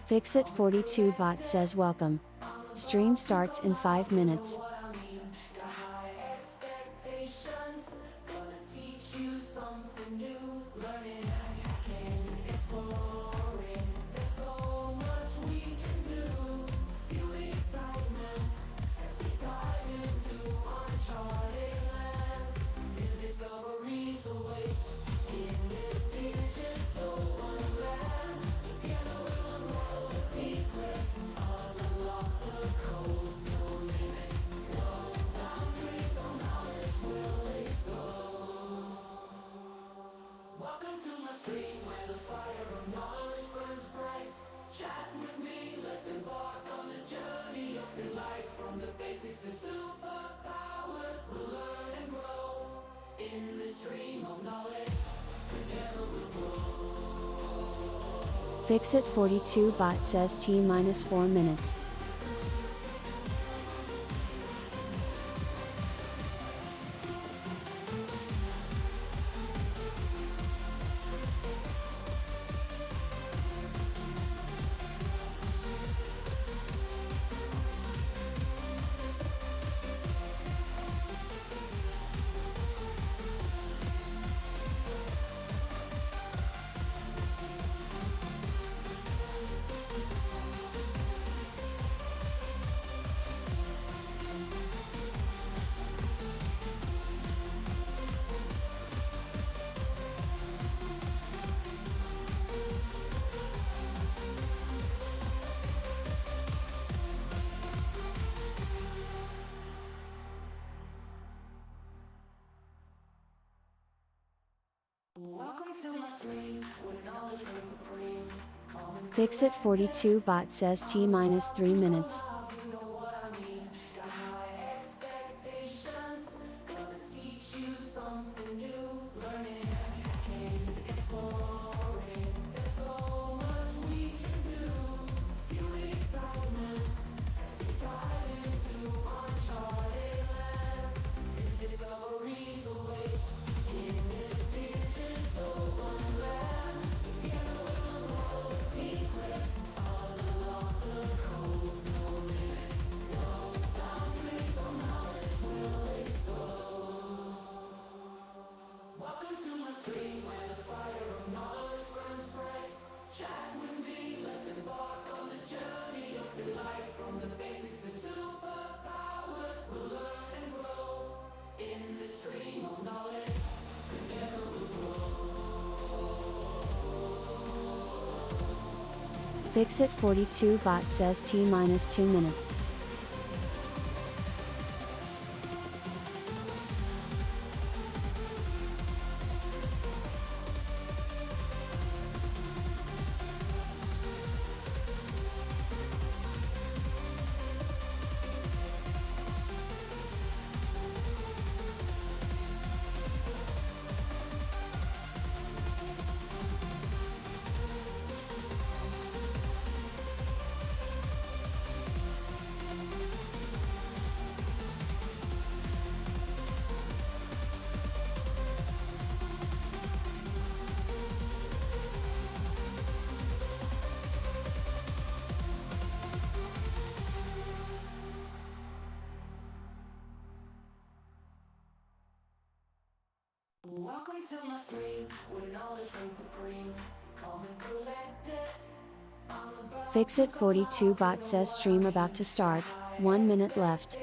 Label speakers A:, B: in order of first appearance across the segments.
A: Fixit42 bot says welcome. Stream starts in 5 minutes. Fixit42 bot says T-4 minutes. Fixit42 bot says T-3 minutes. Fixit42 bot says T-2 minutes.
B: Welcome to my stream, where knowledge reigns supreme. Calm and collected.
A: Fixit42 bot says stream about to start, 1 minute left.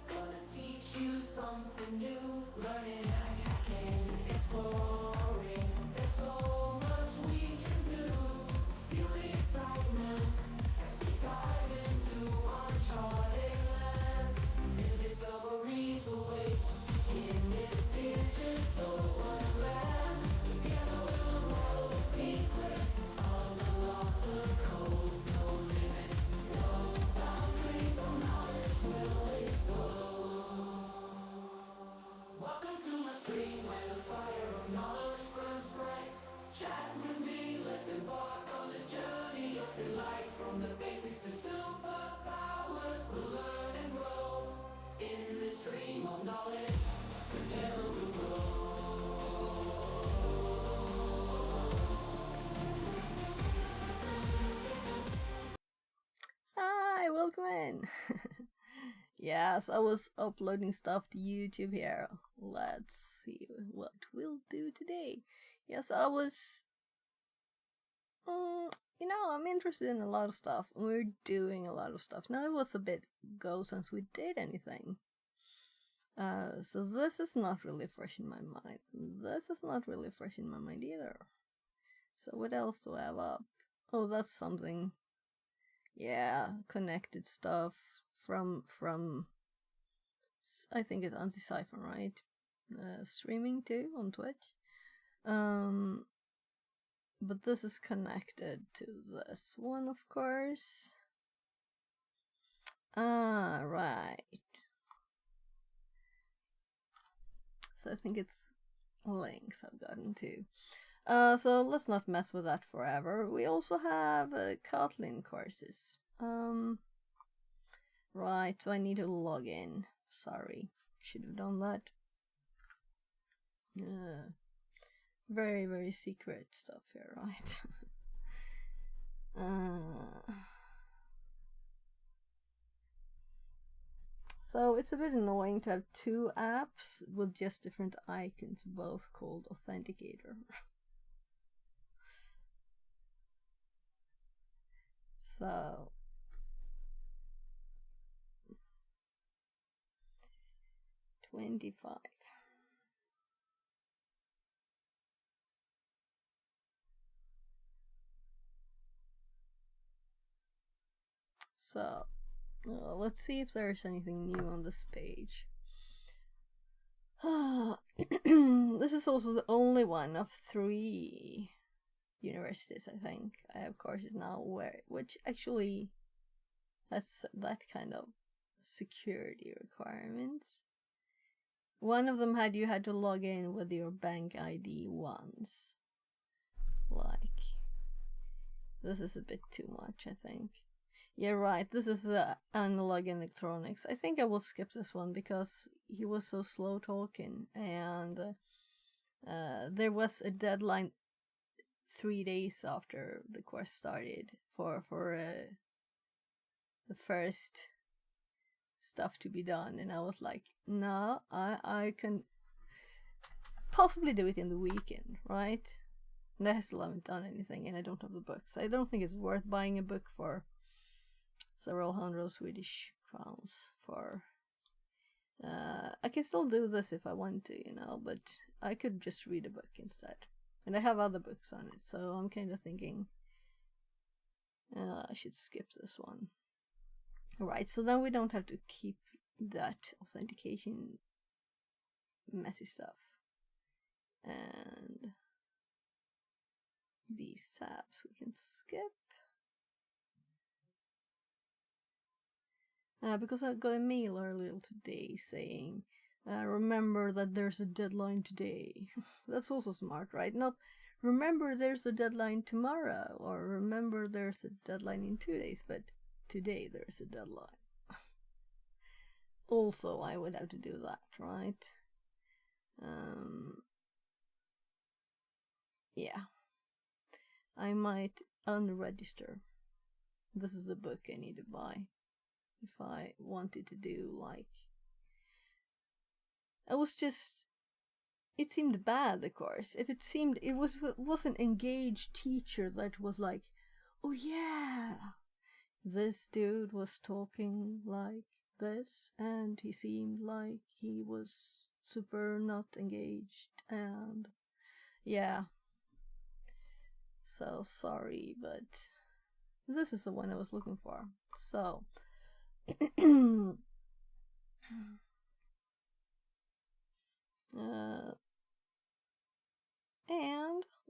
B: Gonna teach you something new. Learning, hacking, exploring. There's so much we can do. Feel the excitement as we dive into uncharted lands. New discoveries await in this digital wonderland. Together we'll unravel the secrets, unlock the code. No limits, no boundaries, so knowledge will
C: again. Yes, I was uploading stuff to YouTube here. Let's see what we'll do today. Yes, I was. I'm interested in a lot of stuff. We're doing a lot of stuff. Now, it was a bit ago since we did anything. So this is not really fresh in my mind. This is not really fresh in my mind either. So what else do I have up? Oh, that's something. Yeah, connected stuff from I think it's Anti-Siphon, right? Streaming too on Twitch. But this is connected to this one, of course. Right. So I think it's links I've gotten to. So let's not mess with that forever. We also have Kotlin courses. Right, so I need to log in. Sorry, should have done that. Very, very secret stuff here, right? So it's a bit annoying to have two apps with just different icons, both called Authenticator. So 25. So let's see if there's anything new on this page. This is also the only one of 3 universities, I think. I have courses now which actually has that kind of security requirements. One of them you had to log in with your bank ID once. Like, this is a bit too much, I think. Yeah, right, this is analog electronics. I think I will skip this one because he was so slow talking, and there was a deadline 3 days after the course started for the first stuff to be done, and I was like, no, I can possibly do it in the weekend, right? And I still haven't done anything, and I don't have the books. I don't think it's worth buying a book for several hundred Swedish crowns for. I can still do this if I want to, but I could just read a book instead. And I have other books on it, so I'm kind of thinking I should skip this one. Right, so then we don't have to keep that authentication messy stuff. And these tabs we can skip. Because I got a mail earlier today saying, remember that there's a deadline today. That's also smart, right? Not remember there's a deadline tomorrow, or remember there's a deadline in 2 days, but today there's a deadline. Also, I would have to do that, right? Yeah. I might unregister. This is a book I need to buy. If I wanted to do, like, it seemed bad, the course. If it was an engaged teacher that was like, oh yeah, this dude was talking like this, and he seemed like he was super not engaged, and yeah. So sorry, but this is the one I was looking for. So and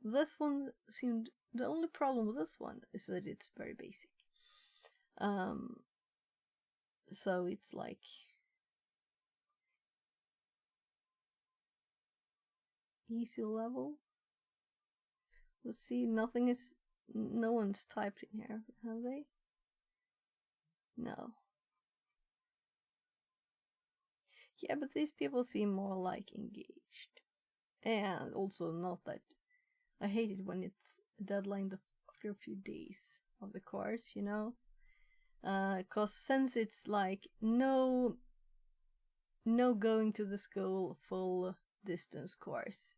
C: this one seemed, the only problem with this one is that it's very basic. So it's like easy level. Let's see, no one's typed in here, have they? No. Yeah, but these people seem more like engaged. And also not that, I hate it when it's a deadline after a few days of the course, Cause since it's like no going to the school full distance course,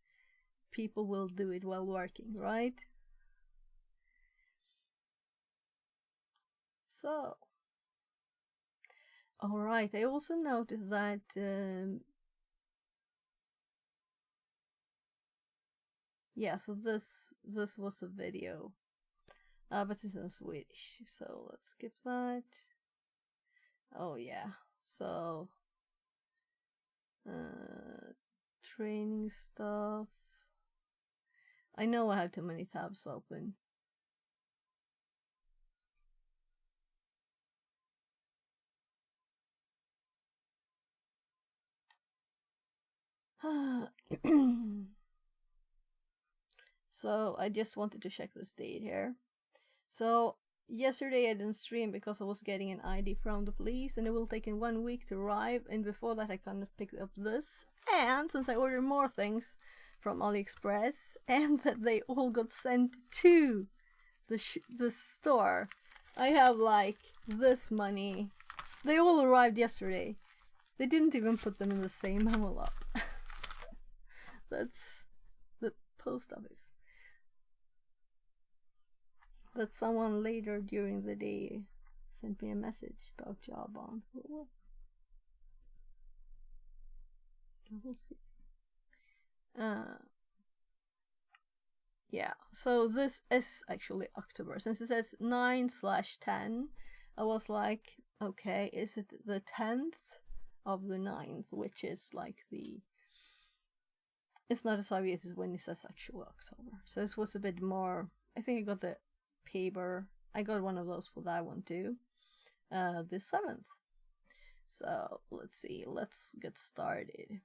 C: people will do it while working, right? So, alright, I also noticed that yeah, so this was a video, but it's in Swedish, so let's skip that. Oh yeah, so training stuff. I know I have too many tabs open. So I just wanted to check this date here. So yesterday I didn't stream because I was getting an ID from the police, and it will take in 1 week to arrive, and before that I cannot pick up this. And since I ordered more things from AliExpress and that they all got sent to the store, I have like this money. They all arrived yesterday. They didn't even put them in the same envelope. That's the post office. That someone later during the day sent me a message about job on. We'll see. Yeah, so this is actually October. Since it says 9/10, I was like, okay, is it the 10th of the 9th, which is like the... It's not as obvious as when it says actual October. So this was a bit more... I think I got the paper. I got one of those for that one too. The 7th. So let's see, let's get started.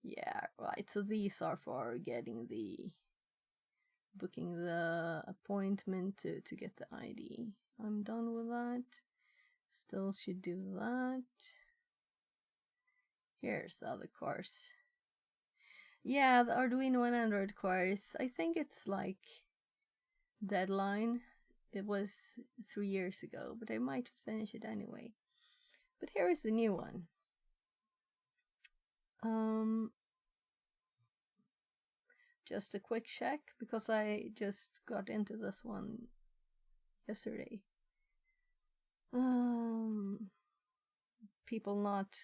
C: Yeah, right, so these are for getting the... booking the appointment to get the ID. I'm done with that. Still should do that. Here's the other course. Yeah, the Arduino and Android course. I think it's like deadline. It was 3 years ago, but I might finish it anyway. But here is the new one. Just a quick check, because I just got into this one yesterday. People not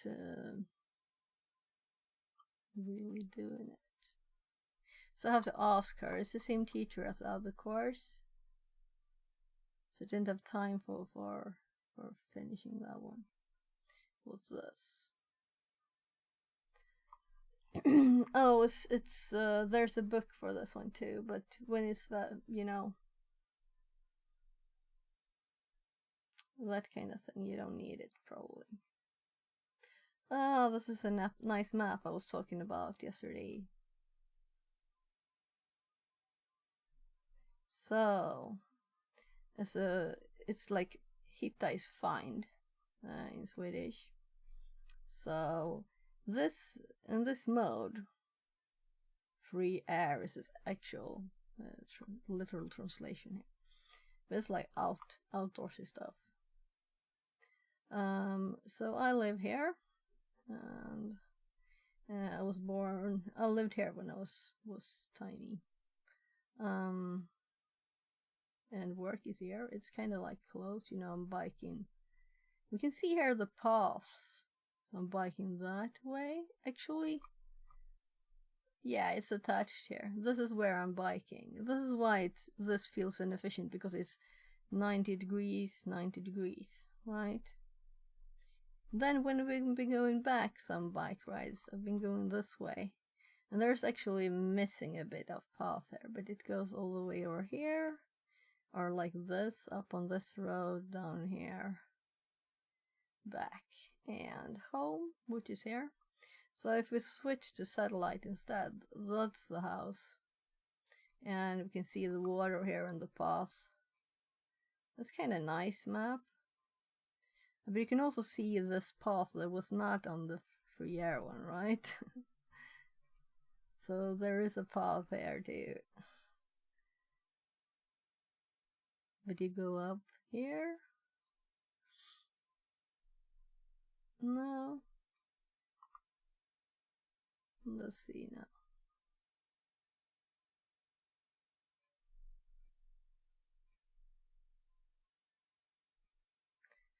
C: really doing it. So I have to ask her. It's the same teacher as the other course. So I didn't have time for finishing that one. What's this? Oh, it's there's a book for this one too, but when it's you know, that kind of thing, you don't need it probably. Oh, this is a nice map I was talking about yesterday. So it's like hitta is find in Swedish. So this, in this mode, free air is its actual literal translation here. But it's like outdoorsy stuff. So I live here, and I lived here when I was tiny. And work is here. It's kind of like close, you know, I'm biking. We can see here the paths. So I'm biking that way, actually. Yeah, it's attached here. This is where I'm biking. This is why this feels inefficient, because it's 90 degrees, right? Then when we've been going back some bike rides, I've been going this way. And there's actually missing a bit of path there, but it goes all the way over here. Or like this, up on this road, down here. Back and home, which is here. So if we switch to satellite instead, that's the house. And we can see the water here and the path. That's kind of nice map. But you can also see this path that was not on the free air one, right? So there is a path there too. But you go up here. No. Let's see now.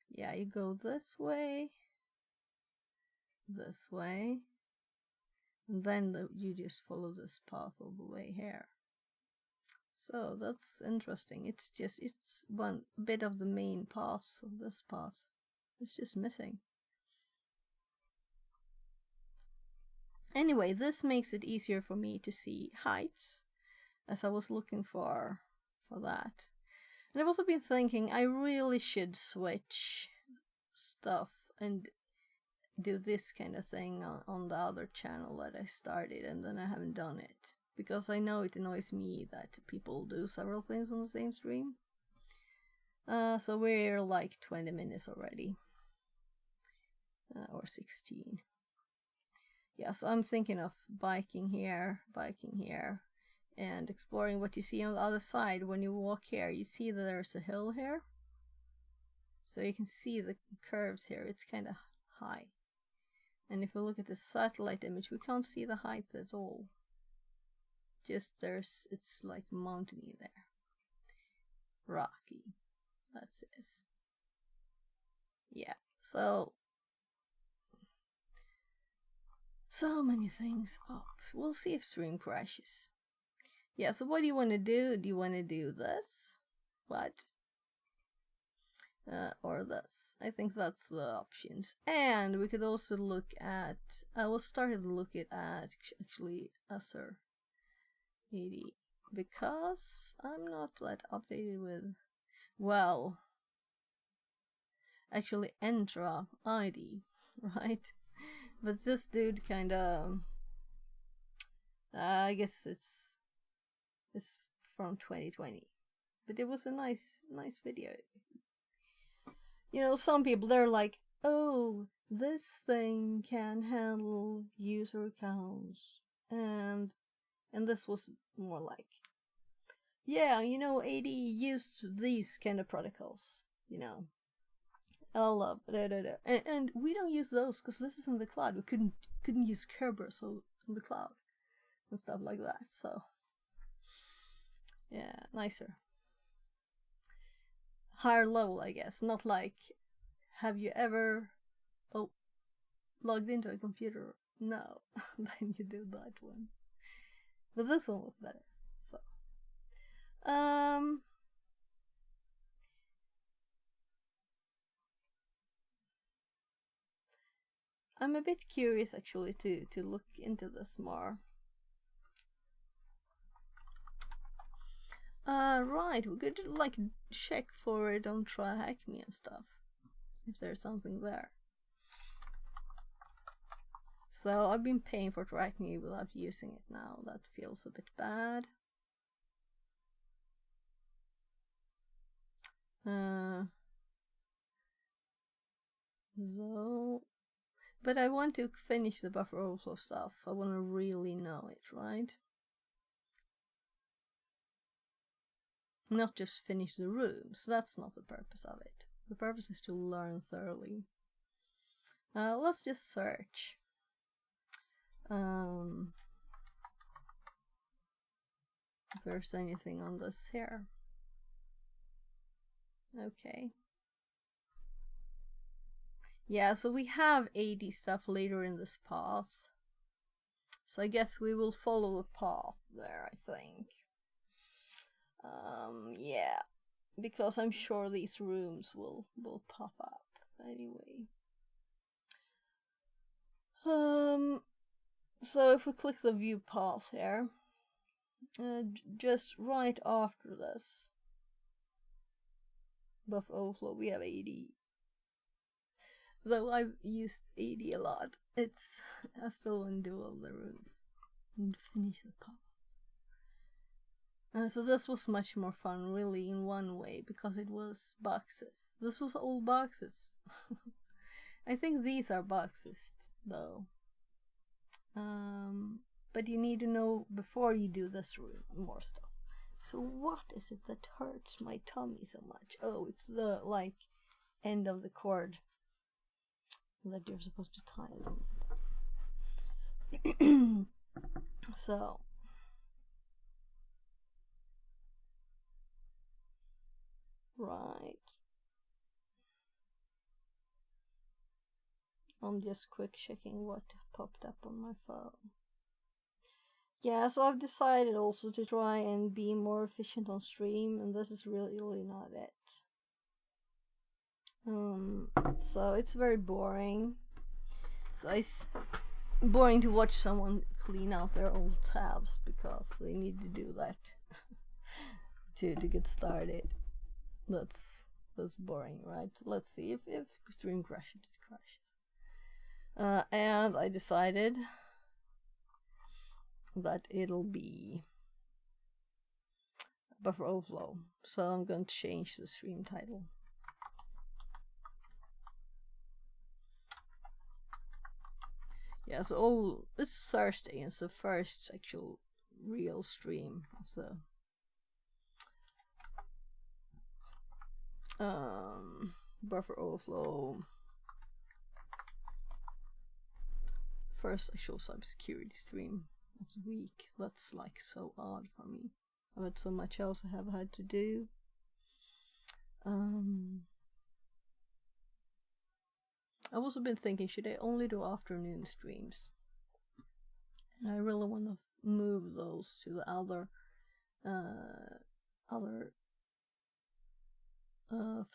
C: Yeah, you go this way, and then you just follow this path all the way here. So that's interesting. It's one bit of the main path of this path. It's just missing. Anyway, this makes it easier for me to see heights, as I was looking for that. And I've also been thinking I really should switch stuff and do this kind of thing on the other channel that I started, and then I haven't done it. Because I know it annoys me that people do several things on the same stream. So we're like 20 minutes already. Or 16. Yeah, so I'm thinking of biking here, and exploring what you see on the other side. When you walk here, you see that there's a hill here. So you can see the curves here. It's kind of high. And if we look at the satellite image, we can't see the height at all. Just it's like mountainy there. Rocky. That's it. Yeah, so many things up. We'll see if stream crashes. Yeah, so what do you want to do? Do you want to do this? What? Or this? I think that's the options. And we could also look at... I was started looking at actually Usher 80. Because I'm not that updated with... Well... Actually, Entra ID, right? But this dude kinda... I guess it's from 2020. But it was a nice video. You know, some people, they're like, oh, this thing can handle user accounts. And this was more like, yeah, you know, AD used these kind of protocols, you know. Love, and we don't use those because this is in the cloud. We couldn't use Kerberos on the cloud and stuff like that. So yeah, nicer, higher level, I guess. Not like, have you ever logged into a computer? No, then you do that one. But this one was better. So I'm a bit curious actually to look into this more. Right, we could like check for it on Try Hack Me and stuff, if there's something there. So I've been paying for Track Me without using it now. That feels a bit bad. So, but I want to finish the buffer overflow stuff. I want to really know it, right? Not just finish the rooms. That's not the purpose of it. The purpose is to learn thoroughly. Let's just search. If there's anything on this here. Okay. Yeah, so we have AD stuff later in this path. So I guess we will follow the path there, I think. Yeah. Because I'm sure these rooms will pop up anyway. So if we click the view path here, just right after this buff overflow, we have AD. Though I've used AD a lot, I still want to do all the rooms and finish the path. So this was much more fun, really, in one way, because it was boxes. This was all boxes. I think these are boxes, though. But you need to know before you do this room more stuff. So what is it that hurts my tummy so much? Oh, it's the, like, end of the cord that you're supposed to tie them. So right, I'm just quick checking what popped up on my phone. Yeah, so I've decided also to try and be more efficient on stream, and this is really not it. So it's very boring. So it's boring to watch someone clean out their old tabs because they need to do that to get started. That's boring, right? So let's see if stream crashes, it crashes. And I decided that it'll be buffer overflow. So I'm going to change the stream title. Yeah, so it's Thursday, and it's the first actual real stream of the buffer overflow. First actual cybersecurity stream of the week. That's like so odd for me. I've had so much else I have had to do. I've also been thinking, should I only do afternoon streams? And I really want to move those to the other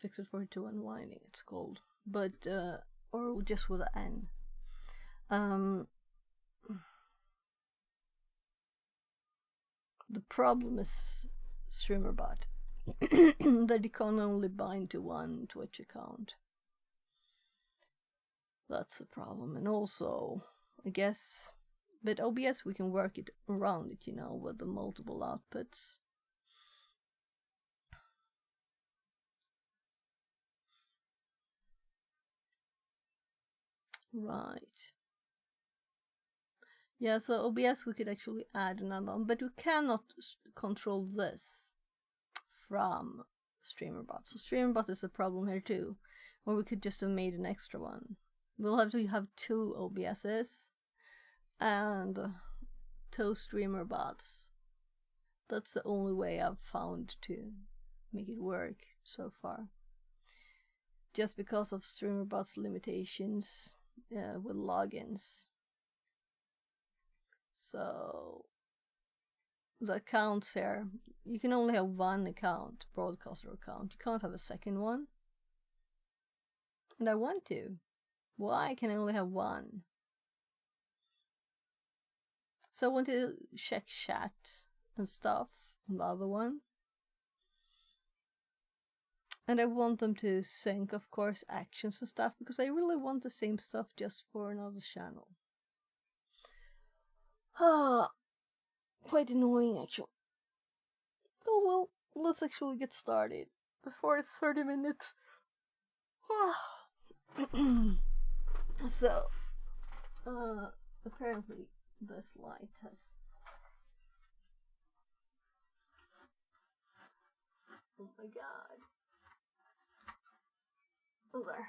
C: Fix It 42 Unwinding, it's called, but or just with an N. The problem is StreamerBot that you can only bind to one Twitch account. That's the problem. And also, I guess, but OBS we can work it around it, you know, with the multiple outputs. Right. Yeah, so OBS we could actually add another one, but we cannot control this from StreamerBot. So StreamerBot is a problem here too, or we could just have made an extra one. We'll have to have 2 OBSs and 2 StreamerBots. That's the only way I've found to make it work so far. Just because of StreamerBot's limitations with logins. So the accounts here, you can only have one account, broadcaster account. You can't have a second one. And I want to. Why can I only have one? So I want to check chat and stuff on the other one. And I want them to sync, of course, actions and stuff, because I really want the same stuff just for another channel. Quite annoying, actually. Oh well, let's actually get started before it's 30 minutes. So, apparently this light has... Oh my god. Oh, there.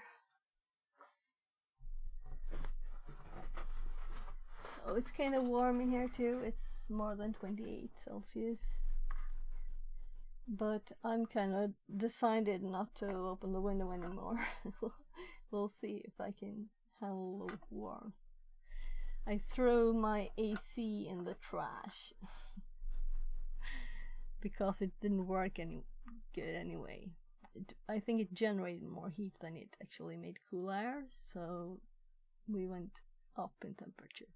C: So it's kind of warm in here too. It's more than 28 Celsius. But I'm kind of decided not to open the window anymore. We'll see if I can handle a little warm. I threw my AC in the trash because it didn't work any good anyway. I think it generated more heat than it actually made cool air, so we went up in temperature.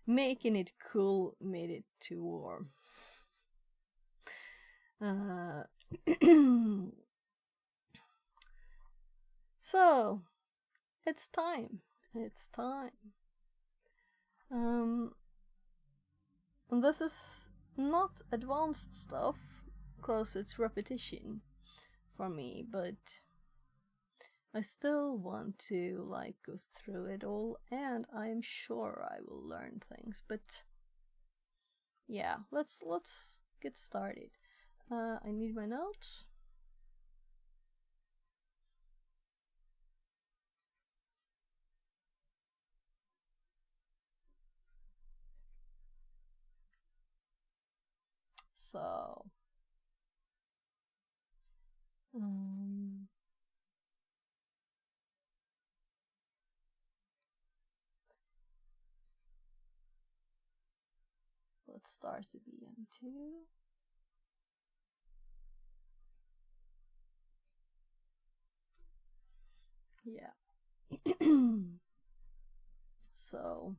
C: Making it cool made it too warm. So it's time. It's time. And this is not advanced stuff, because it's repetition for me, but I still want to like go through it all, and I'm sure I will learn things. But yeah, let's get started. I need my notes. So, let's start the BM2. Yeah. So,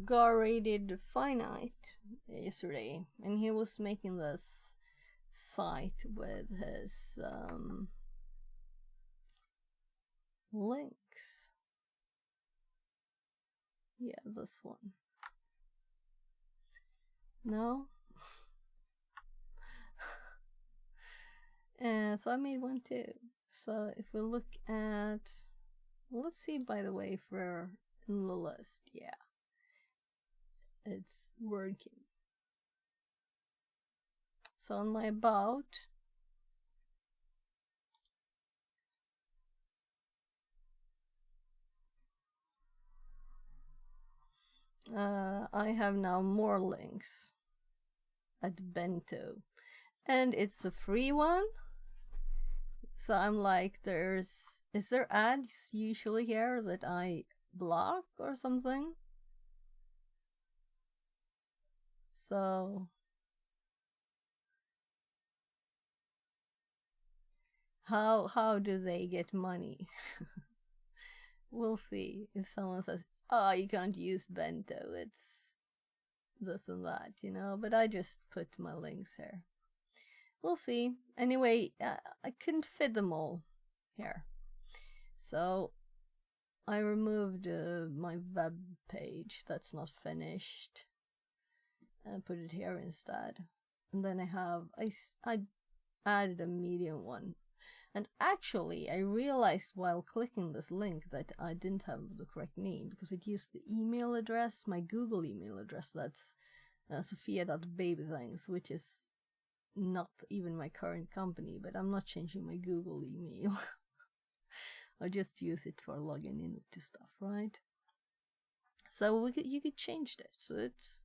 C: Gar raided Finite yesterday, and he was making this site with his links. Yeah, this one. No? And so I made one too. So if we look at, let's see, by the way, if we're in the list. Yeah, it's working. So on my about, I have now more links at Bento, and it's a free one. So I'm like, is there ads usually here that I block or something? So how do they get money? We'll see if someone says, oh, you can't use Bento, it's this and that, you know, but I just put my links here. We'll see. Anyway, I couldn't fit them all here. So I removed my web page that's not finished and put it here instead. And then I added a medium one. And actually, I realized while clicking this link that I didn't have the correct name because it used the email address, my Google email address. That's Sophia.babythings, which is not even my current company, but I'm not changing my Google email. I just use it for logging into stuff, right? So you could change that. So it's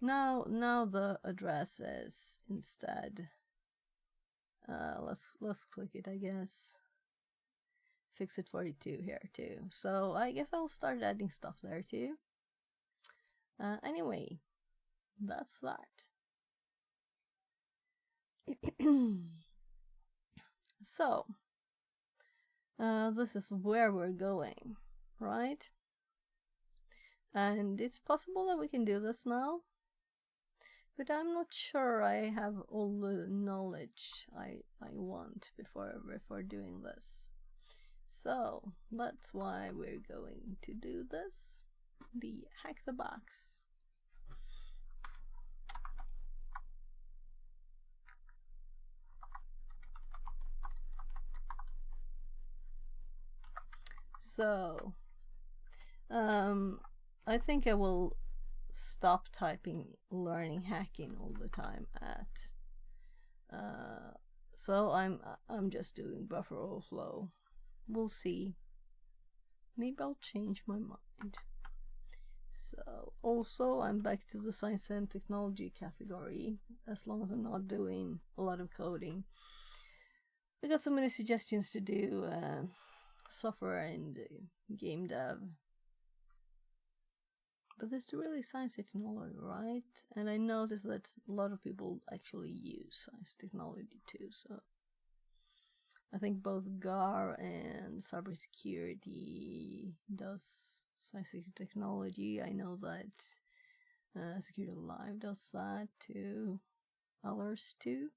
C: now the address is instead. Let's click it, I guess. Fix it 42 here too. So I guess I'll start adding stuff there too. Anyway, that's that. So, this is where we're going, right? And it's possible that we can do this now, but I'm not sure I have all the knowledge I want before doing this. So that's why we're going to do this, the Hack the Box. So, I think I will stop typing learning hacking all the time at. So I'm just doing buffer overflow. We'll see. Maybe I'll change my mind. So also I'm back to the science and technology category, as long as I'm not doing a lot of coding. I got so many suggestions to do software and game dev. But it's really science technology, right? And I noticed that a lot of people actually use science technology too, so I think both GAR and cybersecurity does science technology. I know that Security Live does that too, others too.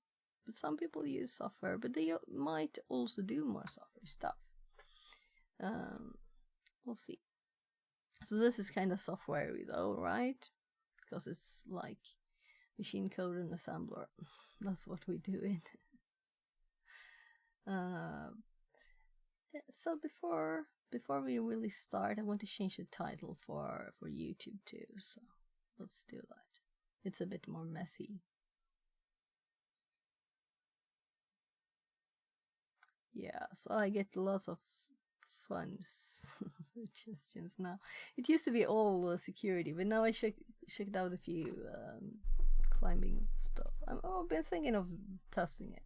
C: But some people use software, but they might also do more software stuff. We'll see. So this is kind of software-y though, right? Because it's like machine code and assembler. That's what we do in. So before before we really start, I want to change the title for YouTube too, so let's do that. It's a bit more messy. Yeah, so I get lots of fun suggestions now. It used to be all security, but now I checked out a few climbing stuff. I've been thinking of testing it.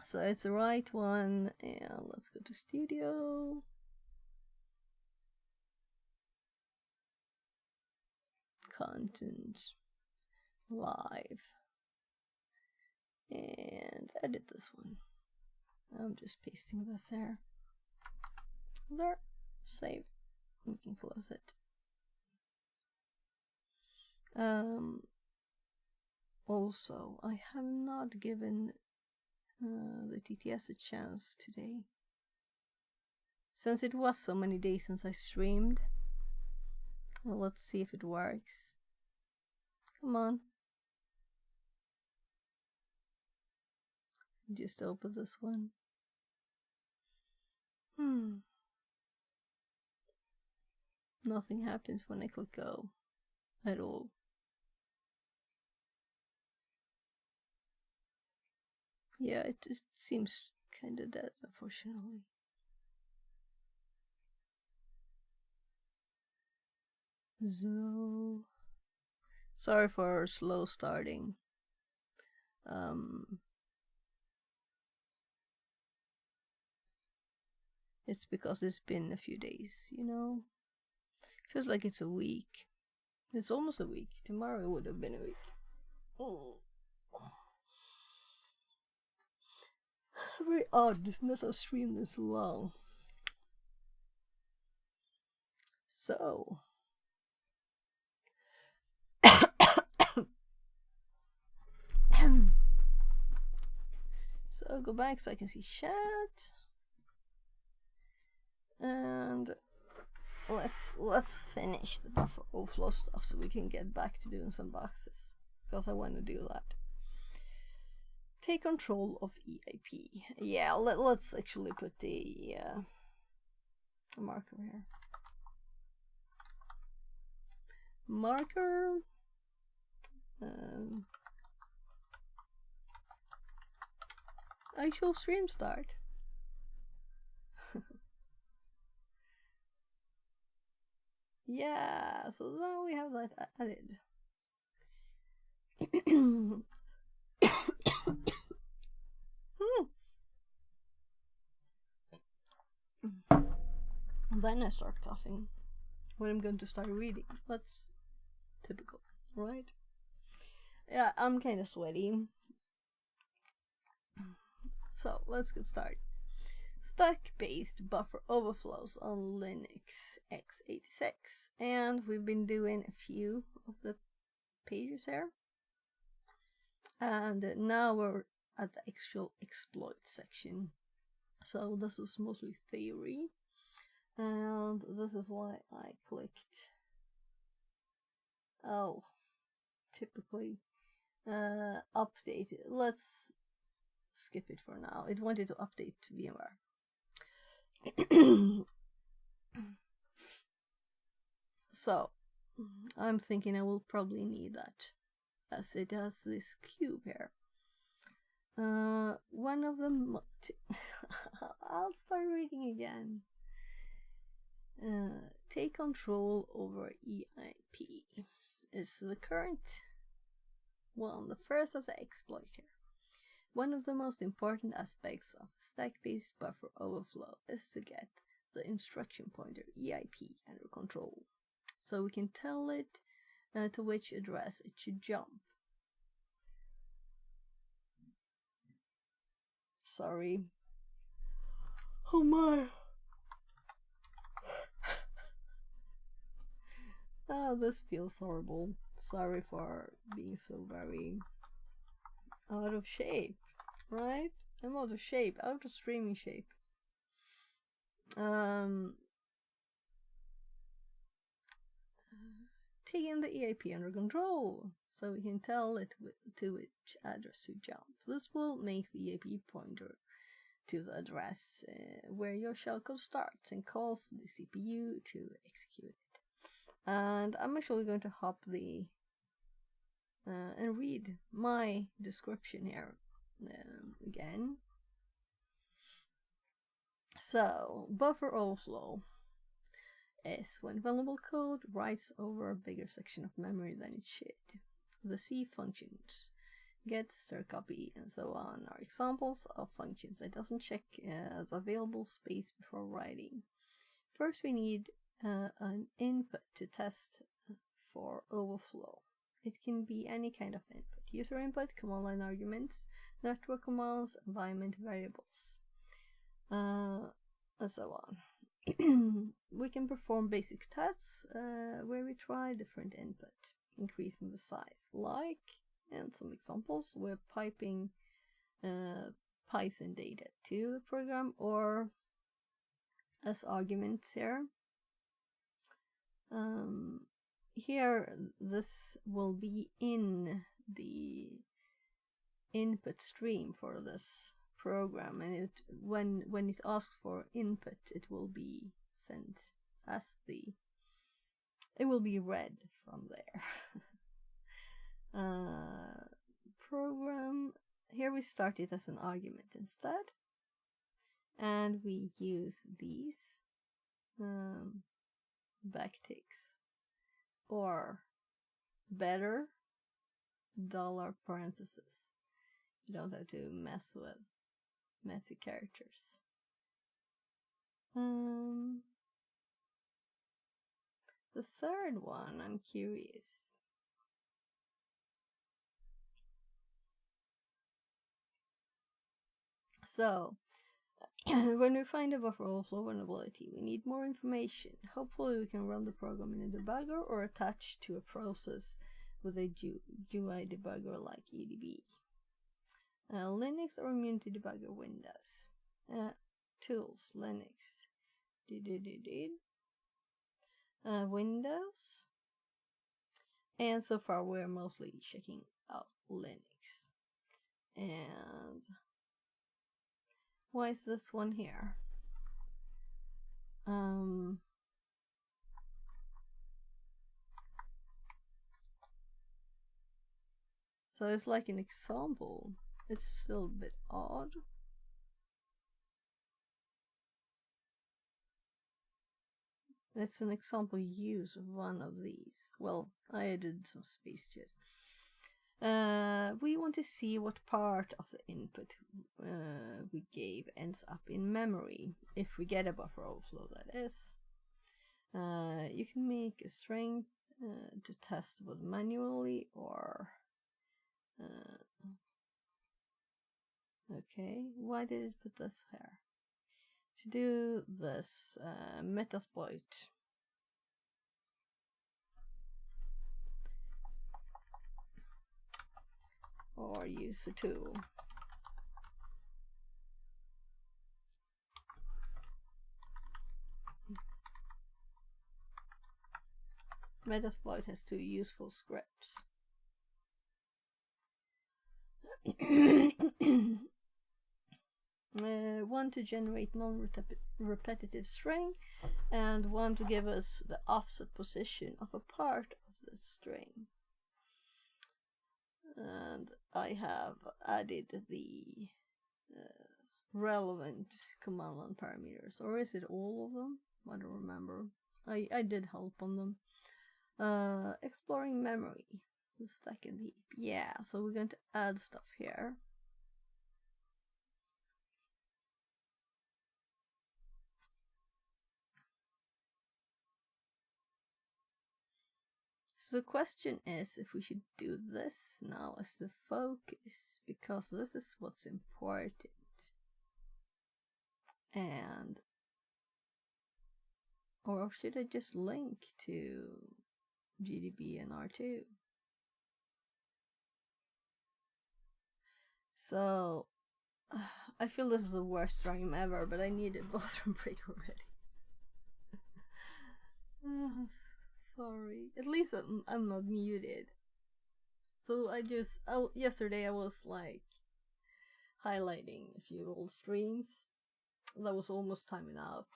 C: So it's the right one, and let's go to studio. Content, live, and edit this one. I'm just pasting this there. There, save. We can close it. Also, I have not given the TTS a chance today. Since it was so many days since I streamed. Well, let's see if it works. Come on. Just open this one. Nothing happens when I click go at all. Yeah, it just seems kinda dead, unfortunately. So sorry for slow starting. It's because it's been a few days, you know? Feels like it's a week. It's almost a week. Tomorrow would have been a week. Oh. Very odd not to stream this long. So so go back so I can see chat. And let's finish the buffer overflow stuff so we can get back to doing some boxes, because I want to do that. Take control of EIP. Yeah, let's actually put the marker here. Marker. Actual stream start. Yeah, so now we have that added. And then I start coughing when I'm going to start reading. That's typical, right? Yeah, I'm kind of sweaty. So let's get started. Stack-based buffer overflows on Linux x86, and we've been doing a few of the pages here. And now we're at the actual exploit section. So this is mostly theory, and this is why I clicked typically update it. Let's skip it for now. It wanted to update to VMware. So I'm thinking I will probably need that, as it has this cube here. One of them I'll start reading again. Take control over EIP is the current one, the first of the exploit here. One of the most important aspects of stack-based buffer overflow is to get the instruction pointer EIP under control, so we can tell it to which address it should jump. Sorry. Oh my. Oh, this feels horrible. Sorry for being so very out of shape, right? I'm out of shape, out of streaming shape. Taking the EIP under control, so we can tell it to which address to jump. This will make the EIP pointer to the address where your shellcode starts and calls the CPU to execute it. And I'm actually going to hop the and read my description here again. So, buffer overflow is when vulnerable code writes over a bigger section of memory than it should. The C functions, get, stir copy, and so on are examples of functions that doesn't check the available space before writing. First, we need an input to test for overflow. It can be any kind of input: user input, command line arguments, network commands, environment variables, and so on. We can perform basic tests where we try different input, increasing the size, like in some examples we're piping Python data to the program, or as arguments here. Here this will be in the input stream for this program, and when it asks for input, it will be sent as it will be read from there. Program, here we start it as an argument instead, and we use these backticks, or better, dollar parentheses. You don't have to mess with messy characters. The third one, I'm curious. So, when we find a buffer overflow vulnerability, we need more information. Hopefully we can run the program in a debugger or attach to a process with a UI debugger like EDB. Linux or Immunity Debugger Windows. Tools, Linux. Windows. And so far we're mostly checking out Linux. And why is this one here? So it's like an example. It's still a bit odd. It's an example use of one of these. Well, I added some space just. We want to see what part of the input we gave ends up in memory, if we get a buffer overflow, that is. You can make a string to test with manually, or okay, why did it put this here? To do this, metasploit. Or use a tool. Metasploit has two useful scripts. One to generate non-repetitive string, and one to give us the offset position of a part of the string. And I have added the relevant command line parameters, or is it all of them? I don't remember. I did help on them. Exploring memory, the stack and heap. Yeah, so we're going to add stuff here. So the question is if we should do this now as the focus, because this is what's important. And or should I just link to GDB and R2? So I feel this is the worst stream ever, but I need a bathroom break already. Sorry. At least I'm not muted. So yesterday I was like highlighting a few old streams that was almost timing out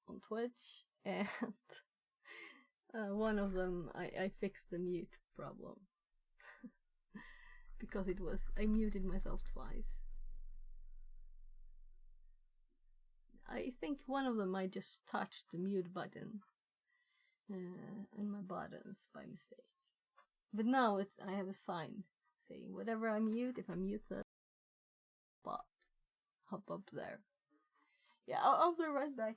C: on Twitch, and one of them I fixed the mute problem because I muted myself twice. I think one of them I just touched the mute button and my buttons by mistake. But now I have a sign saying whatever I mute, if I mute the bot, hop up there. Yeah, I'll be right back.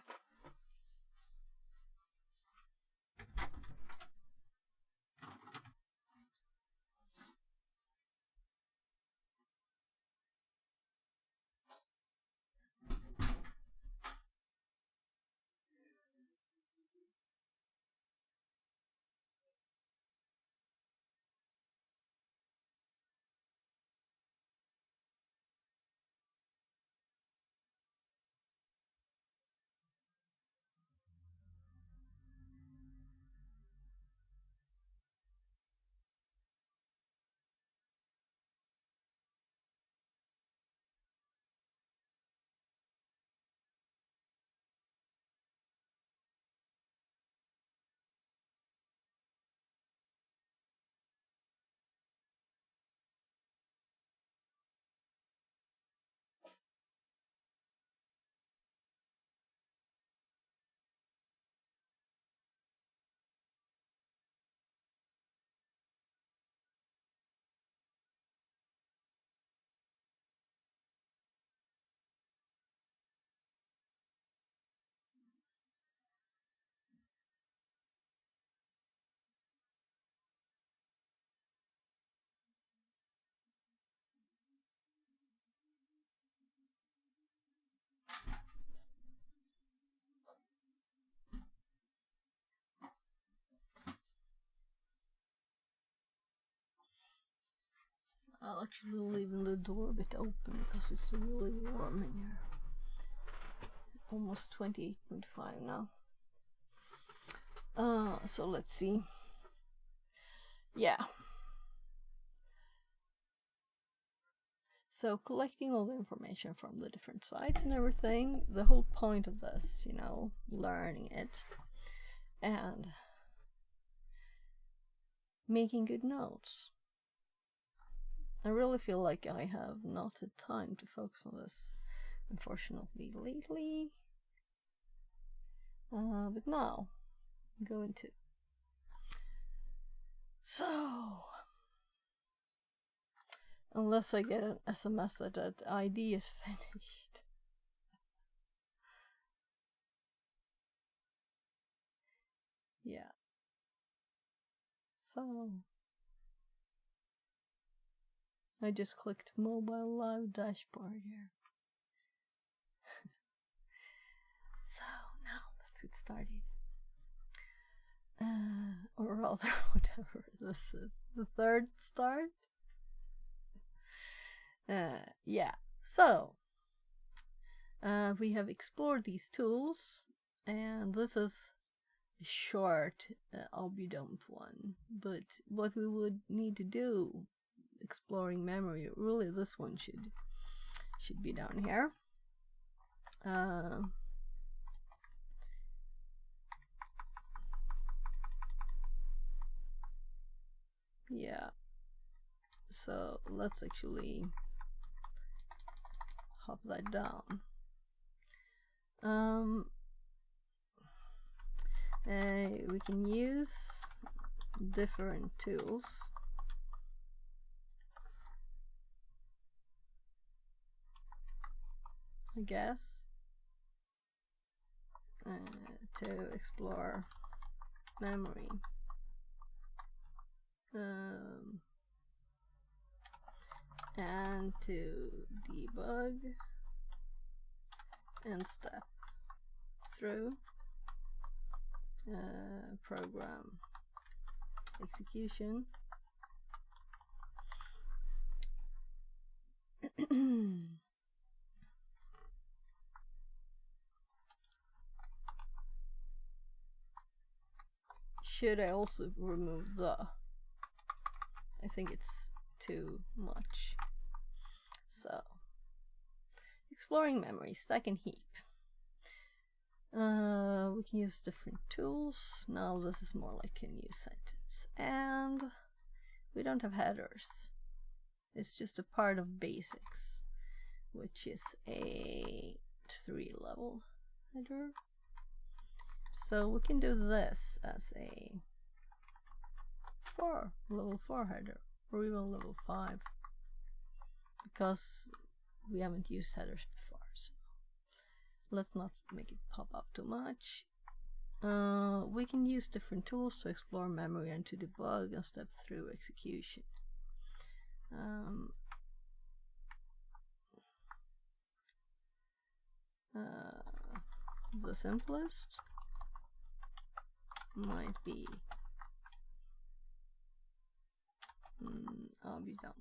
C: I'll actually leave the door a bit open because it's really warm in here. Almost 28.5 now. So let's see. Yeah. So collecting all the information from the different sites and everything, the whole point of this, learning it and making good notes. I really feel like I have not had time to focus on this, unfortunately, lately. But now, I'm going to. So, unless I get an SMS that ID is finished. Yeah. So, I just clicked mobile live dashboard here. So, now let's get started. Or rather, whatever this is. The third start? Yeah. So, we have explored these tools, and this is a short obudump one. But what we would need to do, exploring memory, really this one should be down here. Yeah. So let's actually hop that down. We can use different tools. I guess to explore memory. And to debug and step through program execution. Should I also remove the? I think it's too much. So Exploring memory, stack and heap. We can use different tools. Now this is more like a new sentence. And we don't have headers. It's just a part of basics, which is a 3-level header. So we can do this as a level 4 header, or even level 5, because we haven't used headers before. So let's not make it pop up too much. We can use different tools to explore memory and to debug and step through execution. The simplest might be dump.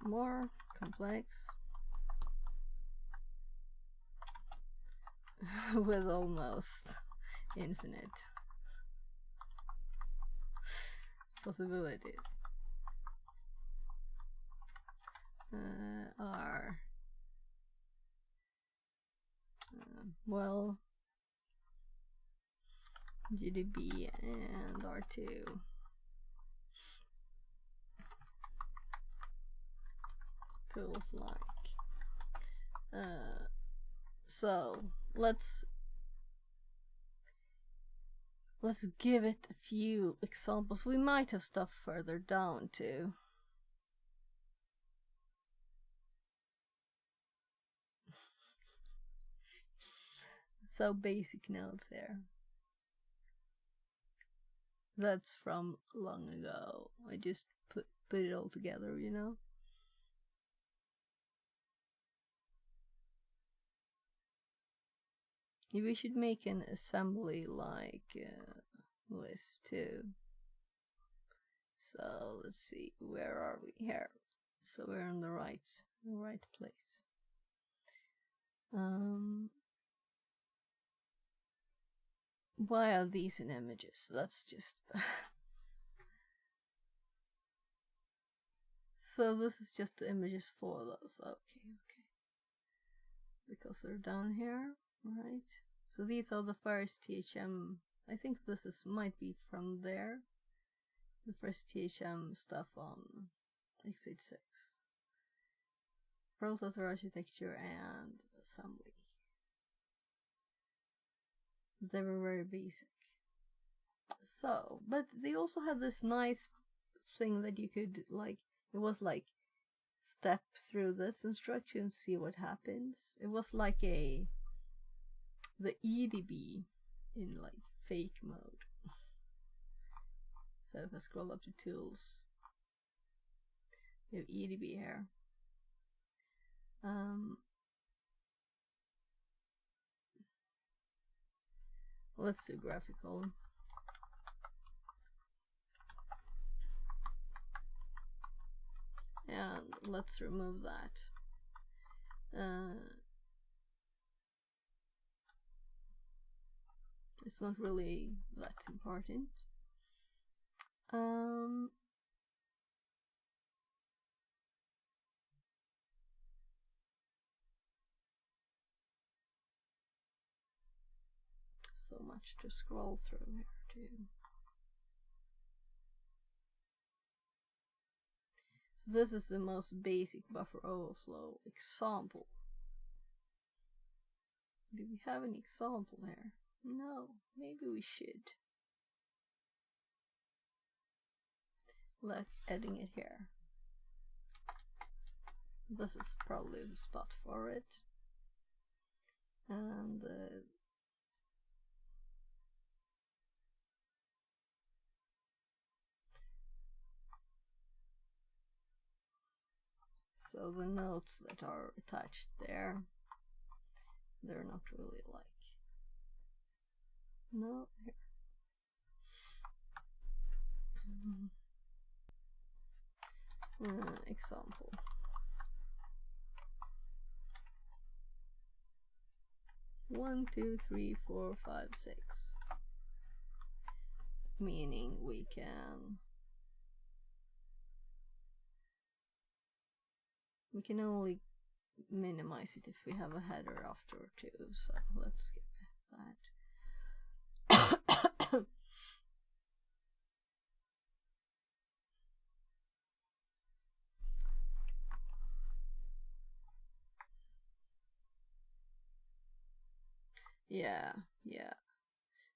C: More complex with almost infinite possibilities are well, GDB and R2. Tools like so let's give it a few examples. We might have stuff further down too. So basic notes there. That's from long ago. I just put it all together, you know. We should make an assembly like list too. So let's see, where are we here? So we're in the right place. Why are these in images? That's just so this is just the images for those. Okay. Because they're down here, right? So these are the first THM. I think this might be from there. The first THM stuff on x86. Processor architecture and assembly. They were very basic. So, but they also had this nice thing that you could like, it was like step through this instruction, see what happens. It was like the EDB in like fake mode. So if I scroll up to tools, you have EDB here. Let's do graphical. And let's remove that. It's not really that important. So much to scroll through here too. So this is the most basic buffer overflow example. Do we have an example here? No, maybe we should. Like adding it here. This is probably the spot for it. And so the notes that are attached there, they're not really like, no, here. Example. One, two, three, four, five, 6. Meaning we can We can only minimize it if we have a header after too, so let's skip that. Yeah.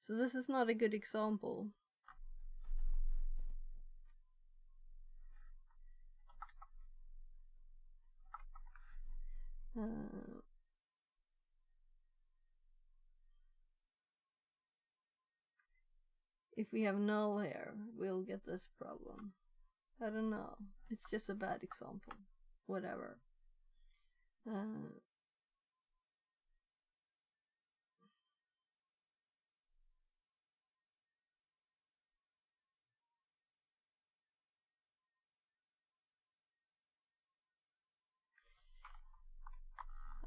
C: So this is not a good example. If we have null here, we'll get this problem. I don't know. It's just a bad example. Whatever.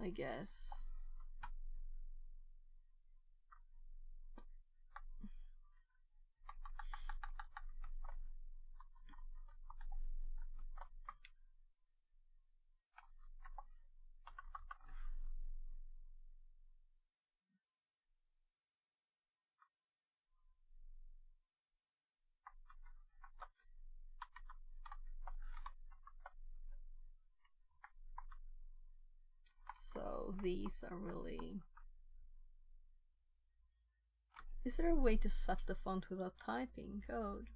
C: I guess. So these are really... Is there a way to set the font without typing code?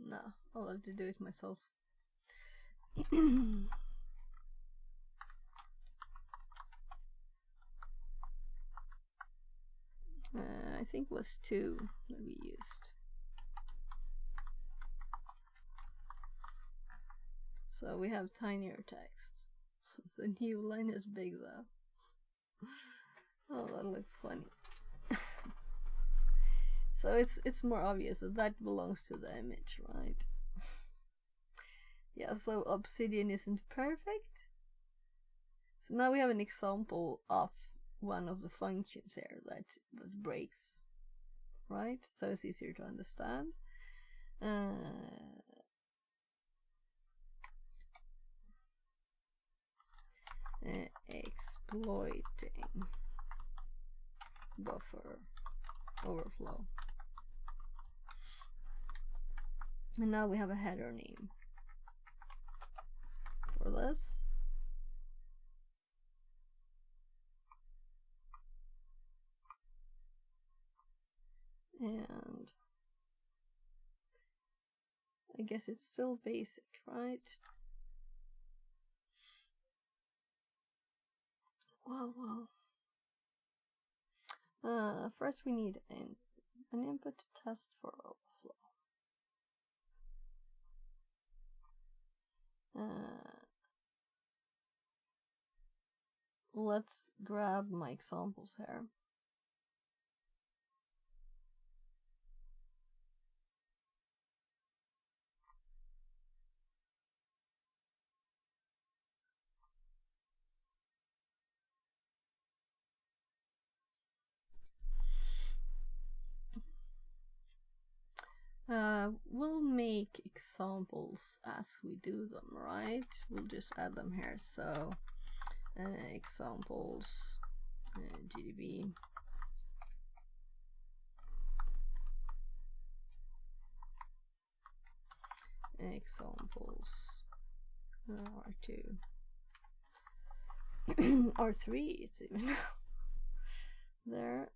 C: No, I'll have to do it myself. I think it was 2 that we used. So we have tinier text. The new line is big though. Oh, that looks funny. So it's more obvious that belongs to the image, right? Yeah, so Obsidian isn't perfect. So now we have an example of one of the functions here that breaks, right? So it's easier to understand. Exploiting buffer overflow. And now we have a header name for this. And I guess it's still basic, right? Wow. First we need an input test for overflow. Let's grab my examples here. We'll make examples as we do them, right? We'll just add them here. So examples, GDB. Examples, R2. R3, it's even there.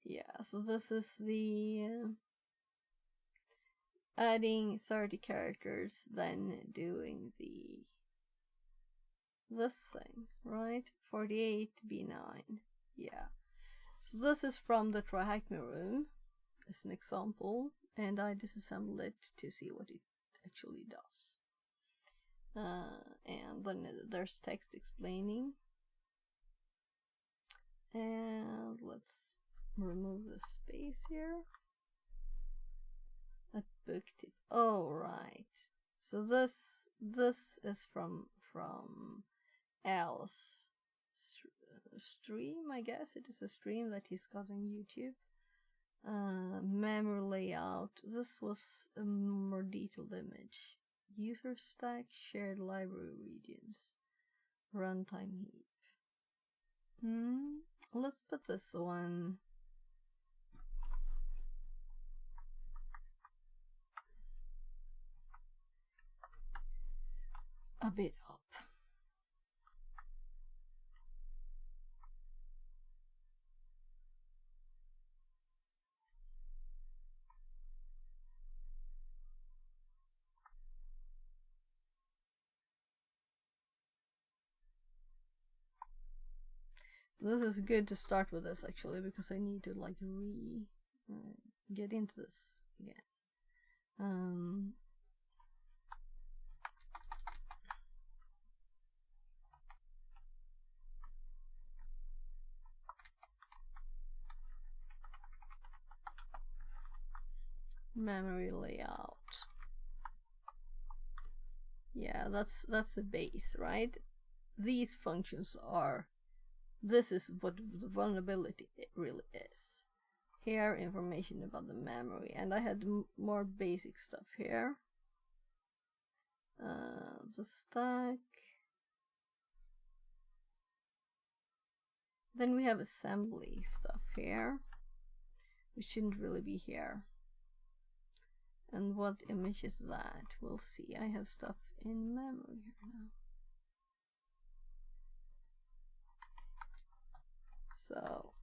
C: Yeah, so this is the adding 30 characters, then doing this thing, right? 48 B9. Yeah. So this is from the Try Hack Me room as an example, and I disassembled it to see what it actually does. And then there's text explaining. And let's remove the space here. At book tip. Oh right. So this is from Al's stream, I guess. It is a stream that he's got on YouTube. Memory layout. This was a more detailed image. User stack, shared library regions, runtime heap. Let's put this one a bit up. So this is good to start with this actually, because I need to like get into this again. Memory layout. Yeah, that's a base, right? These functions are, this is what the vulnerability it really is. Here, information about the memory, and I had more basic stuff here. The stack. Then we have assembly stuff here, which shouldn't really be here. And what image is that? We'll see. I have stuff in memory here now. So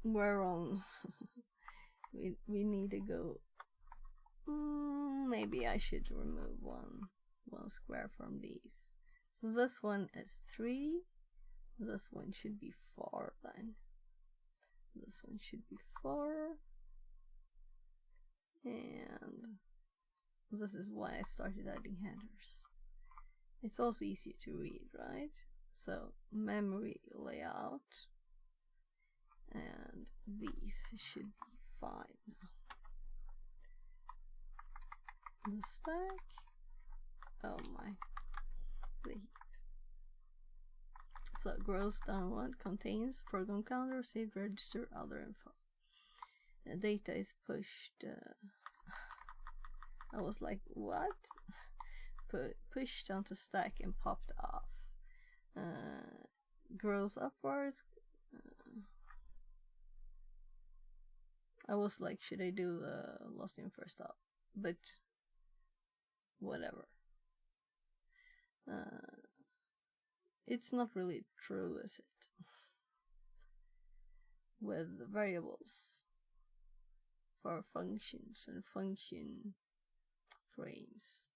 C: we're on we need to go. Maybe I should remove one square from these. So this one is 3. This one should be 4 then. This one should be 4. And this is why I started adding headers. It's also easier to read, right? So memory layout, and these should be 5 now. The stack, oh my, the heap. So grows downward, contains program counter, saved register, other info. The data is pushed. I was like, what? Pushed onto stack and popped off. Grows upwards. I was like, should I do the lost in first up? But whatever. It's not really true, is it? With variables for functions and function frames.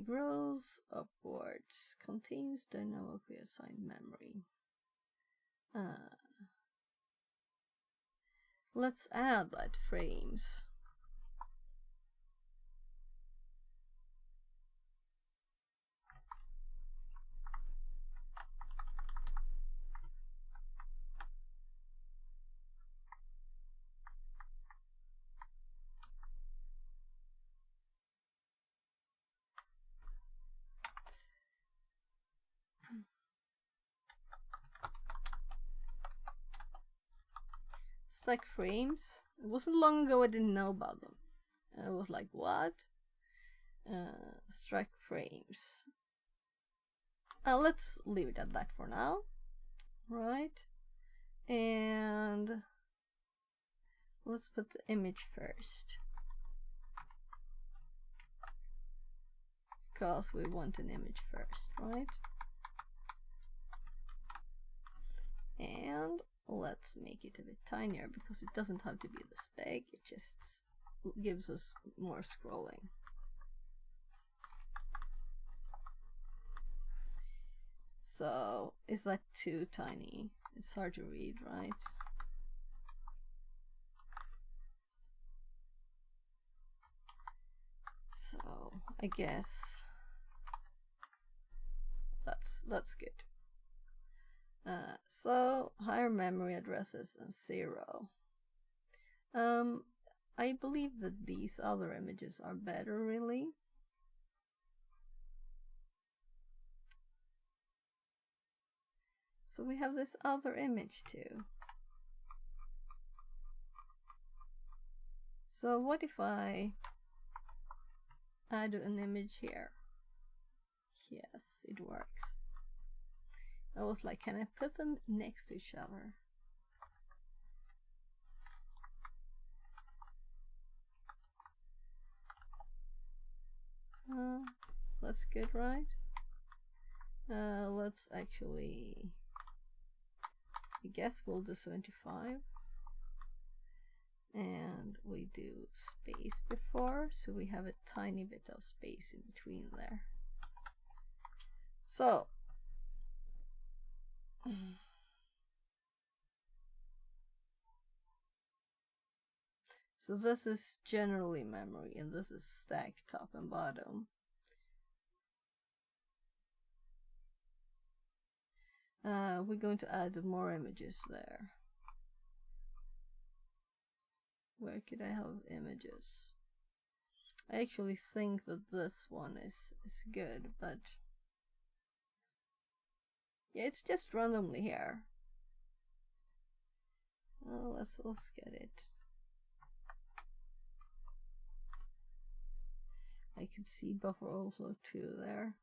C: Grows upwards, contains dynamically assigned memory. Let's add that frames. Stack frames. It wasn't long ago I didn't know about them. I was like, what? Stack frames. Let's leave it at that for now. Right? And let's put the image first, because we want an image first, right? And let's make it a bit tinier, because it doesn't have to be this big, it just gives us more scrolling. So, is that too tiny? It's hard to read, right? So, I guess that's good. So higher memory addresses and 0. I believe that these other images are better, really. So we have this other image too. So what if I add an image here? Yes, it works. I was like, can I put them next to each other? That's good, right? Let's actually, I guess we'll do 75. And we do space before, so we have a tiny bit of space in between there. So this is generally memory, and this is stack top and bottom. We're going to add more images there. Where could I have images? I actually think that this one is good, but yeah, it's just randomly here. Oh, let's get it. I could see buffer overflow 2 there.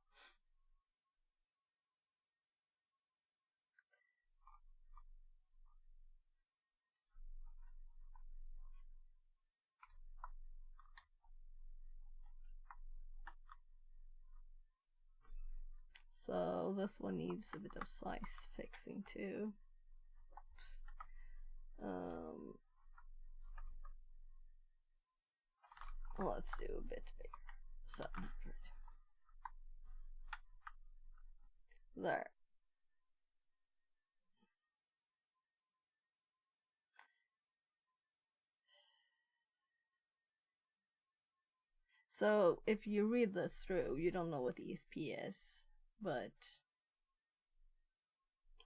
C: So this one needs a bit of size fixing too. Oops. Let's do a bit bigger. 700. There. So if you read this through, you don't know what ESP is, but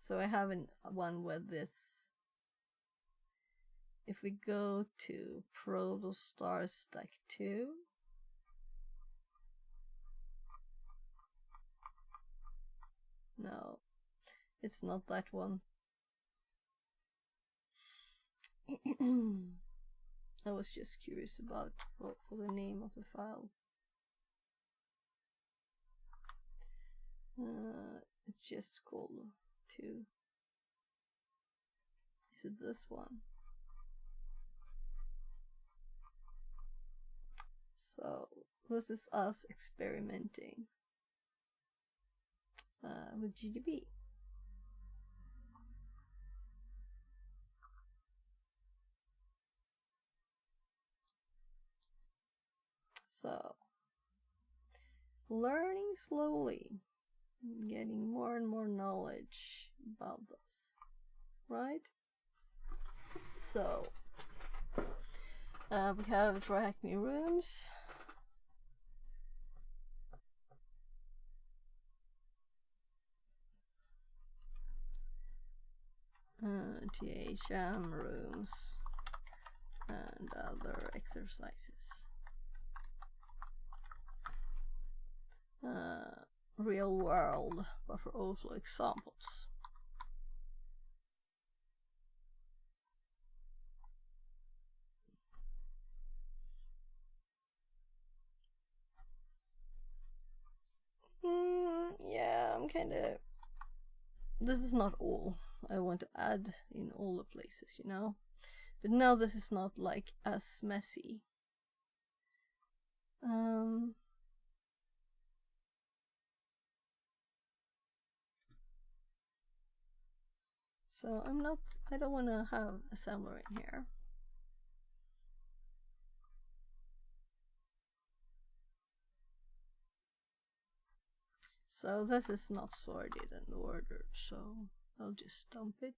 C: so I have one with this. If we go to Protostar Stack 2, no, it's not that one. I was just curious about for the name of the file. It's just called 2. Is it this one? So this is us experimenting with GDB. So learning slowly, getting more and more knowledge about this, right? So we have try hack me rooms. THM rooms and other exercises. Real world buffer overflow examples. Yeah, I'm kinda. This is not all I want to add in all the places, you know? But now this is not like as messy. So I don't want to have assembler in here. So this is not sorted and ordered, so I'll just dump it.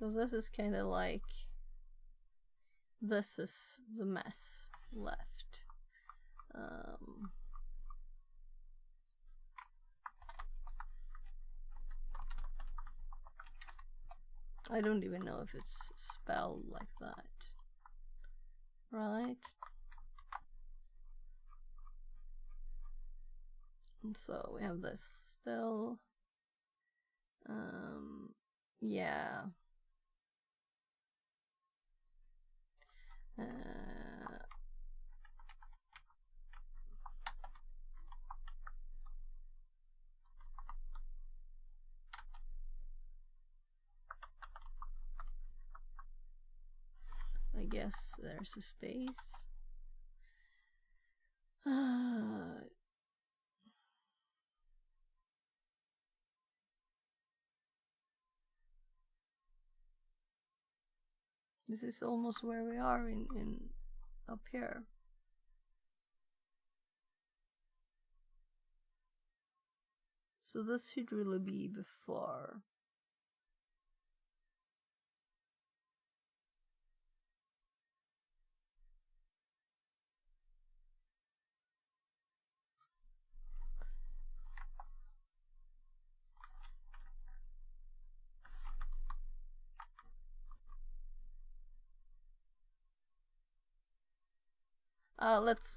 C: So this is kind of like, this is the mess left. I don't even know if it's spelled like that, right? And so we have this still. Yeah. I guess there's a space. This is almost where we are in up here. So this should really be before.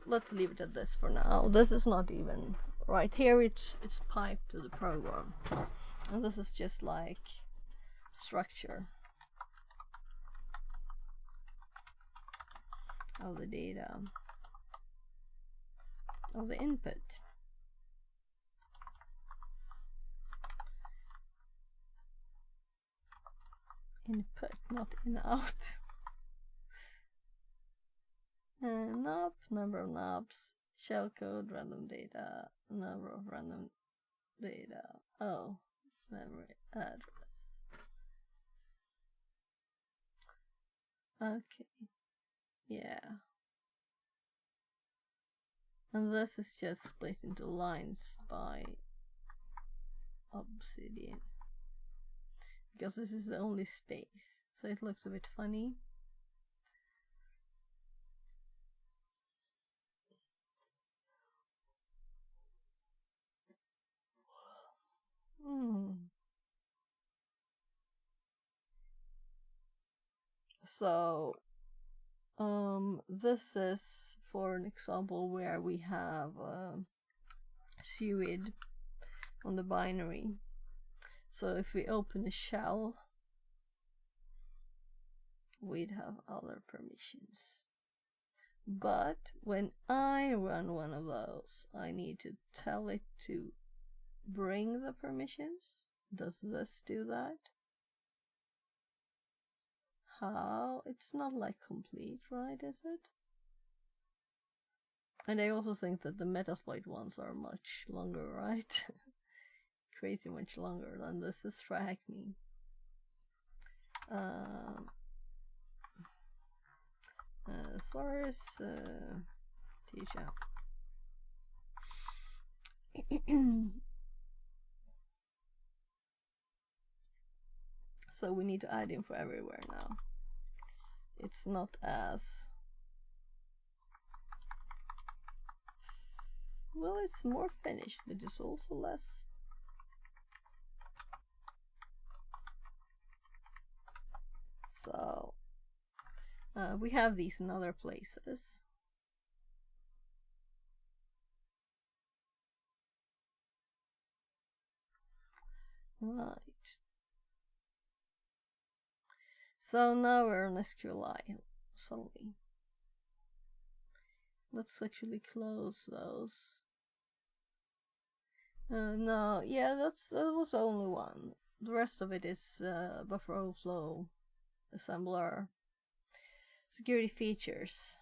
C: Let's leave it at this for now. This is not even right here. It's piped to the program, and this is just like structure of the data of the input. Input, not in out. Knob, number of knobs, shellcode, random data, number of random data. Oh, memory address. Okay, yeah. And this is just split into lines by obsidian, because this is the only space, so it looks a bit funny. So this is for an example where we have suid on the binary. So if we open a shell, we'd have other permissions. But when I run one of those, I need to tell it to bring the permissions. Does this do that? How? It's not like complete, right, is it? And I also think that the Metasploit ones are much longer, right? Crazy much longer than this is Track Me. Source teacher. So we need to add info everywhere now. It's not as well, it's more finished, but it's also less. So we have these in other places. Right. So now we're on SQLi solely. Let's actually close those. No, yeah, that was the only one. The rest of it is buffer overflow, assembler, security features.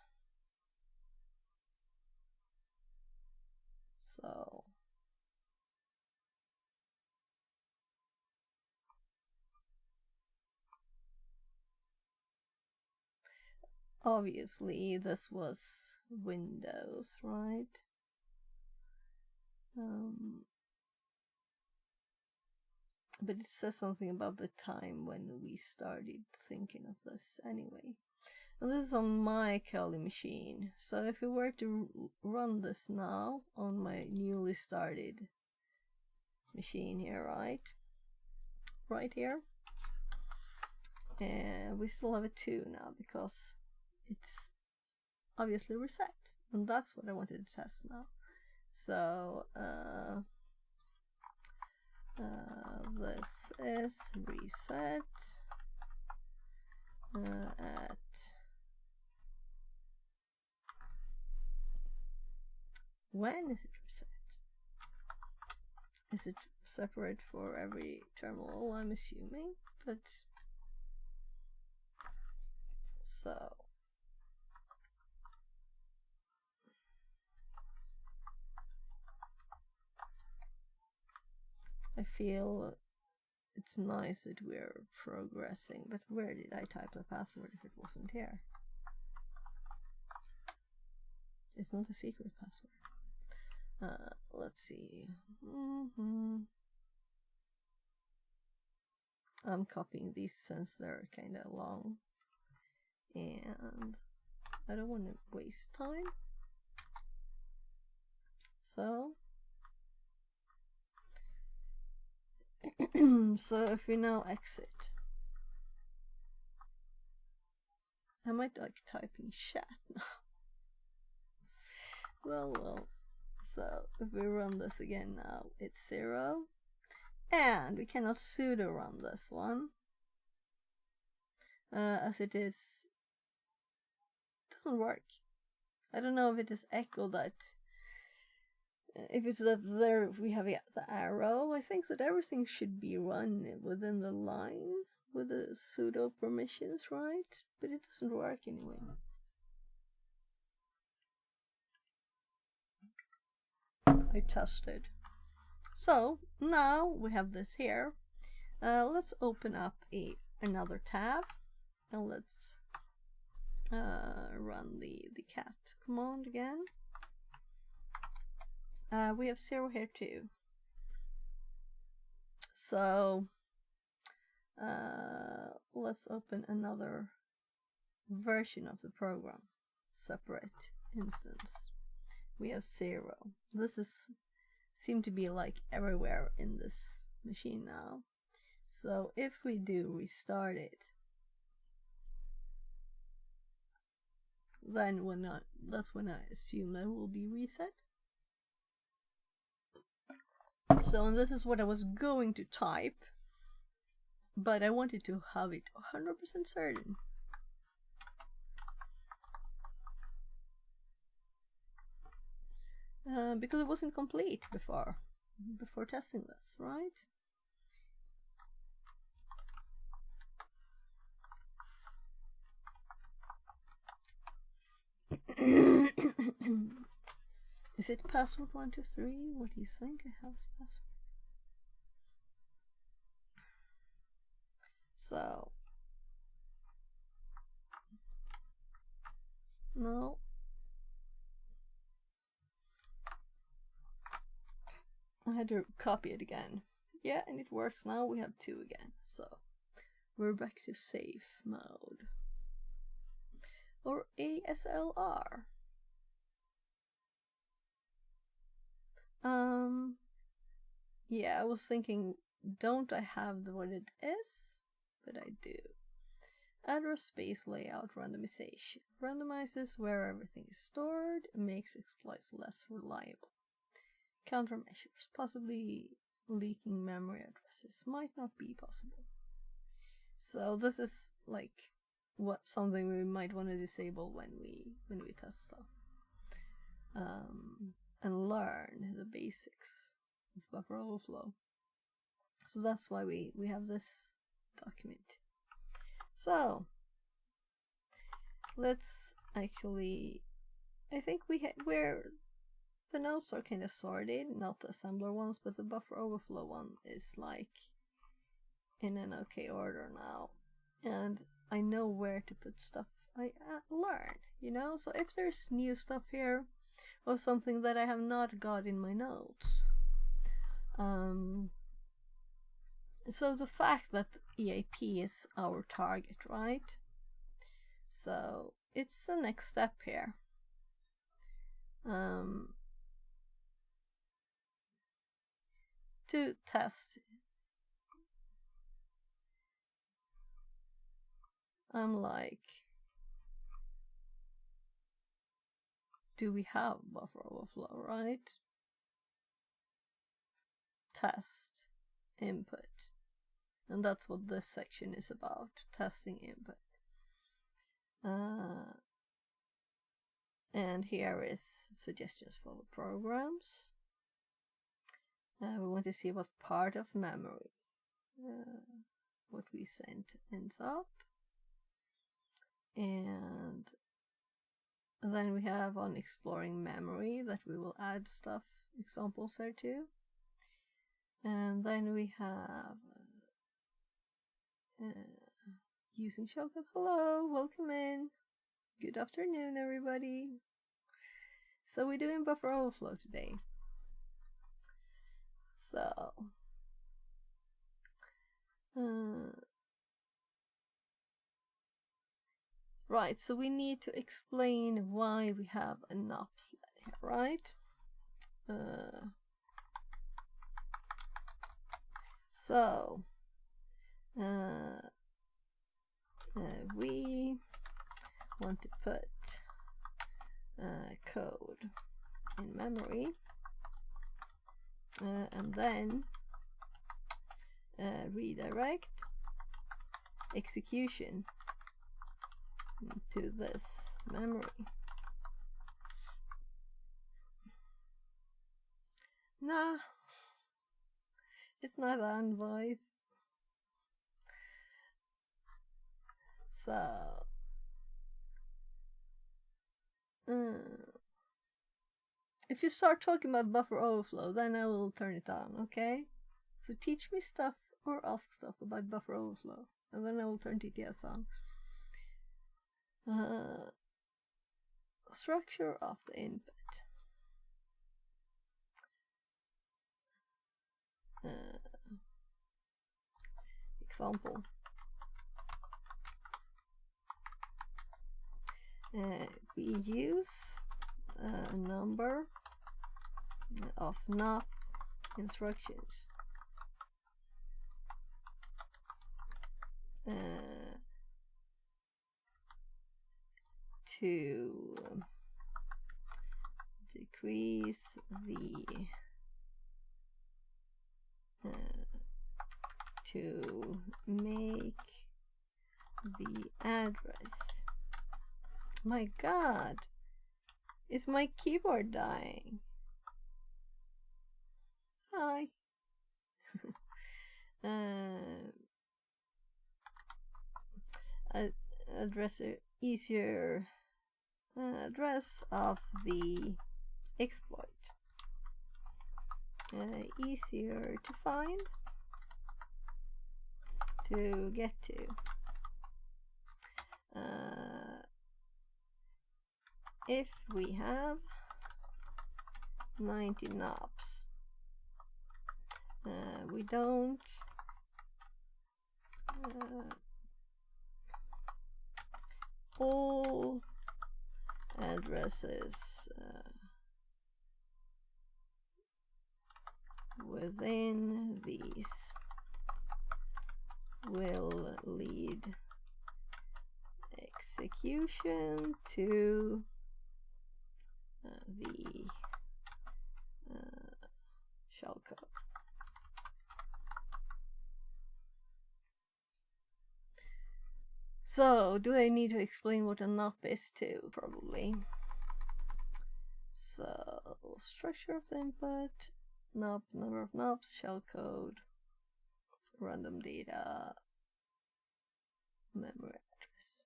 C: So obviously this was Windows, right? but it says something about the time when we started thinking of this anyway. And this is on my Kali machine, so if we were to run this now on my newly started machine here, right here, and we still have a 2 now because it's obviously reset, and that's what I wanted to test now. So this is reset at when is it reset? Is it separate for every terminal? I'm assuming, but so I feel it's nice that we're progressing, but where did I type the password if it wasn't here? It's not a secret password. Let's see. I'm copying these since they're kind of long, and I don't want to waste time. So so if we now exit, I might like typing chat now. well, so if we run this again now, it's 0, and we cannot sudo run this one as it doesn't work. I don't know if it is echo that if it's that there we have the arrow. I think that everything should be run within the line with the sudo permissions, right? But it doesn't work anyway. I tested. So now we have this here. Let's open up another tab, and let's run the cat command again. We have 0 here too. So let's open another version of the program, separate instance. We have 0. This seem to be like everywhere in this machine now. So if we do restart it, then that's when I assume that will be reset. So, and this is what I was going to type, but I wanted to have it 100% certain. Because it wasn't complete before testing this, right? Is it password 123? What do you think I have as password? So no. I had to copy it again. Yeah, and it works now. We have 2 again. So we're back to safe mode. Or ASLR. Yeah, I was thinking, don't I have what it is? But I do. Address space layout randomization. Randomizes where everything is stored, makes exploits less reliable. Countermeasures, possibly leaking memory addresses, might not be possible. So this is like something we might want to disable when we test stuff, and learn the basics of buffer overflow. So that's why we have this document. So let's actually, I think where the notes are kind of sorted, not the assembler ones, but the buffer overflow one is like in an okay order now, and I know where to put stuff I learn, so if there's new stuff here or something that I have not got in my notes, So the fact that EAP is our target, right? So it's the next step here. To test, I'm like, do we have buffer overflow, right? Test input. And that's what this section is about, testing input. And here is suggestions for the programs. We want to see what part of memory what we sent ends up. And then we have on exploring memory that we will add stuff, examples there too. And then we have using shellcode. Hello, welcome in. Good afternoon, everybody. So we're doing buffer overflow today. So, right, so we need to explain why we have a NOP sled here, right? We want to put code in memory, and then redirect execution to this memory. Nah, it's not on, boys. So, if you start talking about buffer overflow, then I will turn it on, okay? So teach me stuff or ask stuff about buffer overflow, and then I will turn TTS on. Structure of the input. Example. We use a number of NOP instructions to decrease the to make the address. My god, is my keyboard dying? Hi. Address easier address of the exploit. Easier to find, to get to. If we have 90 knobs, we don't all addresses within these will lead execution to the shellcode. So, do I need to explain what a NOP is too? Probably. So, structure of the input, NOP, number of NOPs, shellcode, random data, memory address.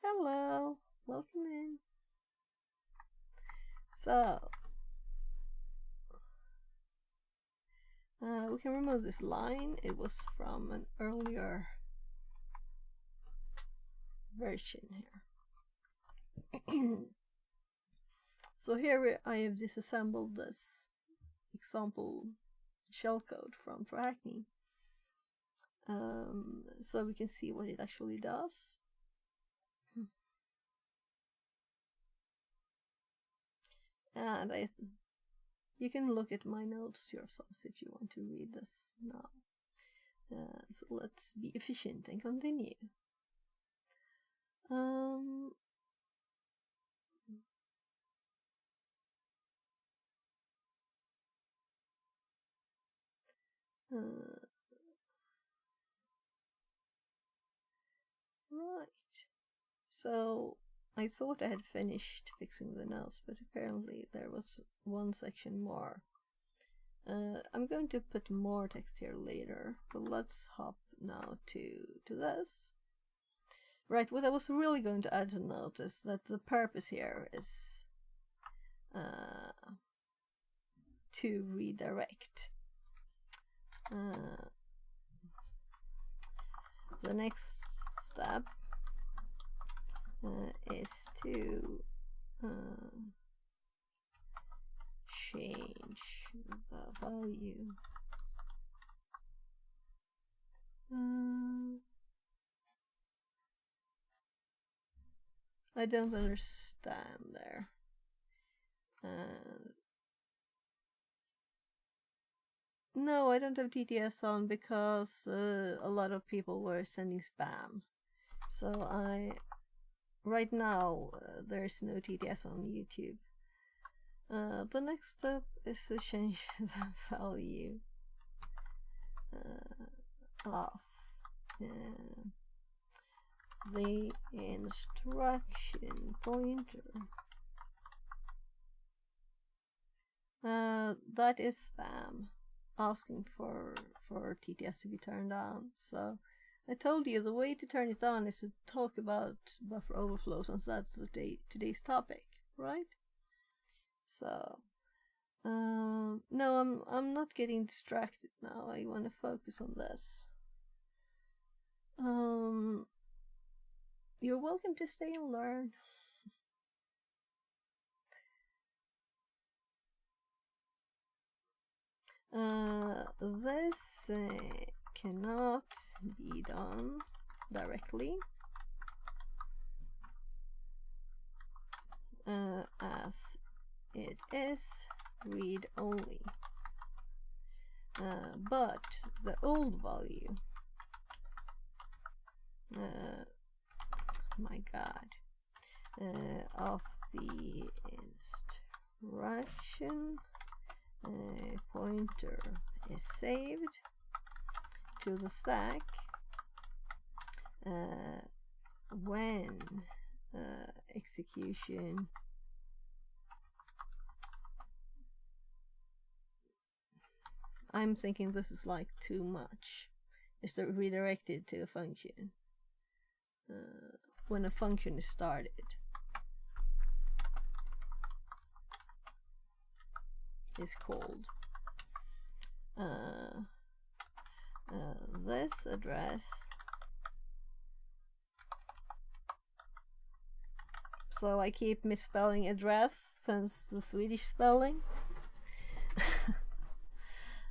C: Hello, welcome in. So, we can remove this line. It was from an earlier version here. So here I have disassembled this example shellcode from Hackney. so we can see what it actually does. And you can look at my notes yourself if you want to read this now. So let's be efficient and continue. Right. So I thought I had finished fixing the notes, but apparently there was one section more. I'm going to put more text here later, but let's hop now to this. Right, what I was really going to add to note is that the purpose here is to redirect. The next step is to change the value. I don't understand there. No, I don't have TTS on because a lot of people were sending spam. So right now there's no TTS on YouTube. The next step is to change the value of the instruction pointer. That is spam, asking for TTS to be turned on. So I told you the way to turn it on is to talk about buffer overflow, since that's today's topic, right? So no, I'm not getting distracted now. I want to focus on this. You're welcome to stay and learn. This cannot be done directly, as it is read only. But the old value, my god, of the instruction pointer is saved to the stack when execution I'm thinking this is like too much. Is to redirect it to a function when a function is started. Is called this address. So I keep misspelling address since the Swedish spelling.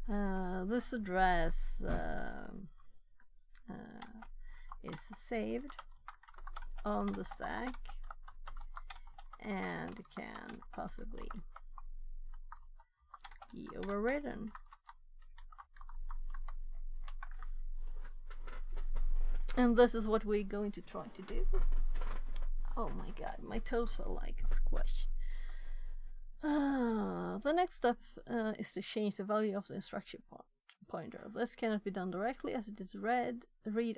C: This address is saved on the stack and can possibly be overridden. And this is what we're going to try to do. Oh my god, my toes are like squished. The next step is to change the value of the instruction pointer. This cannot be done directly as it is read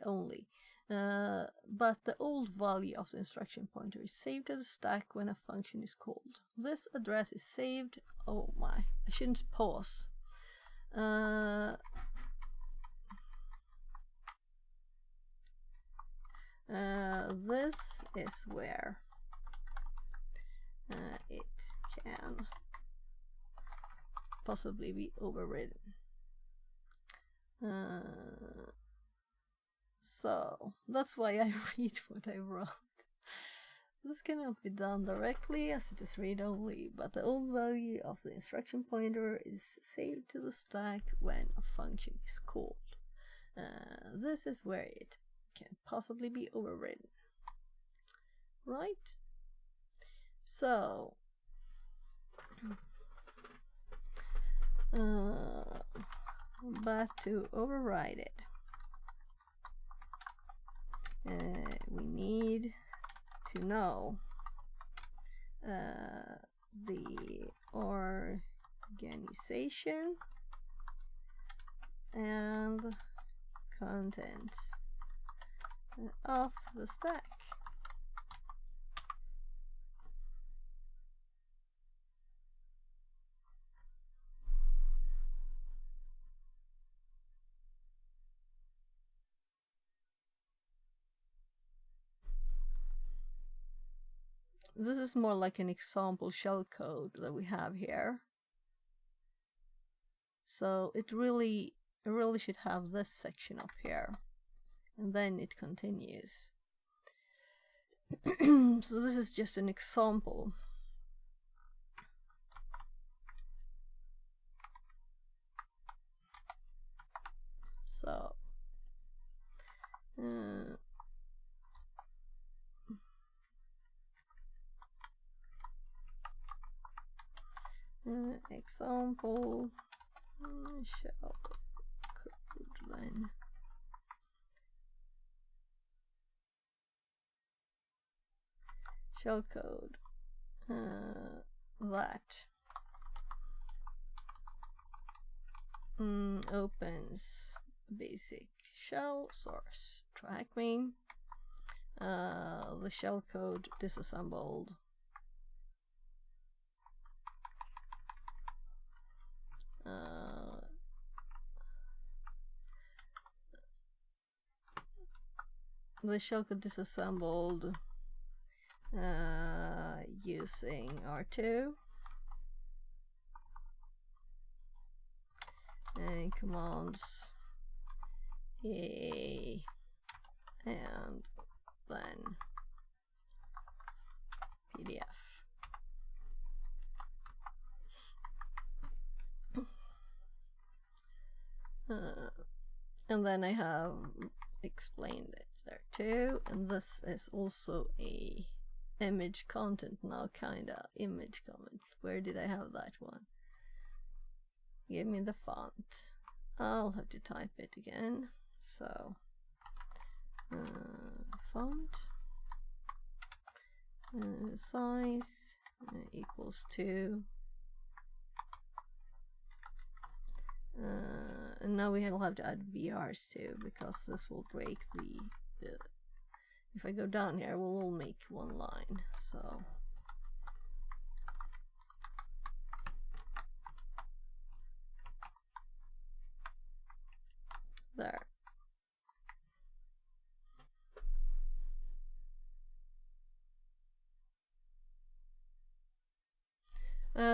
C: only. But the old value of the instruction pointer is saved to the stack when a function is called. This address is saved. Oh my, I shouldn't pause. This is where it can possibly be overridden. So that's why I read what I wrote. This cannot be done directly as it is read-only, but the old value of the instruction pointer is saved to the stack when a function is called. this is where it can possibly be overridden. Right? So, but to override it, we need to know the organization and contents of the stack. This is more like an example shellcode that we have here. So it really should have this section up here, and then it continues. So this is just an example. So example shell code line. Shellcode that opens basic shell source track main. The shellcode disassembled. The shellcode disassembled using R2 and commands A and then PDF. And then I have explained it there too, and this is also a image content now, kinda image comment. Where did I have that one? Give me the font. I'll have to type it again. So font size equals 2. And now we'll have to add BRs too, because this will break the if I go down here, we'll all make one line. So there.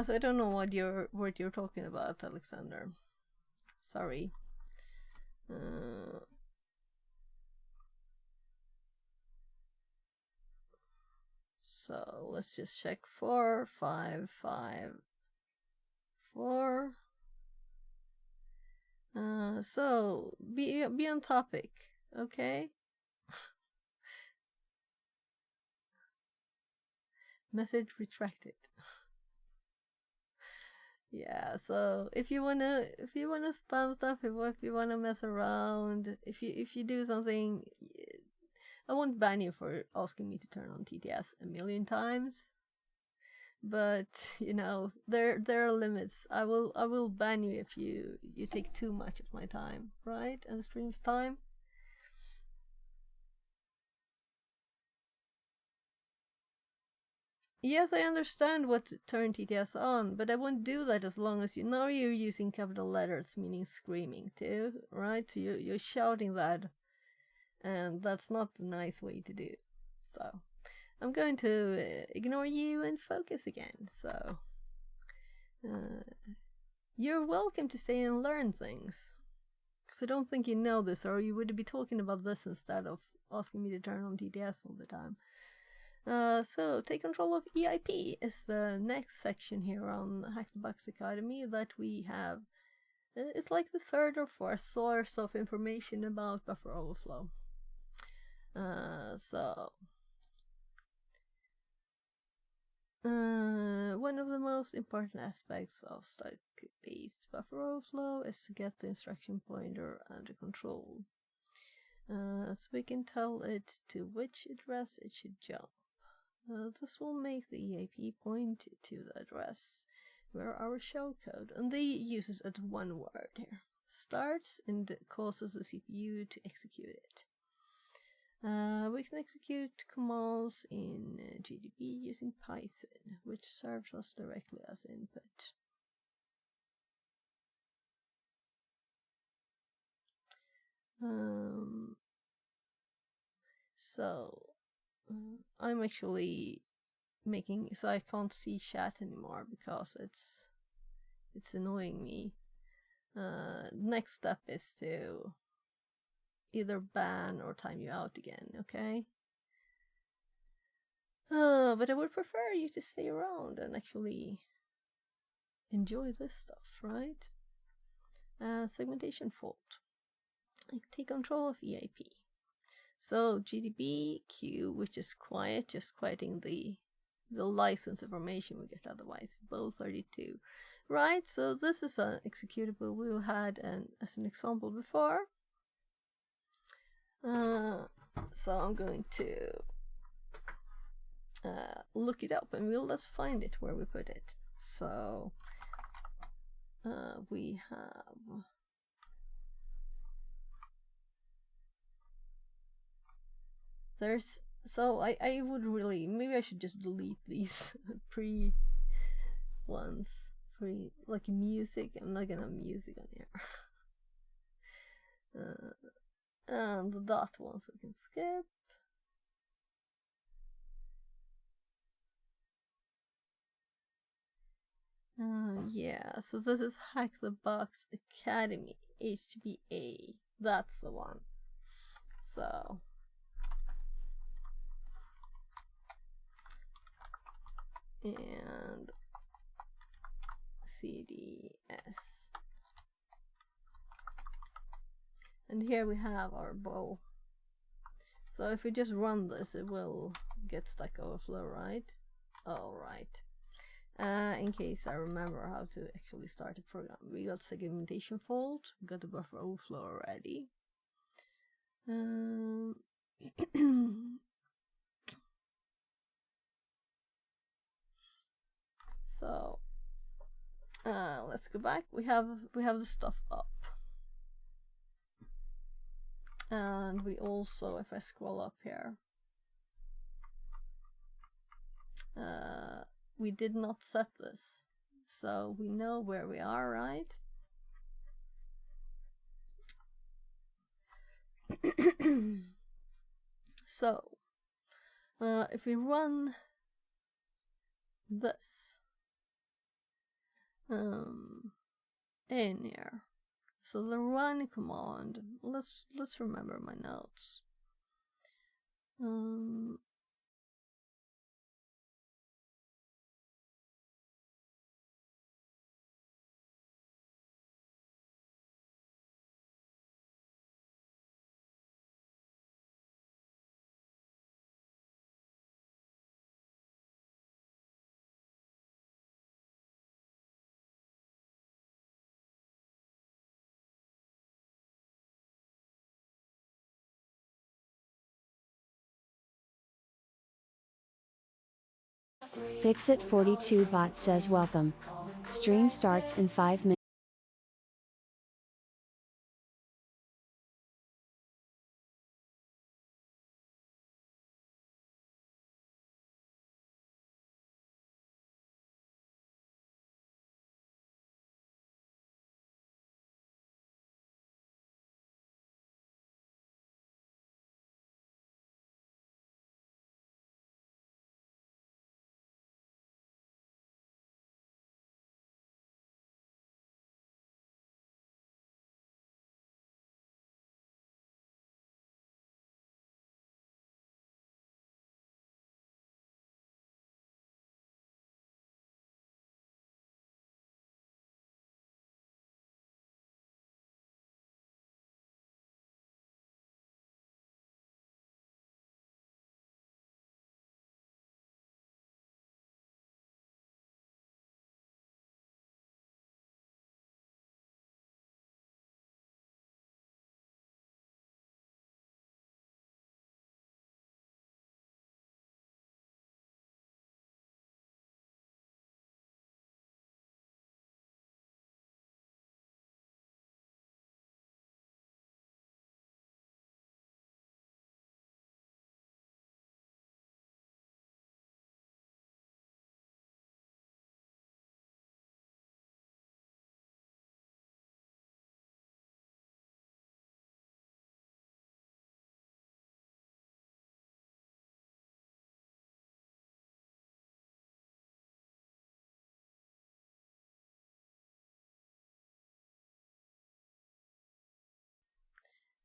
C: So I don't know what you're talking about, Alexander. Sorry. So let's just check 4, 5, 5, 4. So be on topic, okay? Message retracted. Yeah, so if you wanna spam stuff, if you wanna mess around, if you do something, I won't ban you for asking me to turn on TTS a million times. But you know, there are limits. I will ban you if you take too much of my time, right? And the stream's time. Yes, I understand what to turn TTS on, but I won't do that as long as you know you're using capital letters, meaning screaming too, right? So you're shouting that, and that's not a nice way to do. So I'm going to ignore you and focus again. So you're welcome to stay and learn things, because I don't think you know this, or you would be talking about this instead of asking me to turn on TTS all the time. So take control of EIP is the next section here on HackTheBox Academy that we have It's like the third or fourth source of information about buffer overflow. One of the most important aspects of stack-based buffer overflow is to get the instruction pointer under control, so we can tell it to which address it should jump. This will make the EAP point to the address where our shellcode, and the uses at one word here, starts and causes the CPU to execute it. We can execute commands in GDB using Python, which serves us directly as input. I'm actually making so I can't see chat anymore because it's annoying me. Next step is to either ban or time you out again, okay? But I would prefer you to stay around and actually enjoy this stuff, right? Segmentation fault. Take control of EAP. So GDB queue, which is quiet, just quieting the license information we get otherwise, both 32. Right, so this is an executable we had as an example before. So I'm going to look it up and we'll just find it where we put it. So we have I would really, maybe I should just delete these pre ones, like music. I'm not gonna have music on here. And the dot ones we can skip. Yeah, so this is HackTheBox Academy, HBA. That's the one. So and CDS. And here we have our bow. So if we just run this, it will get Stack Overflow, right? Alright. In case I remember how to actually start the program. We got segmentation fault, we got the buffer overflow already. So let's go back. We have the stuff up. And we also, if I scroll up here, we did not set this, so we know where we are, right? So if we run this in here, so the run command, let's remember my notes.
A: Fixit42 bot says welcome. Stream starts in 5 minutes.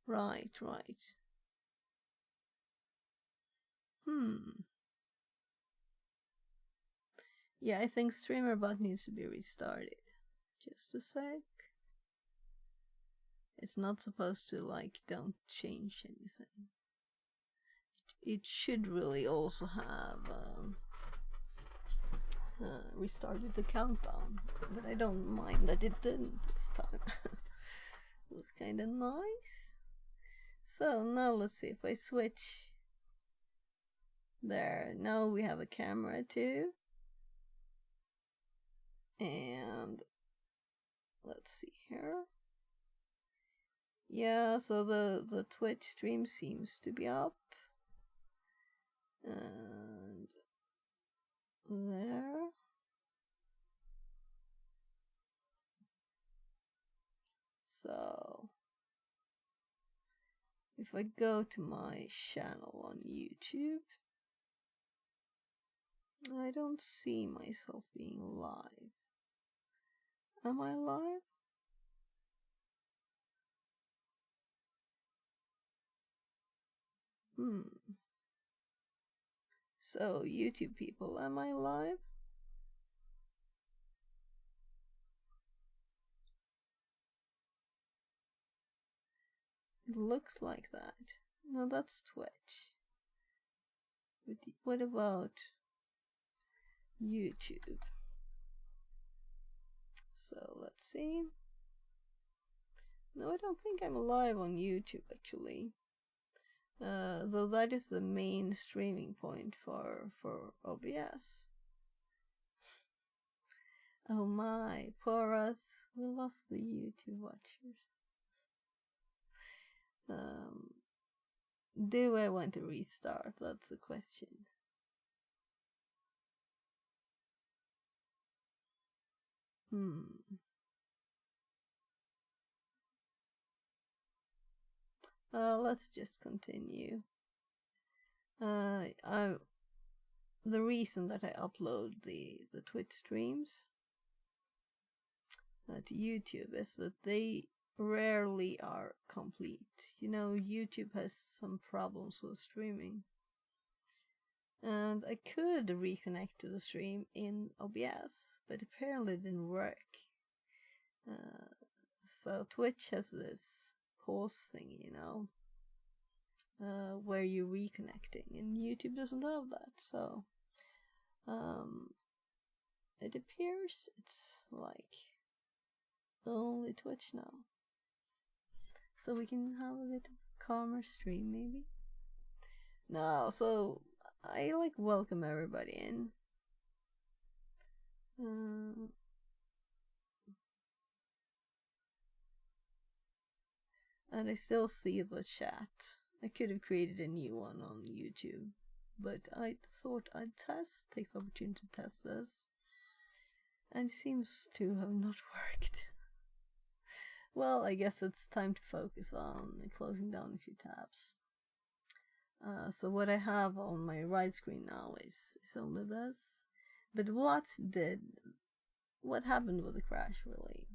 C: Right, right. Yeah, I think streamer bot needs to be restarted. Just a sec. It's not supposed to, like, don't change anything. It should really also have restarted the countdown, but I don't mind that it didn't this time. It was kind of nice. So now let's see if I switch. There, now we have a camera too. And let's see here. Yeah, so the Twitch stream seems to be up. And there. So if I go to my channel on YouTube, I don't see myself being live. Am I live? So, YouTube people, am I live? It looks like that. No, that's Twitch. But what about YouTube? So, let's see. No, I don't think I'm live on YouTube, actually. Though that is the main streaming point for OBS. Oh my, poor us. We lost the YouTube watchers. Do I want to restart? That's the question. Let's just continue. The reason that I upload the Twitch streams to YouTube is that they rarely are complete. You know, YouTube has some problems with streaming. And I could reconnect to the stream in OBS, but apparently it didn't work. So Twitch has this pause thing, you know, where you're reconnecting, and YouTube doesn't have that. So it appears it's like only Twitch now. So we can have a bit of calmer stream, maybe. No, so I like welcome everybody in. And I still see the chat. I could have created a new one on YouTube, but I thought I'd take the opportunity to test this. And it seems to have not worked. Well, I guess it's time to focus on closing down a few tabs. So what I have on my right screen now is only this. But what happened with the crash, really?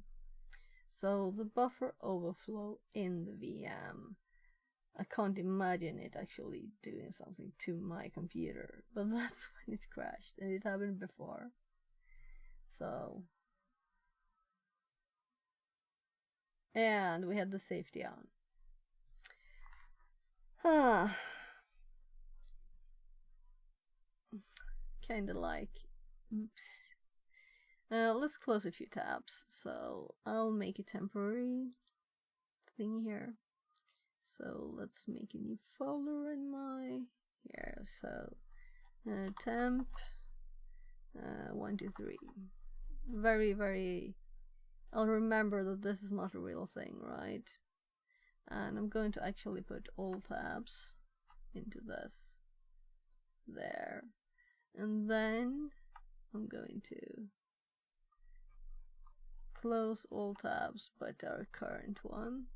C: So the buffer overflow in the VM, I can't imagine it actually doing something to my computer, but that's when it crashed, and it happened before. So, and we had the safety on. Kinda like, oops. Let's close a few tabs. So I'll make a temporary thing here. So let's make a new folder in my here. So temp 1, 2, 3. Very. I'll remember that this is not a real thing, right? And I'm going to actually put all tabs into this there, and then I'm going to close all tabs but our current one,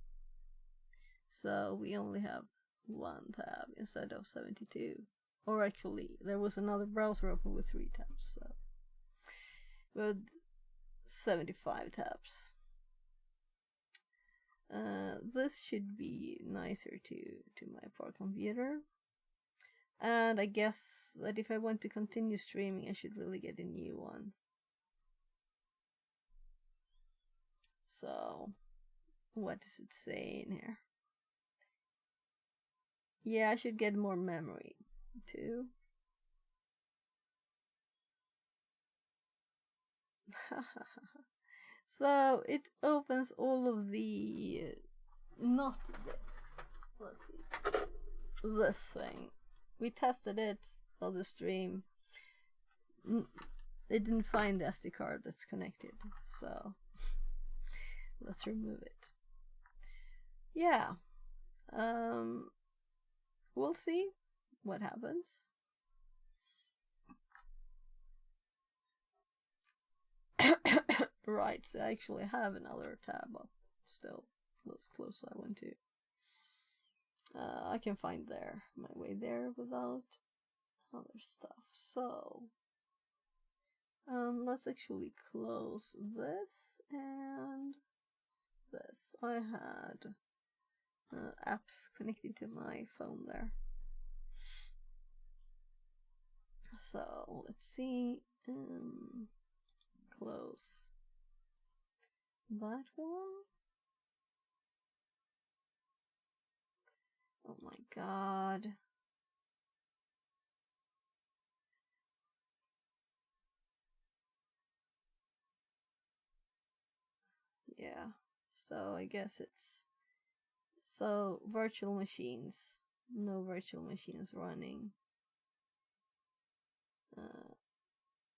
C: so we only have one tab instead of 72. Or actually, there was another browser open with 3 tabs, so with 75 tabs. This should be nicer to my poor computer. And I guess that if I want to continue streaming, I should really get a new one. So, what does it say in here? Yeah, I should get more memory too. So it opens all of the not discs. Let's see. This thing. We tested it on the stream. It didn't find the SD card that's connected, so let's remove it. Yeah. We'll see what happens. Right, so I actually have another tab up still. Let's close that one too. I can find my way there without other stuff. So let's actually close this and this. I had apps connected to my phone there. So let's see. Close that one. Oh my god. Yeah, so I guess it's virtual machines. No virtual machines running.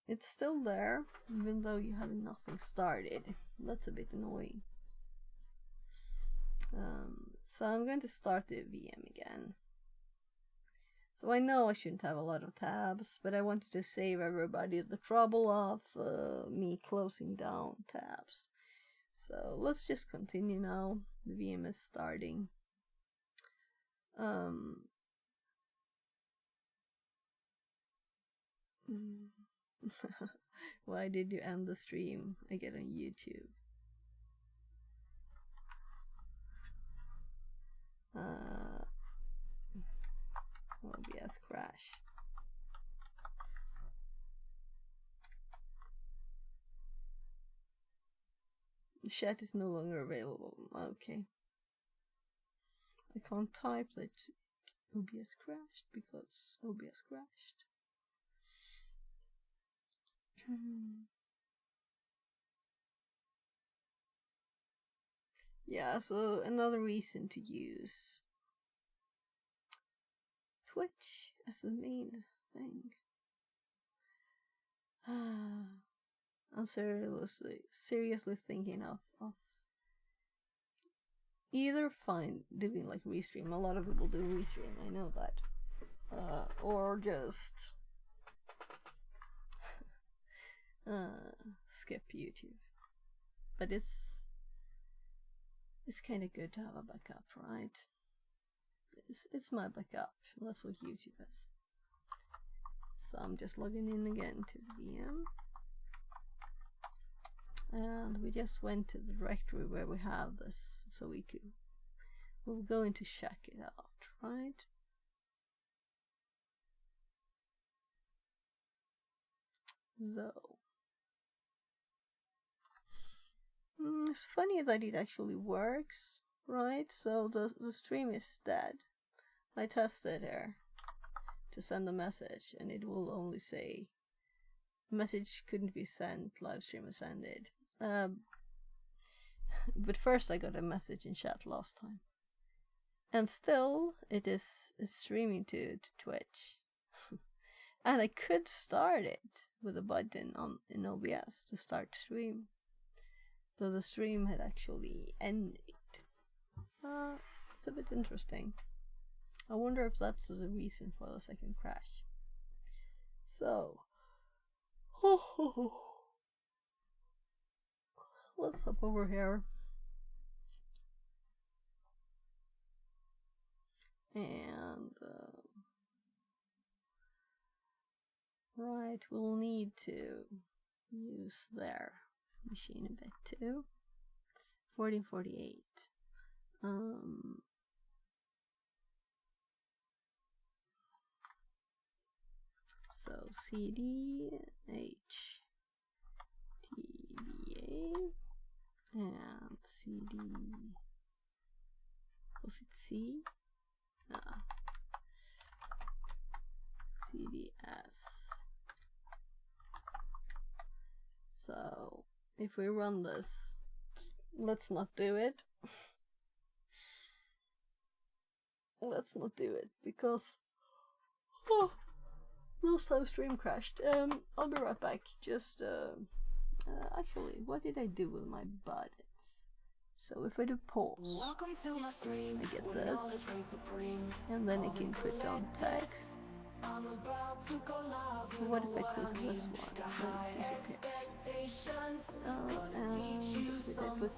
C: It's still there, even though you have nothing started. That's a bit annoying. So I'm going to start the VM again. So I know I shouldn't have a lot of tabs, but I wanted to save everybody the trouble of me closing down tabs. So let's just continue now. The VM is starting. Why did you end the stream? I get on YouTube. OBS crash. The chat is no longer available. Okay. I can't type that OBS crashed because OBS crashed. Yeah, so another reason to use Twitch as the main thing. I'm seriously thinking of either doing like restream. A lot of people do restream, I know that. Or just skip YouTube. But it's kind of good to have a backup, right? It's my backup. That's what YouTube is. So I'm just logging in again to the VM. And we just went to the directory where we have this, so we're going to check it out, right? So it's funny that it actually works, right? So the stream is dead. I tested here to send a message, and it will only say message couldn't be sent, live stream has ended. But first I got a message in chat last time, and still it is streaming to Twitch. And I could start it with a button in OBS to start stream, though the stream had actually ended. It's a bit interesting. I wonder if that's the reason for the second crash. So let's hop over here. And right, we'll need to use their machine a bit too. 1448. So CD H TBA and CD, was it C? No. CDS. So if we run this, let's not do it. Let's not do it because last time stream crashed. I'll be right back. Just actually, what did I do with my buttons? So if I do pause, I get this, and then I can put on text. What if I click this one? Then it disappears. And did I put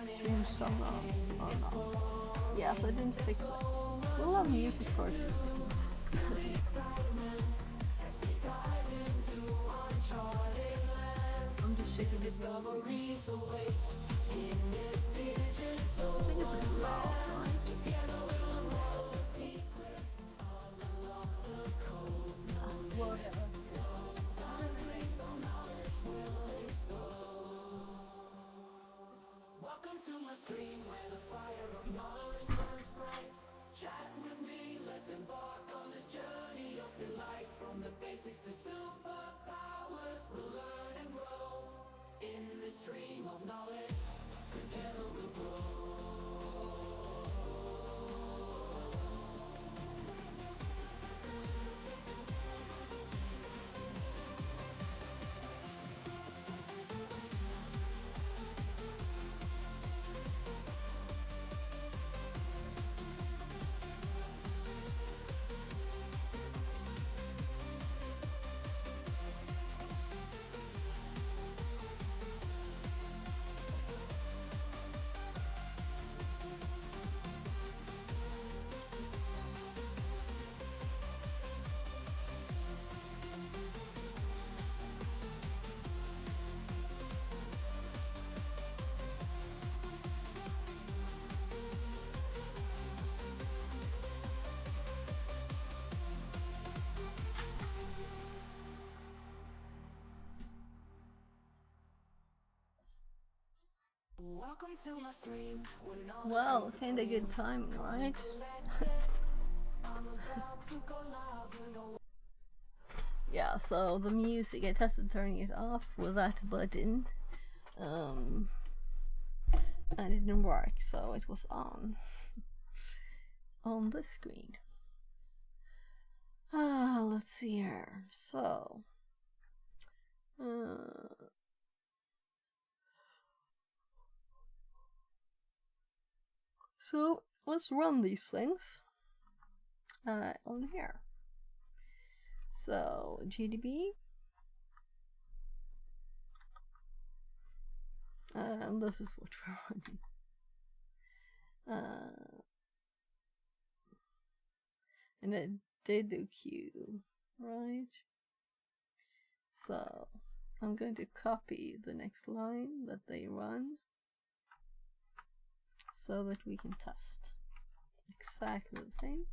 C: stream song on or not? Yeah, so I didn't fix it. We'll have music for 2 seconds. I'm just checking this out. I think it's a bit loud, right? Whatever.
B: Welcome to my stream where the fire of knowledge burns bright. Chat with me, let's embark on this journey of delight. From the basics to superpowers, we'll learn and grow. In this stream of knowledge, together we'll grow. Welcome to my stream.
C: Well, kinda good timing, right? Yeah, so the music, I tested turning it off with that button. And it didn't work, so it was on the screen. Let's see here. So let's run these things on here. So GDB, and this is what we're running. And it did do Q, right? So I'm going to copy the next line that they run so that we can test exactly the same.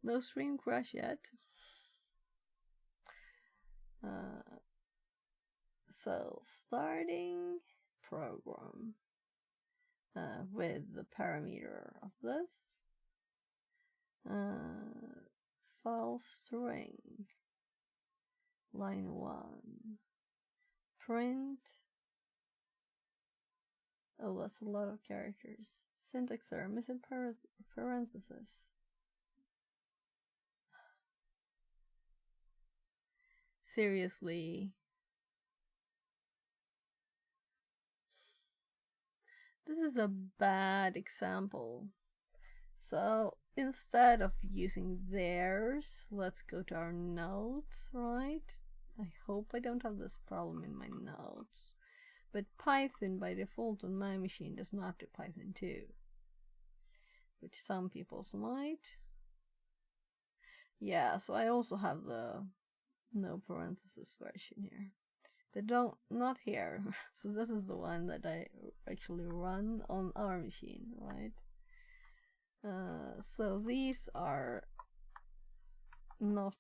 C: No stream crash yet. So starting program with the parameter of this file string line 1 print. Oh, that's a lot of characters. Syntax error, missing parenthesis. Seriously. This is a bad example. So instead of using theirs, let's go to our notes, right? I hope I don't have this problem in my notes. But Python by default on my machine does not do Python 2, which some people might. Yeah, so I also have the no parenthesis version here. But not here. So this is the one that I actually run on our machine, right? So these are not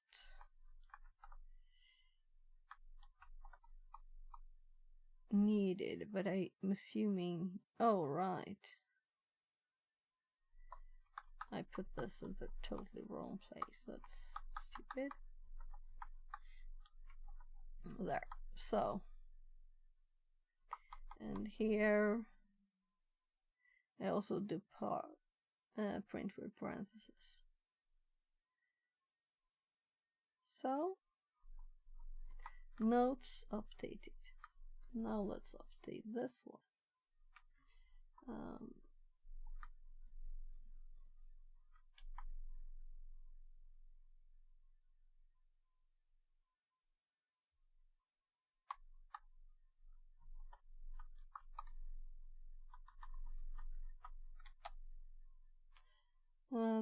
C: needed, but I'm assuming, oh right, I put this in the totally wrong place. That's stupid. There. So, and here I also do print with parentheses. So, notes updated. Now let's update this one.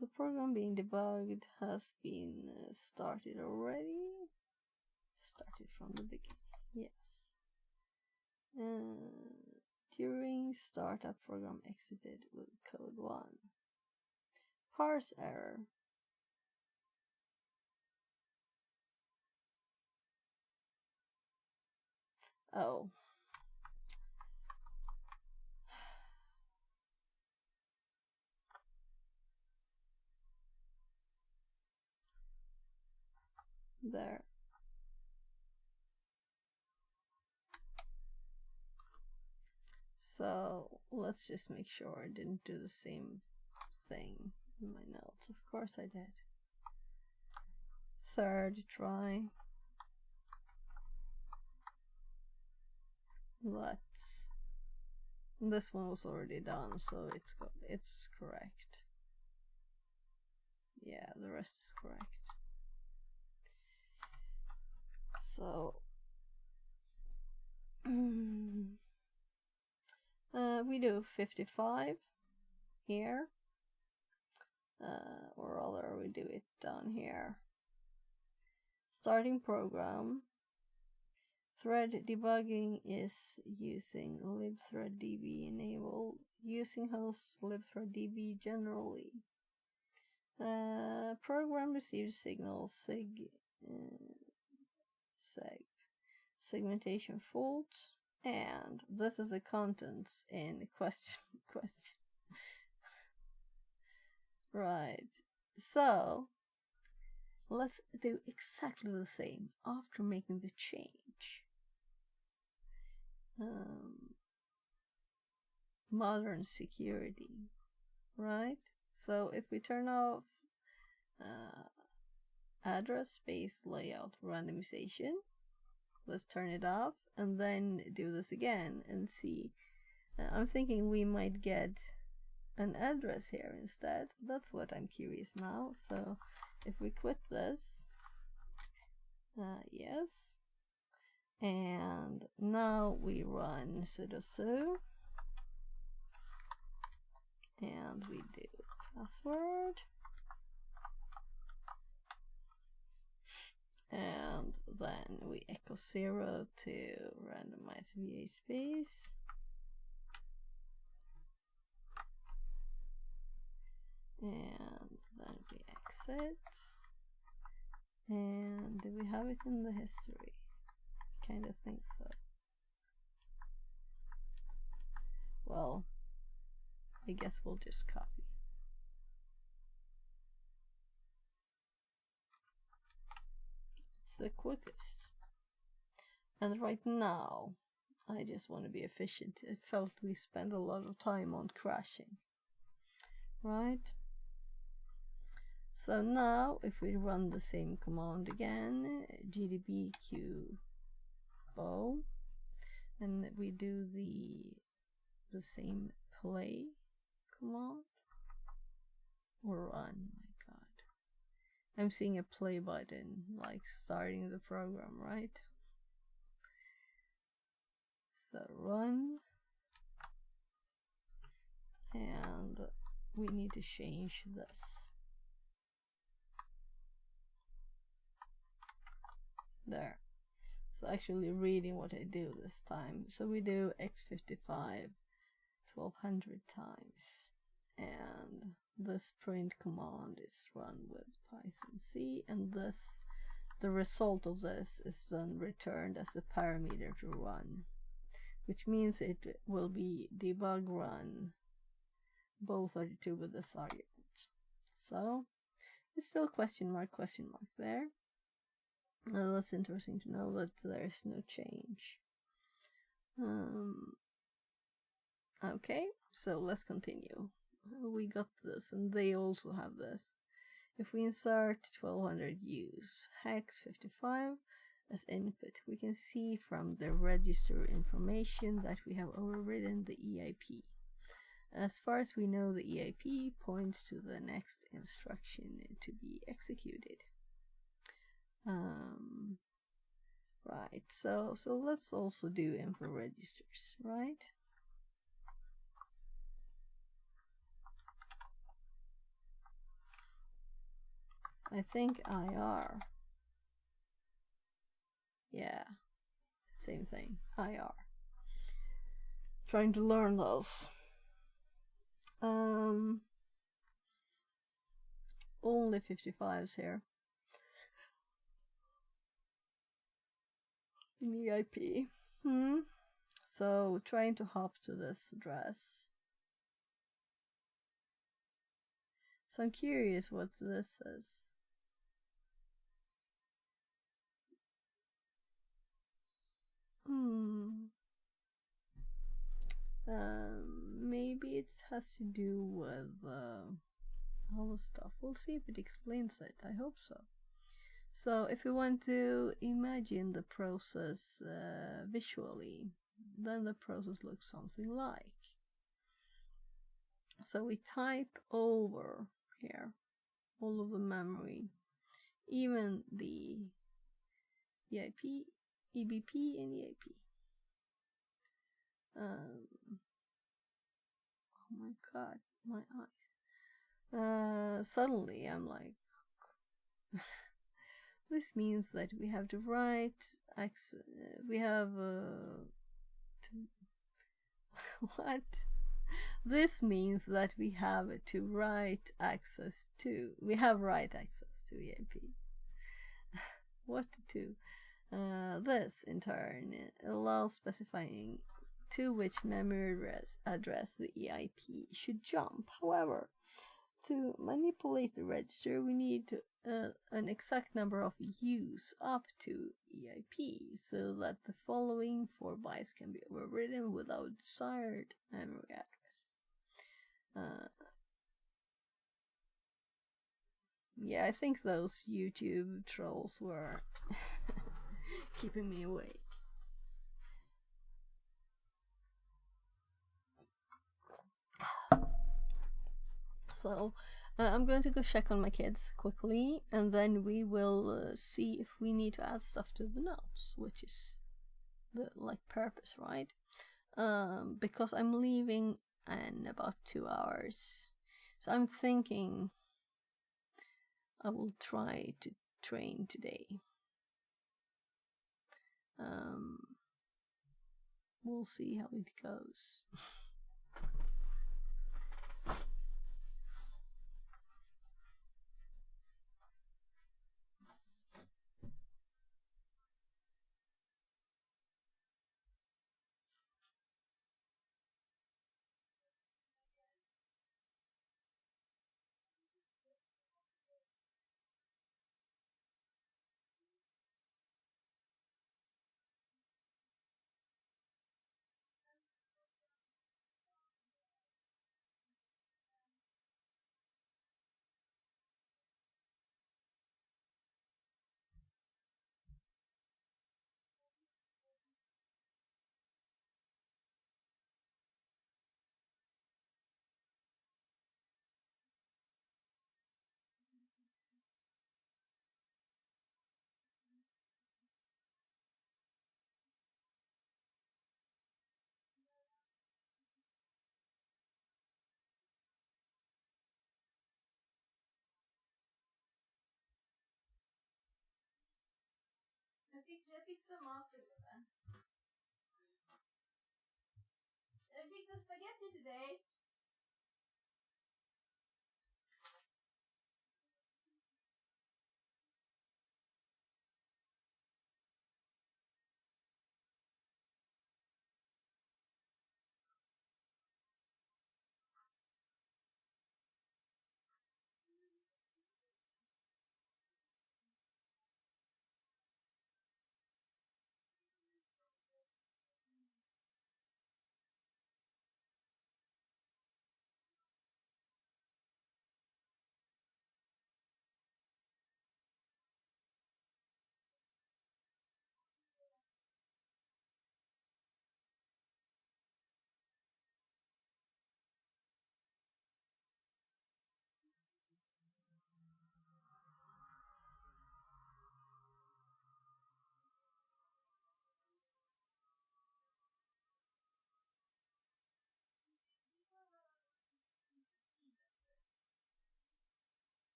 C: The program being debugged has been started already. Started from the beginning, yes. During startup, program exited with code 1. Parse error. Oh. There. So let's just make sure I didn't do the same thing in my notes. Of course I did. Third try. This one was already done, so it's correct. Yeah, the rest is correct. So we do 55 here, or rather we do it down here. Starting program. Thread debugging is using libthreaddb enabled, using host libthreaddb generally. Program receives signal segmentation faults, and this is the contents in question. Right, so let's do exactly the same after making the change. Modern security, right? So if we turn off address space layout randomization, let's turn it off and then do this again and see. I'm thinking we might get an address here instead. That's what I'm curious now. So if we quit this, yes, and now we run sudo su and we do password, and then we echo 0 to randomize VA space, and then we exit, and do we have it in the history? Kind of think so. Well, I guess we'll just copy. It's the quickest. And right now, I just want to be efficient. I felt we spent a lot of time on crashing. Right? So now, if we run the same command again, gdb qbow, and we do the same play command, or run, my god. I'm seeing a play button, like starting the program, right? So run, and we need to change this. There. So actually reading what I do this time. So we do x55 1200 times, and this print command is run with Python C, and this, the result of this is then returned as a parameter to run, which means it will be debug run both32 with this argument. So it's still question mark there. That's interesting to know that there's no change. Okay, so let's continue. We got this, and they also have this. If we insert 1200 use hex 55 as input, we can see from the register information that we have overridden the EIP. As far as we know, the EIP points to the next instruction to be executed. Right, so let's also do info registers, right? I think IR. Yeah, same thing, IR. Trying to learn those. Only 55s here. In EIP. So trying to hop to this address. So I'm curious what this is. Maybe it has to do with all the stuff. We'll see if it explains it. I hope so. So if we want to imagine the process visually, then the process looks something like. So we type over here all of the memory, even the EIP, EBP, and EIP. Oh my god, my eyes. Suddenly I'm like, this means that we have to write we have what? This means that we have to write access to, write access to EIP. What to do? This in turn allows specifying to which memory address the EIP should jump. However, to manipulate the register, we need an exact number of use up to EIP so that the following 4 bytes can be overridden without desired memory address. Yeah, I think those YouTube trolls were keeping me awake. So I'm going to go check on my kids quickly, and then we will see if we need to add stuff to the notes, which is the purpose, right? Because I'm leaving in about 2 hours, so I'm thinking I will try to train today. We'll see how it goes. Jag fixar mat till det. Jag fixar spaghetti till dig.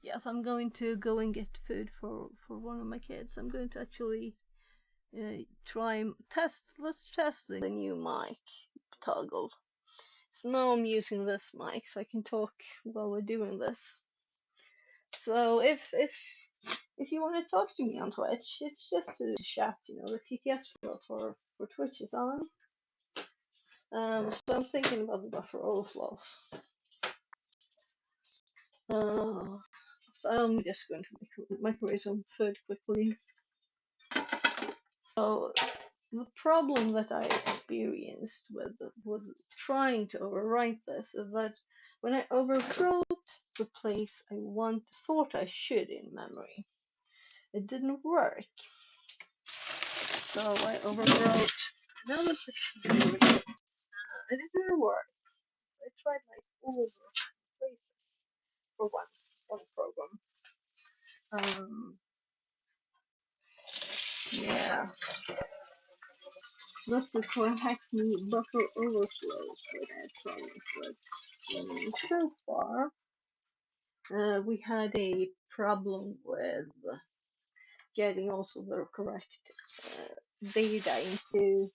C: Yes, I'm going to go and get food for one of my kids. I'm going to actually let's test the new mic toggle. So now I'm using this mic so I can talk while we're doing this. So if you want to talk to me on Twitch, it's just to chat, the TTS for Twitch is on. So I'm thinking about the buffer overflows. So I'm just going to microwave some food quickly. So the problem that I experienced with trying to overwrite this is that when I overwrote the place I thought I should in memory, it didn't work. So I overwrote another place in memory, and it didn't work. I tried like all over places for one program. Yeah, that's the correct buffer overflows that I had problems with. So far, we had a problem with getting also the correct data into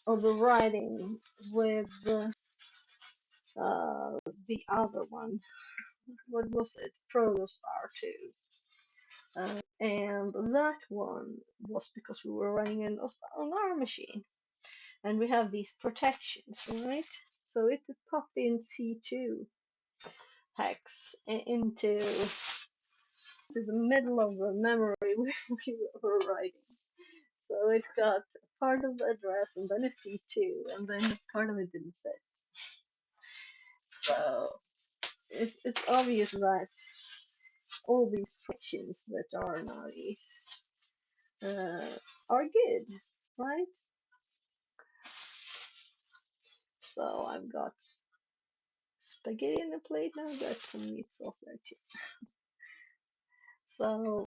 C: overriding with the other one. What was it? Protostar 2. And that one was because we were running it on our machine. And we have these protections, right? So it popped in C2 hex into the middle of the memory we were writing. So it got part of the address and then a C2, and then part of it didn't fit. So it's obvious that all these frictions that are nice are good, right? So I've got spaghetti in a plate now, got some meat sauce there too. So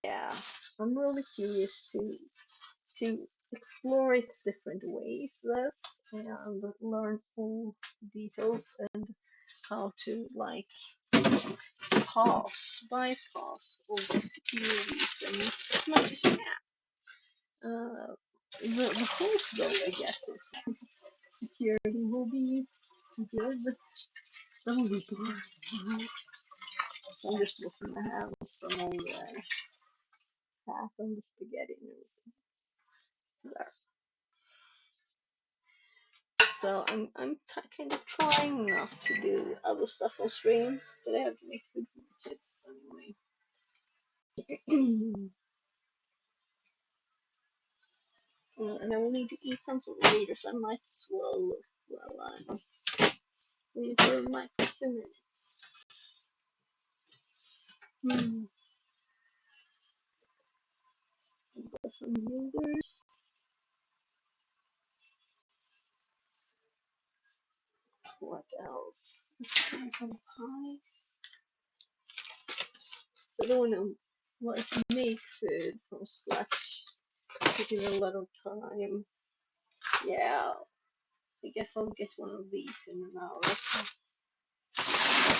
C: yeah, I'm really curious to explore it different ways this and learn all details and how to bypass all the security things as much as you can. The whole goal, I guess, is security will be good. That will be boring. I'm just looking to have some of the fat on the spaghetti and everything there. So I'm kind of trying not to do other stuff on stream, but I have to make food for my kids anyway. And I will need to eat something later, so I might as well I'm waiting for my 2 minutes. Got some yogurt. What else? Some pies. So I don't know what to make food from scratch. Taking a lot of time. Yeah. I guess I'll get one of these in an hour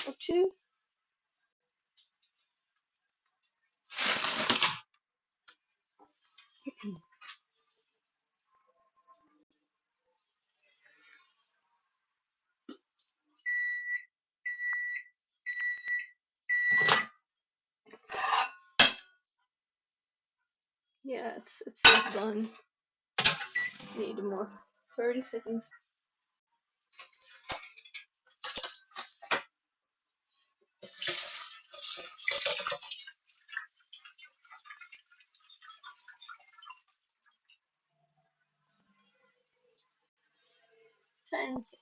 C: or two. Yeah, it's not done. Need more 30 seconds. $10.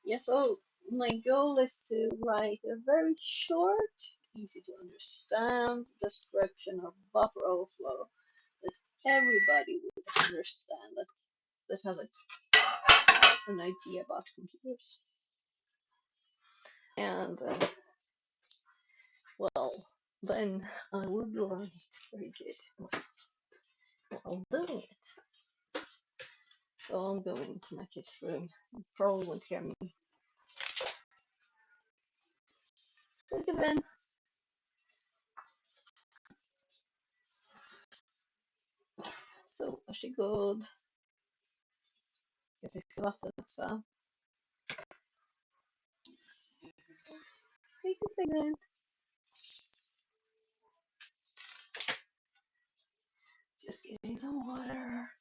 C: Yeah, so my goal is to write a very short, easy to understand description of buffer overflow that everybody would understand, that has an idea about computers. And well, then I would learn it very good. I'm doing it. So I'm going to make it through. You probably won't hear me. Take it in. Så varsågod. Jag fick vatten också. Take it in. Just getting some water.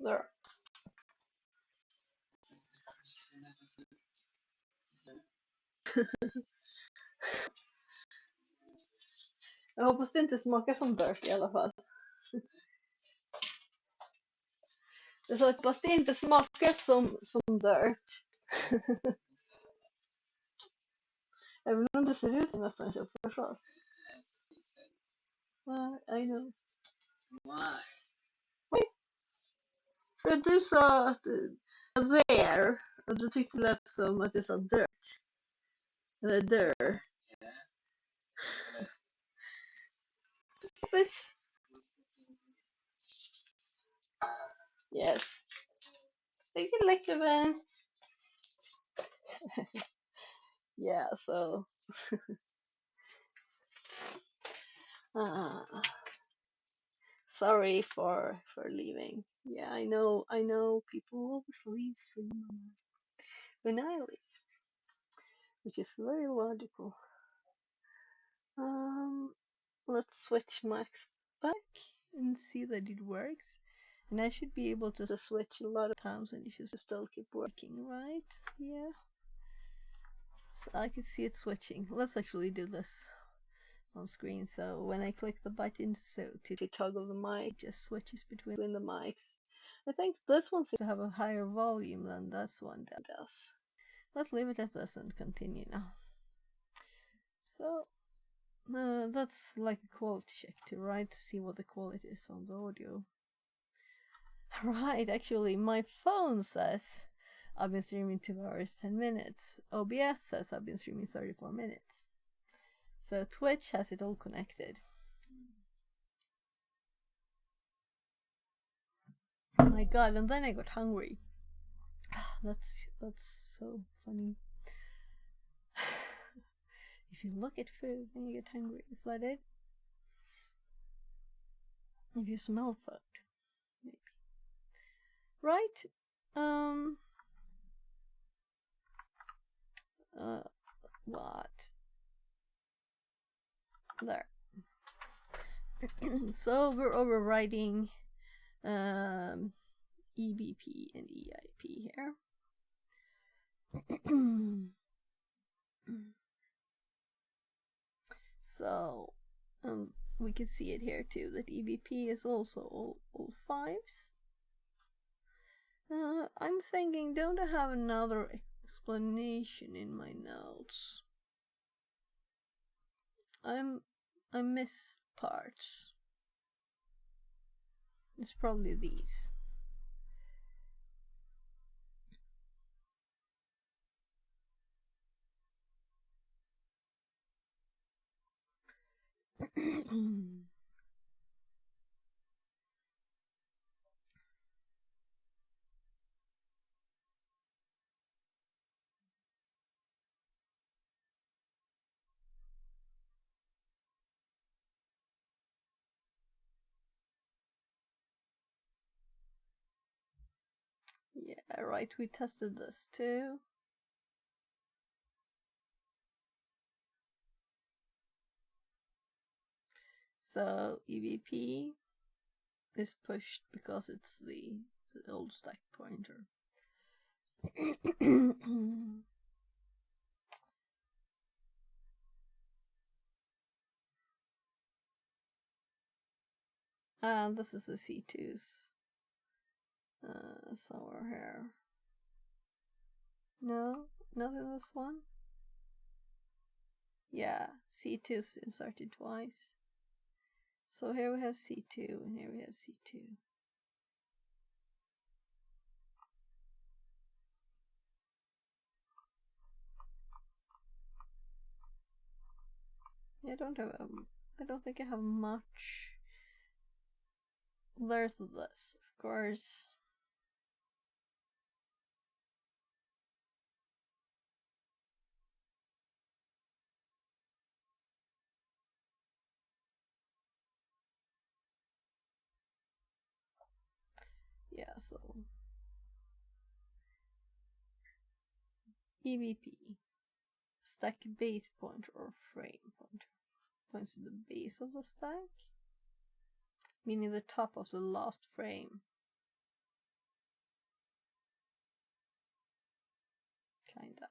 C: There. Jag hoppas det inte smakar som dirt i alla fall. Jag sa att hoppas det inte smakar som dirt. Även om det ser ut som nästan köttfärssås. I know.
B: Why?
C: Wait. För att du sa att there, och du tyckte det lät som att jag sa dirt. Eller there.
B: Yeah.
C: But yes. Take it like a man. Yeah, so sorry for leaving. Yeah, I know people always leave stream when I leave, which is very logical. Let's switch mics back and see that it works. And I should be able to switch a lot of times and it should still keep working, right? Yeah. So I can see it switching. Let's actually do this on screen. So when I click the button to toggle the mic, it just switches between the mics. I think this one seems to have a higher volume than this one does. Let's leave it as this and continue now. So that's like a quality check too, right? To see what the quality is on the audio. Right, actually my phone says I've been streaming 2 hours 10 minutes. OBS says I've been streaming 34 minutes. So Twitch has it all connected. Oh my god, and then I got hungry. That's so funny. If you look at food, then you get hungry. Is that it? If you smell food, maybe. Right? What? There. So we're overriding EBP and EIP here. So we can see it here too, that EBP is also all fives. I'm thinking, don't I have another explanation in my notes? I miss parts. It's probably these. Yeah, right, we tested this too. So EVP is pushed because it's the old stack pointer. And this is the C2s. Somewhere here. No, not in this one. Yeah, C2's inserted twice. So here we have C2 and here we have C2. I don't think I have much. There's this, of course. Yeah, so EVP, stack base pointer or frame pointer, points to the base of the stack, meaning the top of the last frame. Kinda.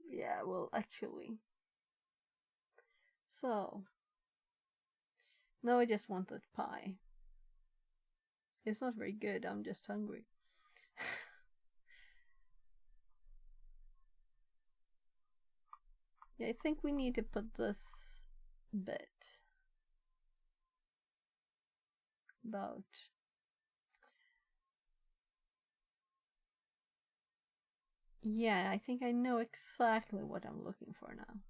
C: Yeah, well, actually. So, now I just wanted pie. It's not very good, I'm just hungry. Yeah, I think we need to put this bit about. Yeah, I think I know exactly what I'm looking for now.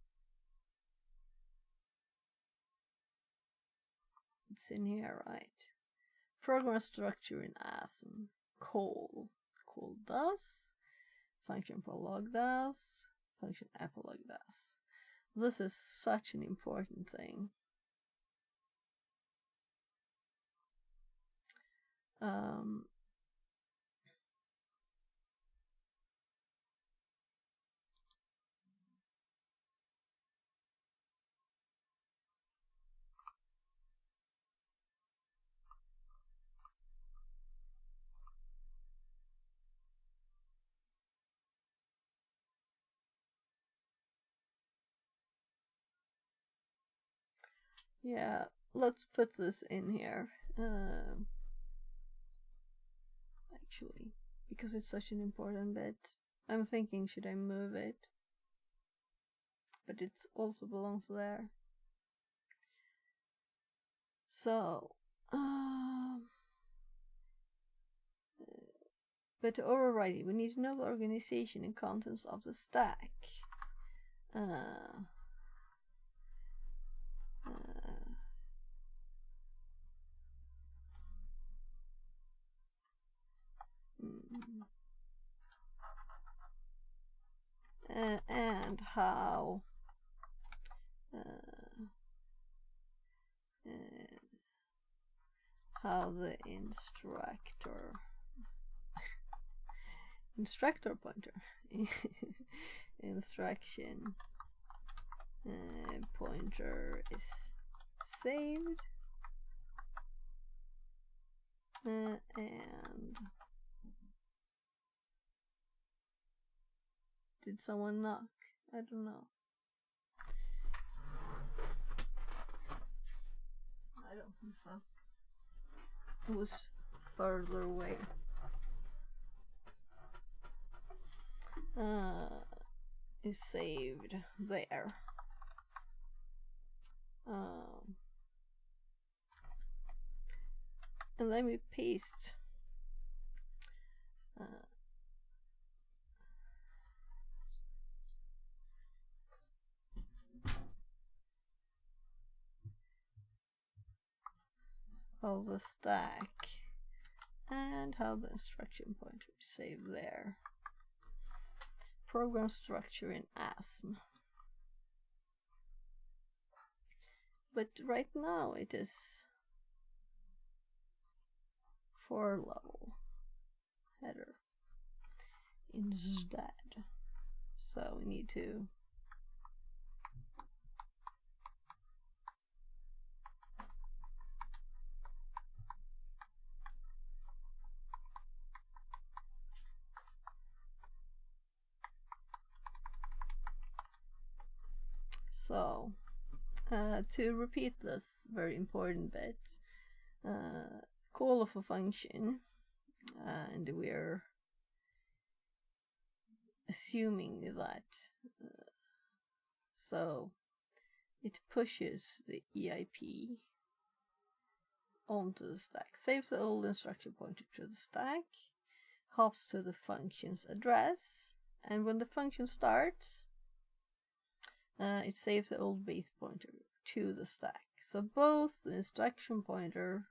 C: It's in here, right? Program structure in ASM. Call. Call does. Function prolog does. Function epilogue does. This is such an important thing. Yeah, let's put this in here. Actually, because it's such an important bit. I'm thinking, should I move it? But it also belongs there. So, but to override it, we need to know the organization and contents of the stack. And how the instructor pointer instruction pointer is saved, and did someone knock? I don't know. I don't think so. was further away. Is saved there. And then we paste of the stack and have the instruction pointer saved there. Program structure in ASM. But right now it is 4-level header instead. So we need to to repeat this very important bit, call of a function, and we're assuming that so it pushes the EIP onto the stack, saves the old instruction pointer to the stack, hops to the function's address, and when the function starts, it saves the old base pointer to the stack. So both the instruction pointer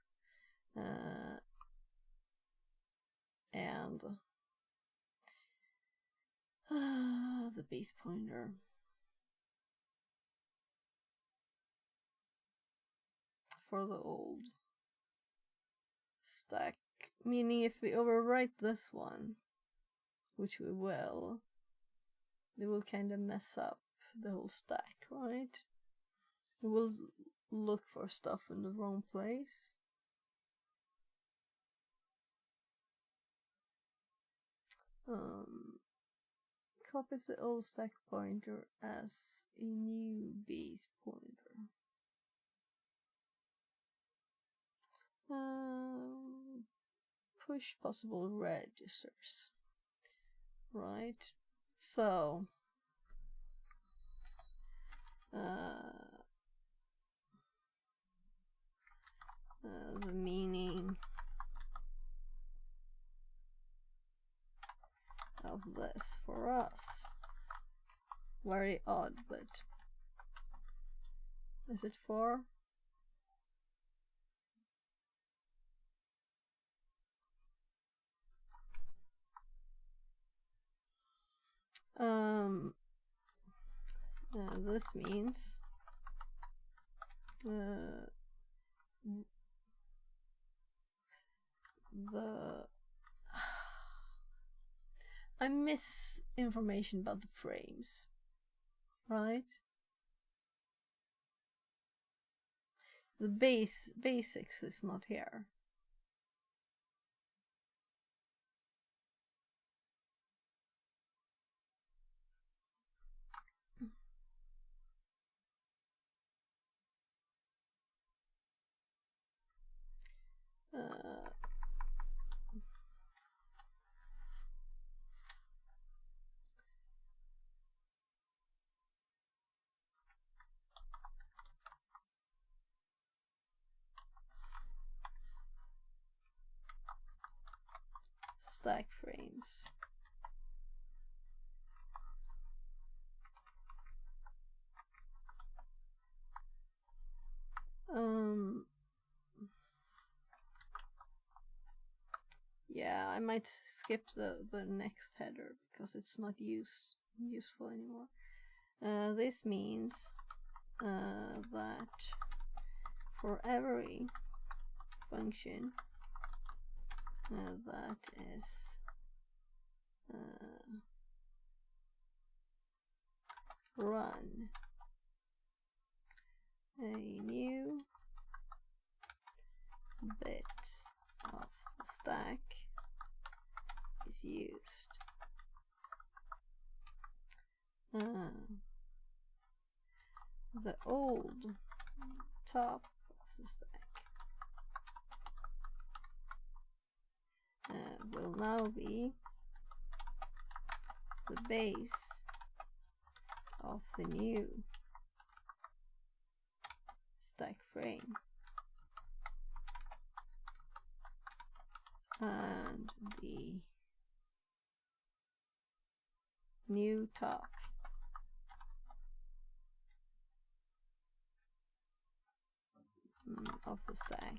C: and the base pointer for the old stack, meaning if we overwrite this one, which we will, it will kind of mess up the whole stack, right? It will look for stuff in the wrong place. Copies the old stack pointer as a new base pointer. Push possible registers. Right. So the meaning of this for us, very odd, but is it for? This means I miss information about the frames, right? The basics is not here. Stack frames. Yeah, I might skip the next header because it's not useful anymore. This means that for every function that is run, a new bit of the stack is used. The old top of the stack will now be the base of the new stack frame, and the new top of the stack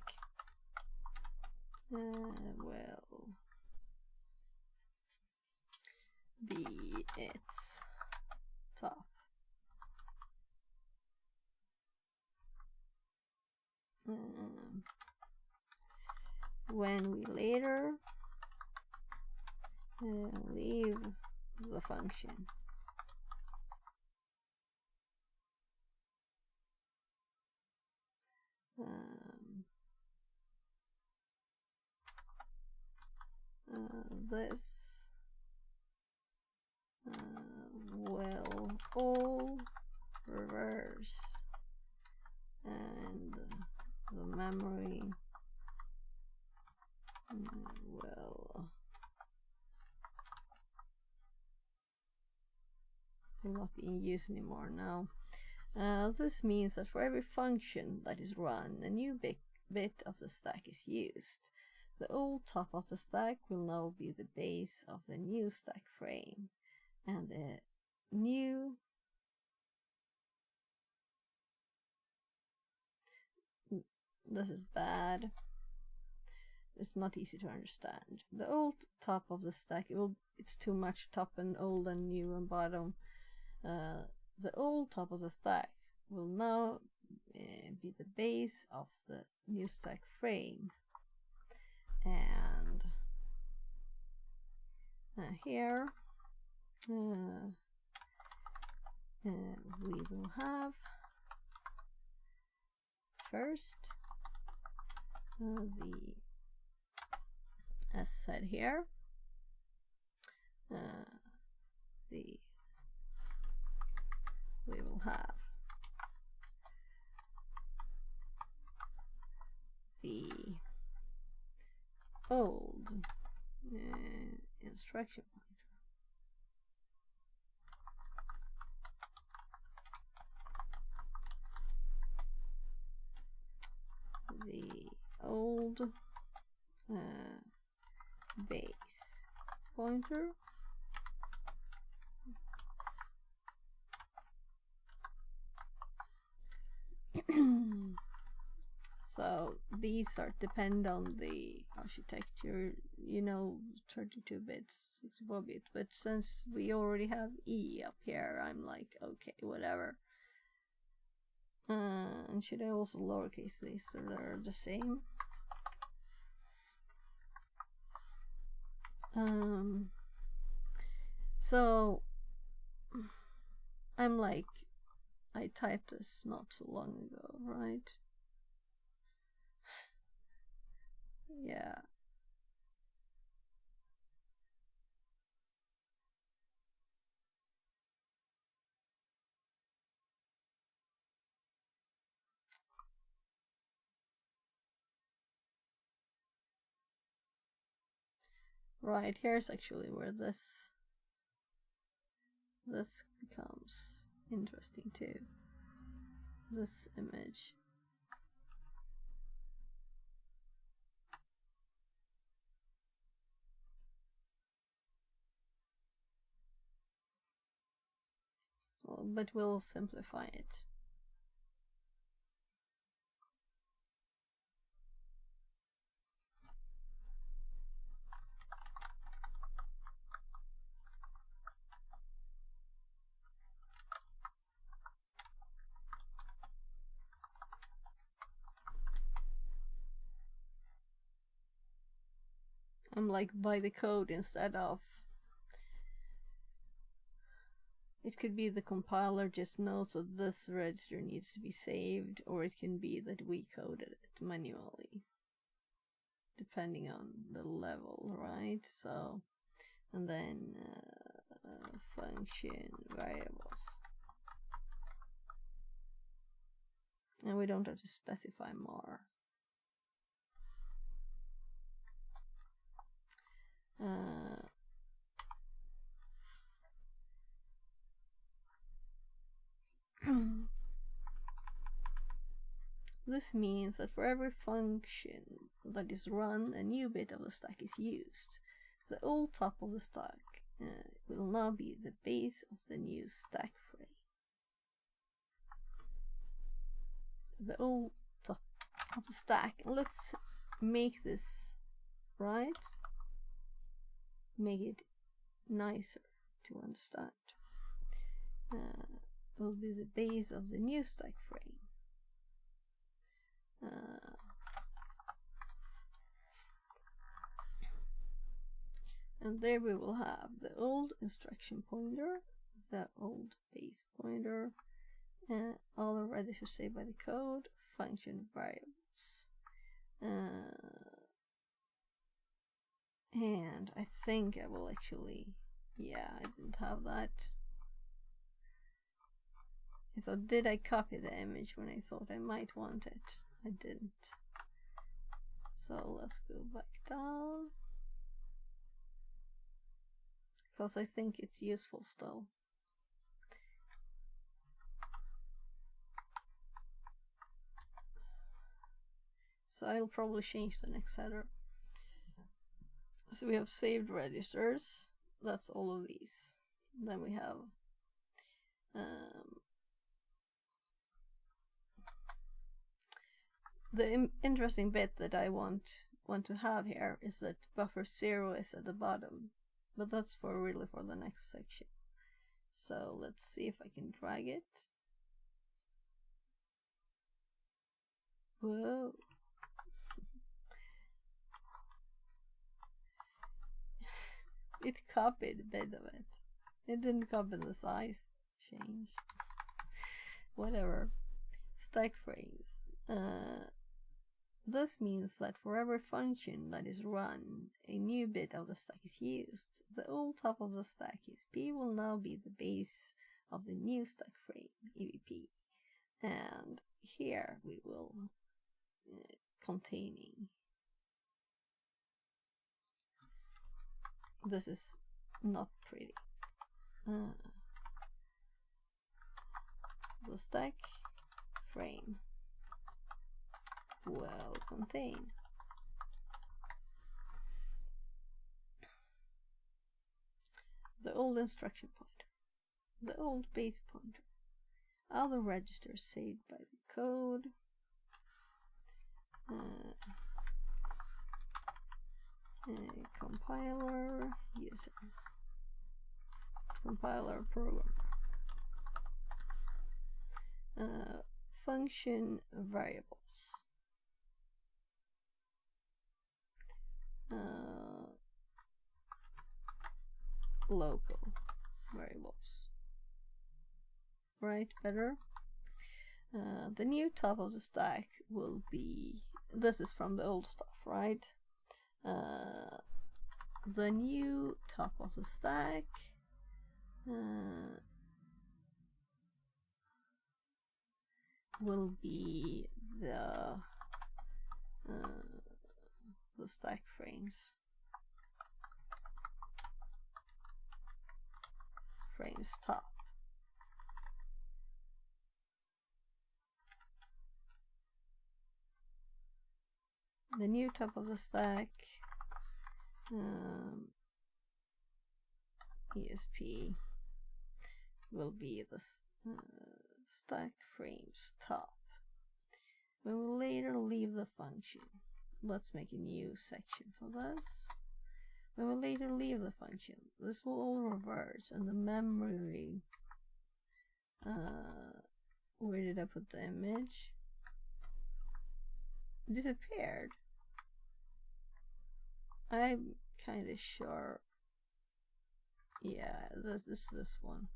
C: will be its top. When we later leave the function, this will all reverse, and the memory will not be in use anymore now. This means that for every function that is run, a new bit of the stack is used. The old top of the stack will now be the base of the new stack frame, and the new this is bad. It's not easy to understand. The old top of the stack, it's too much top and old and new and bottom. The old top of the stack will now be the base of the new stack frame, and here we will have first the, as said here, we will have the old instruction pointer, the old base pointer, so these are depend on the architecture, 32 bits, 64 bits, but since we already have E up here, I'm like, okay, whatever. And should I also lowercase these so they're the same? So I'm like, I typed this not so long ago, right? Yeah. Right, here's actually where this becomes interesting too. This image. Well, but we'll simplify it. I'm like by the code instead of, it could be the compiler just knows that this register needs to be saved, or it can be that we coded it manually, depending on the level, right? So, and then function variables, and we don't have to specify more. This means that for every function that is run, a new bit of the stack is used. The old top of the stack will now be the base of the new stack frame. The old top of the stack. Let's make this right. Make it nicer to understand. Will be the base of the new stack frame. And there we will have the old instruction pointer, the old base pointer, all the registers saved by the code, function variables. And I think I will actually, yeah, I didn't have that. I thought, did I copy the image when I thought I might want it? I didn't. So let's go back down. Because I think it's useful still. So I'll probably change the next header. So we have saved registers. That's all of these. Then we have the interesting bit that I want to have here is that buffer 0 is at the bottom, but that's really for the next section. So let's see if I can drag it. Whoa. It copied a bit of it. It didn't copy the size change. Whatever. Stack frames. This means that for every function that is run, a new bit of the stack is used. The old top of the stack ESP will now be the base of the new stack frame EVP. And here we will containing. This is not pretty. The stack frame will contain the old instruction pointer, the old base pointer, other registers saved by the code, a compiler user, compiler program, function variables, local variables. Right, better. The new top of the stack will be, this is from the old stuff, right? The new top of the stack will be the stack frames top. The new top of the stack ESP will be the stack frames top. We will later leave the function. Let's make a new section for this. We will later leave the function. This will all reverse, and the memory. Where did I put the image? It disappeared. I'm kind of sure. Yeah, this one.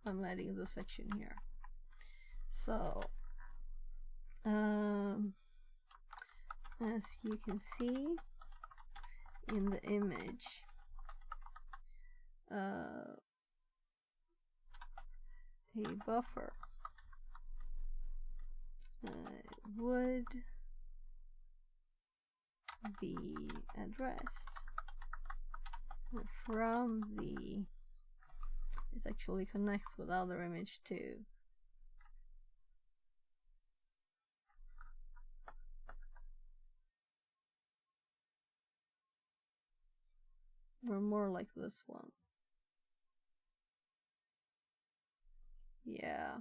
C: I'm adding the section here. So, as you can see in the image, a buffer would be addressed from the, it actually connects with other image too. Or more like this one. Yeah.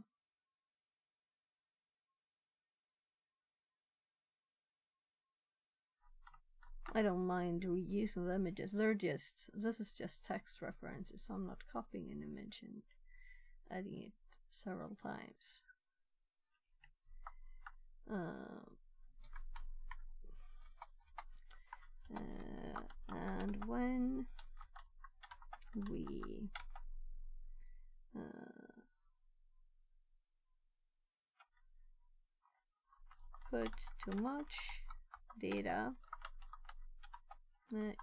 C: I don't mind reusing the images. This is just text references. I'm not copying an image and adding it several times. And when we put too much data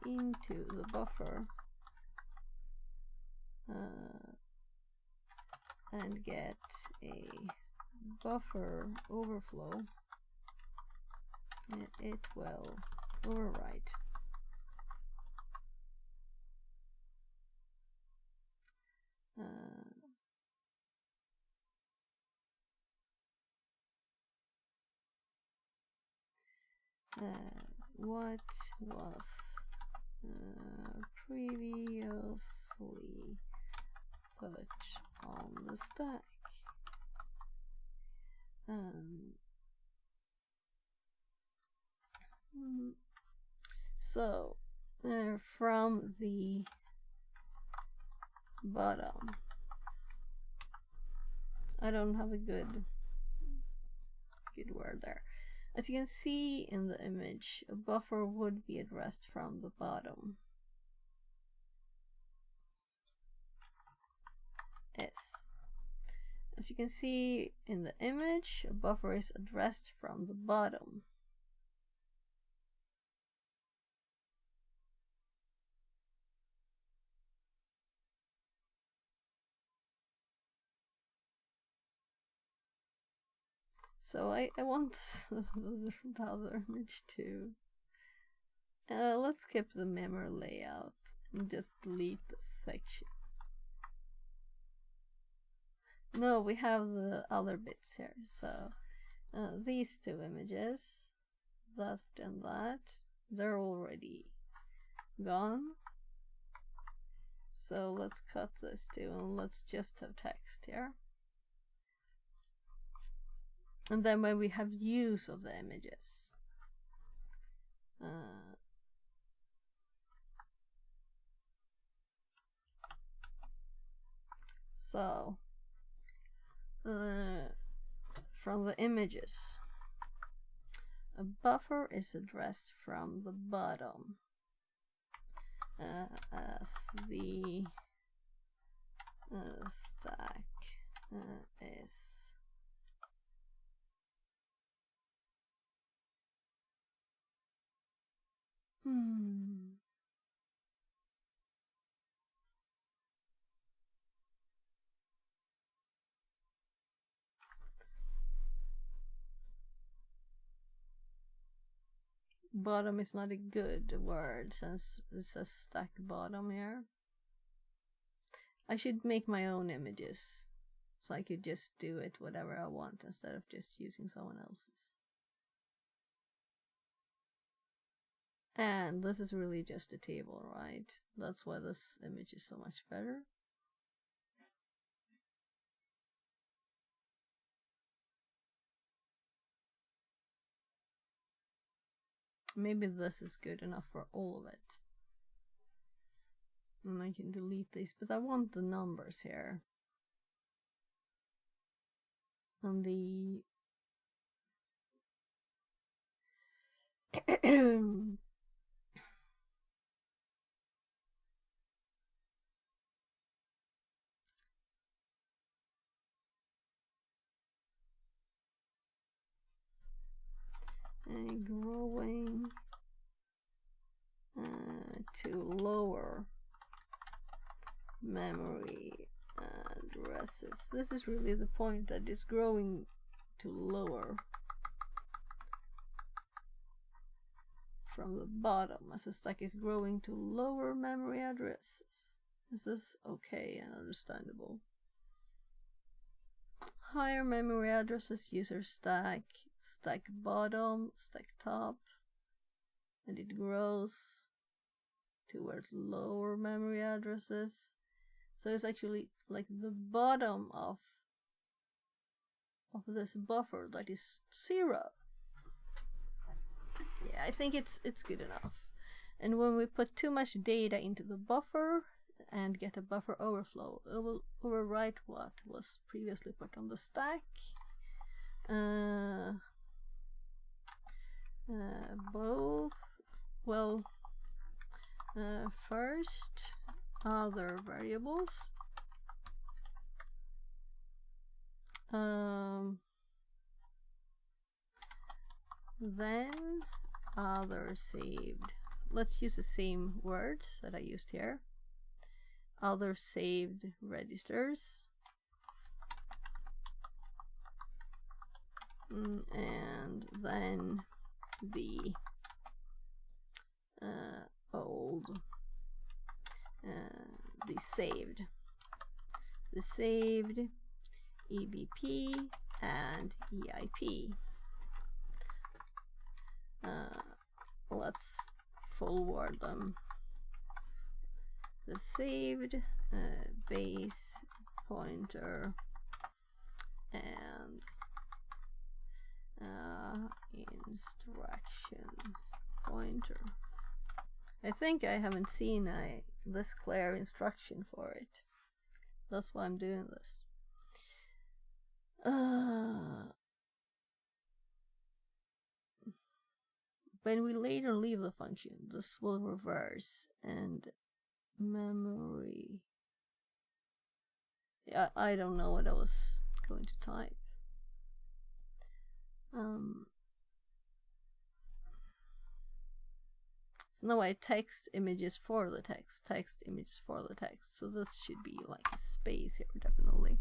C: into the buffer and get a buffer overflow, it will overwrite. What was previously put on the stack. So from the bottom, I don't have a good word there. As you can see in the image, a buffer would be addressed from the bottom. Yes. As you can see in the image, a buffer is addressed from the bottom. So I want the other image too. Let's skip the memory layout and just delete this section. No, we have the other bits here. So these two images, that and that, they're already gone. So let's cut this too, and let's just have text here. And then when we have use of the images, so from the images, a buffer is addressed from the bottom as the stack is bottom is not a good word since it says stack bottom here. I should make my own images so I could just do it whatever I want instead of just using someone else's. And this is really just a table, right? That's why this image is so much better. Maybe this is good enough for all of it. And I can delete these, but I want the numbers here. And the growing to lower memory addresses. This is really the point, that it's growing to lower from the bottom as the stack is growing to lower memory addresses. Is this okay and understandable? Higher memory addresses, user stack, stack bottom, stack top, and it grows towards lower memory addresses. So it's actually like the bottom of this buffer that is 0. Yeah, I think it's good enough. And when we put too much data into the buffer and get a buffer overflow, it will overwrite what was previously put on the stack. Both, well, first other variables, then other saved. Let's use the same words that I used here. Other saved registers, and then the saved EBP and EIP. Let's forward them. The saved base pointer and instruction pointer. I think I haven't seen this clear instruction for it. That's why I'm doing this. When we later leave the function, this will reverse and memory. Yeah, I don't know what I was going to type. So now I text images for the text, images for the text. So this should be like a space here, definitely.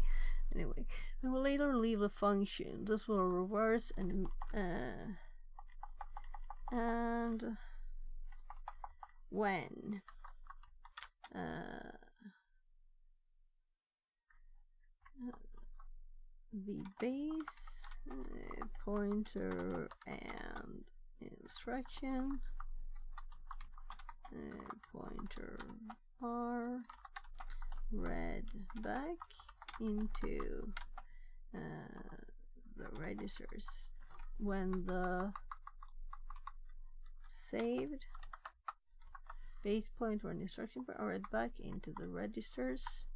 C: Anyway, when we later leave the function, this will reverse and when the base pointer and instruction pointer are read back into the registers. When the saved base pointer and instruction are read back into the registers,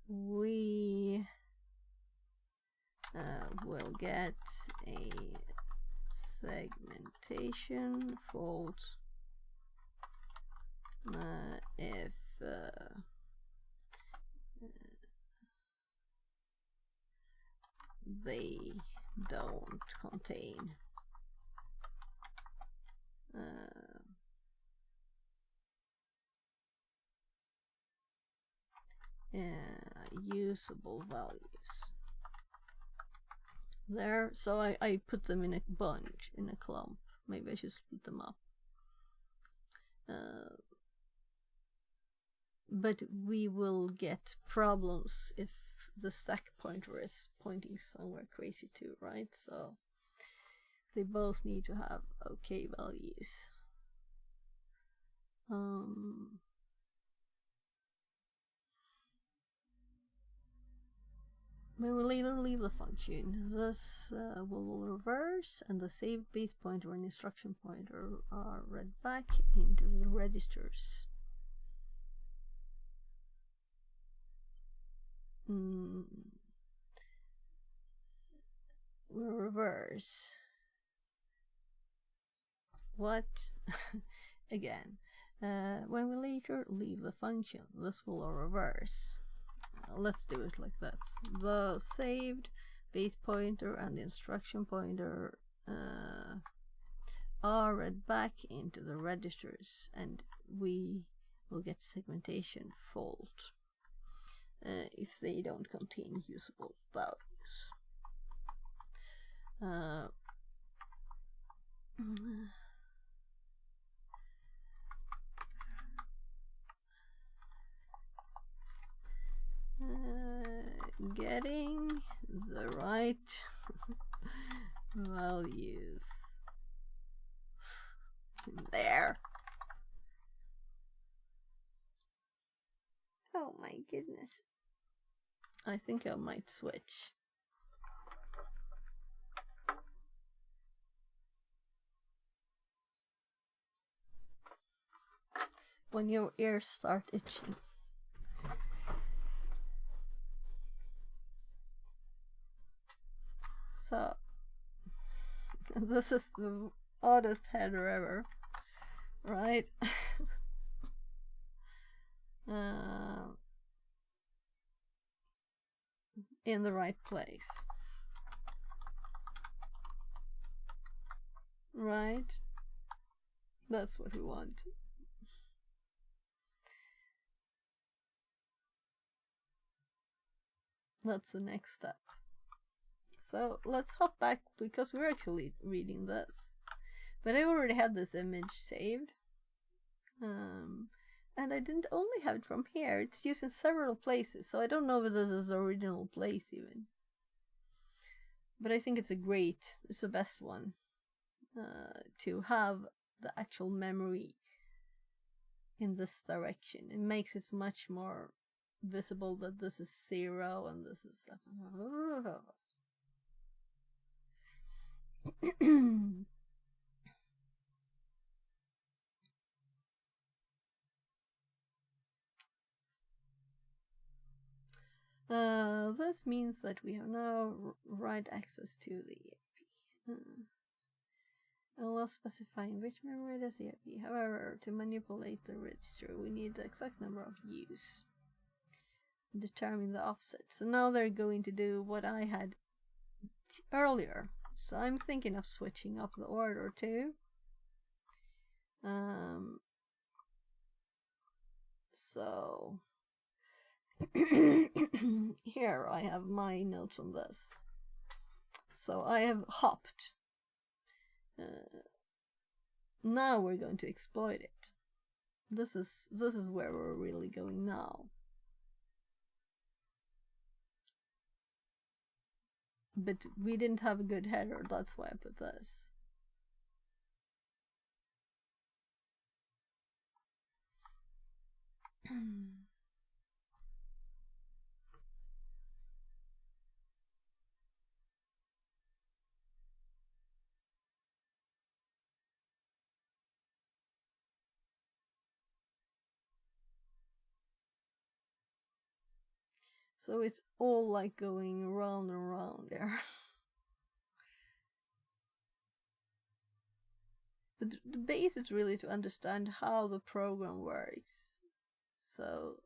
C: we will get a segmentation fault if they don't contain usable values. There, so I put them in a bunch, in a clump. Maybe I should split them up. But we will get problems if the stack pointer is pointing somewhere crazy too, right? So they both need to have okay values. We will later leave the function. This will reverse, and the saved base pointer and instruction pointer are read back into the registers. We'll reverse. What? Again. When we later leave the function, this will reverse. Let's do it like this. The saved base pointer and the instruction pointer are read back into the registers, and we will get segmentation fault. if they don't contain usable values. Getting the right values in there. Oh my goodness. I think I might switch. When your ears start itching. So, this is the oddest header ever, right? In the right place. Right? That's what we want. That's the next step. So let's hop back because we're actually reading this. But I already had this image saved. And I didn't only have it from here. It's used in several places, so I don't know if this is the original place even. But I think it's the best one to have the actual memory in this direction. It makes it much more visible that this is 0 and this is... This means that we have now write access to the EIP. Allow specifying which memory does the EIP. However, to manipulate the register, we need the exact number of use. Determine the offset. So now they're going to do what I had earlier. So I'm thinking of switching up the order too. So here I have my notes on this. So I have hopped. Now we're going to exploit it. This is where we're really going now. But we didn't have a good header, that's why I put this. So it's all like going around and around there. But the base is really to understand how the program works. So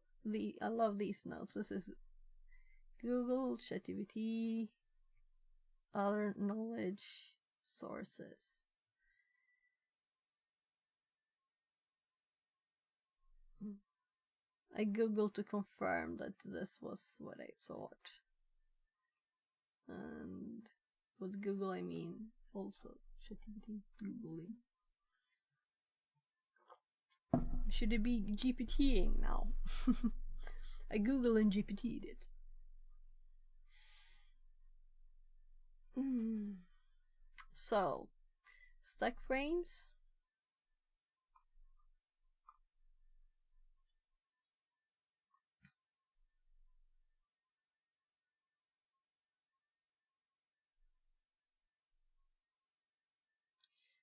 C: I love these notes. This is Google, ChatGPT, other knowledge sources. I googled to confirm that this was what I thought. And with Google I mean also ChatGPT, Googling. Should it be GPTing now? I Google and GPT'd it. So, stack frames.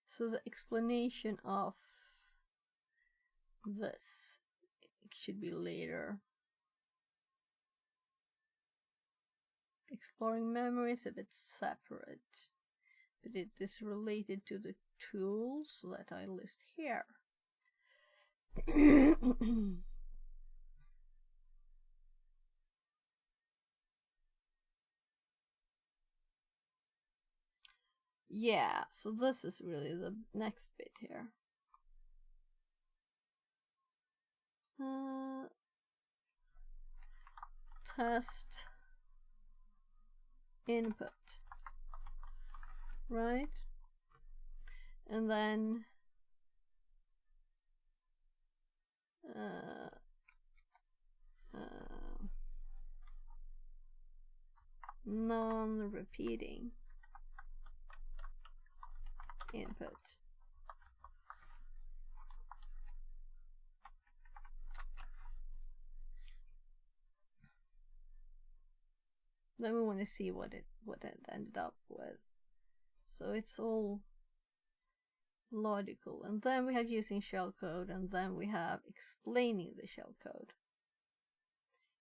C: So the explanation of this, it should be later. Exploring memory is a bit separate, but it is related to the tools that I list here. Yeah, so this is really the next bit here. test input, right? And then non-repeating input. Then we want to see what it ended up with. So it's all logical. And then we have using shellcode, and then we have explaining the shellcode.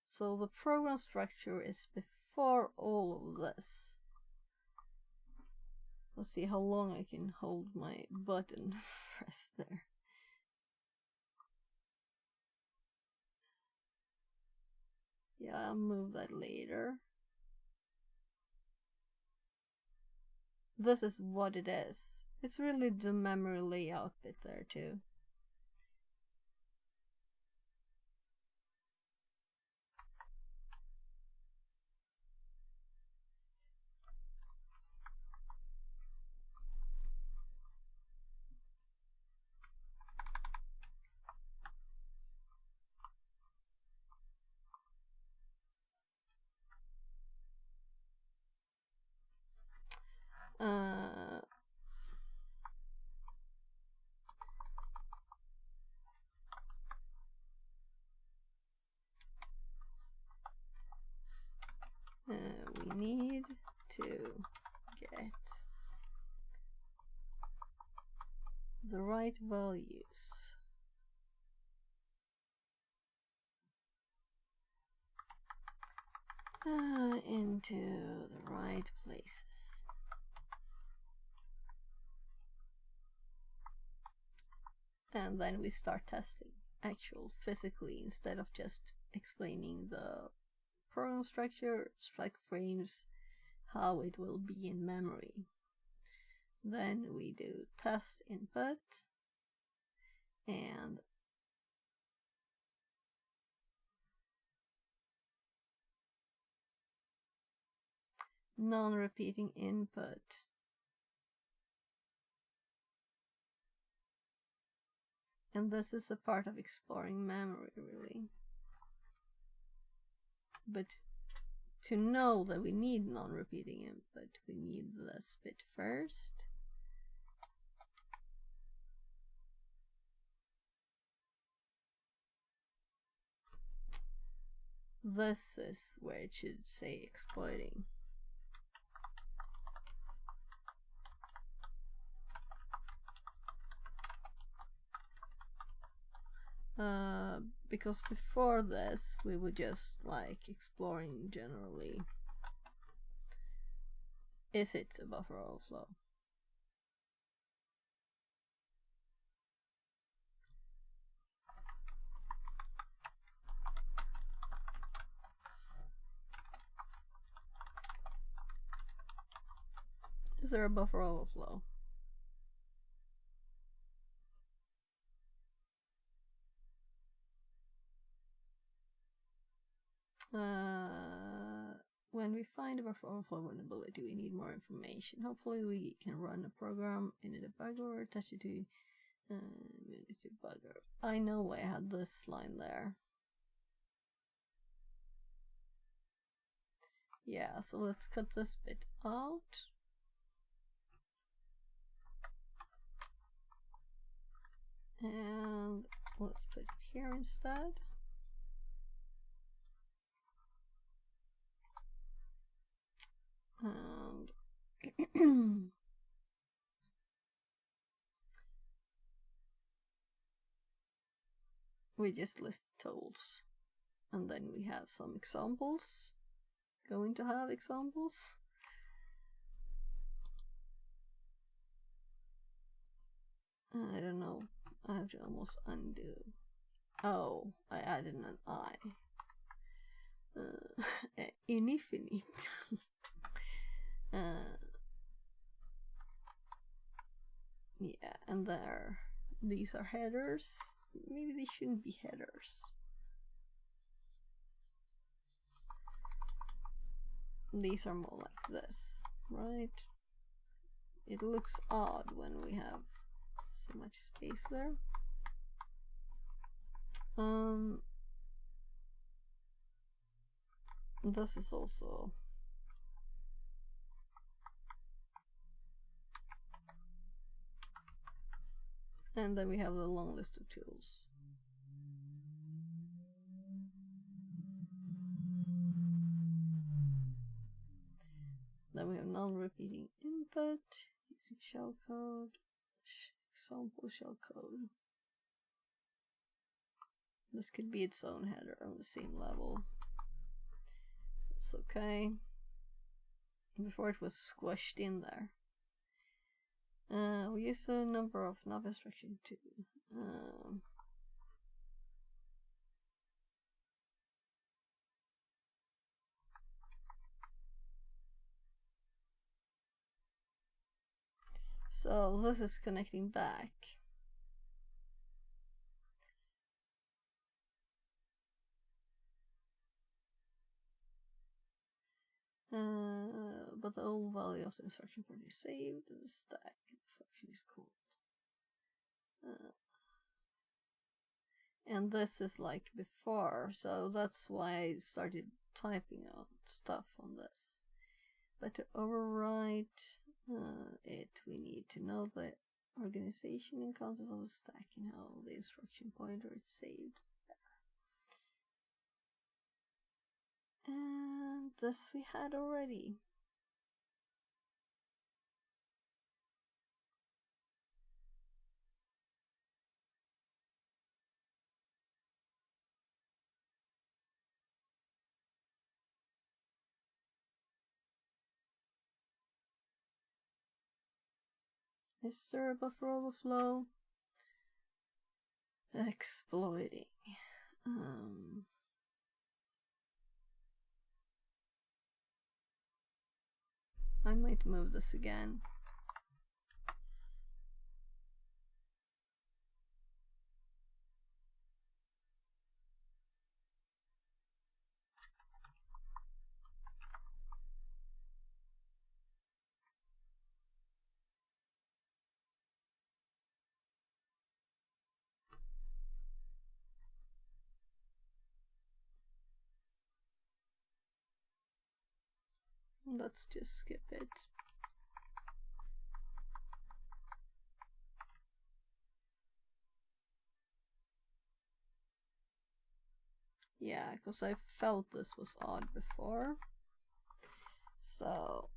C: So the program structure is before all of this. Let's see how long I can hold my button pressed there. Yeah, I'll move that later. This is what it is. It's really the memory layout bit there too. We need to get the right values. Into the right places. And then we start testing actual physically instead of just explaining the program structure, strike frames, how it will be in memory. Then we do test input and non-repeating input. And this is a part of exploring memory, really. But to know that we need non-repeating input, we need this bit first. This is where it should say exploiting. Because before this we were just like exploring generally. Is it a buffer overflow? Is there a buffer overflow? When we find a buffer overflow vulnerability, we need more information. Hopefully we can run a program in a debugger or attach it to debugger. I know I had this line there. Yeah, so let's cut this bit out. And let's put it here instead. And we just list tools. And then we have some examples. Going to have examples. I don't know. I have to almost undo. Oh, I added an I. Infinite. Yeah, and these are headers. Maybe they shouldn't be headers. these are more like this, right? It looks odd when we have so much space there. This is also and then we have the long list of tools. Then we have non-repeating input using shellcode, example shellcode. This could be its own header on the same level. It's okay. Before it was squished in there. We use a number of nav instruction too. So this is connecting back. But the old value of the instruction point is saved in the stack. The function is called. And this is like before, so that's why I started typing out stuff on this. But to overwrite it, we need to know the organization and contents of the stack and how the instruction pointer is saved there. And this we had already. Is there a buffer overflow? Exploiting. I might move this again. Let's just skip it. Yeah, because I felt this was odd before. So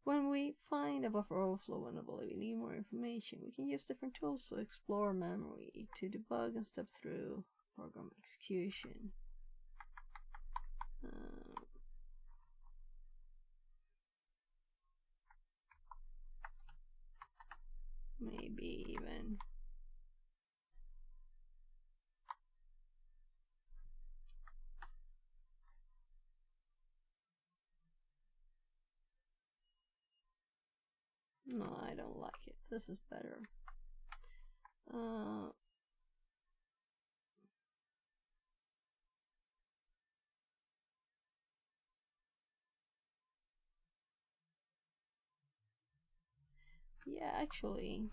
C: when we find a buffer overflow vulnerability, we need more information. We can use different tools to explore memory, to debug and step through program execution. Maybe even no, I don't like it. This is better. Yeah, actually.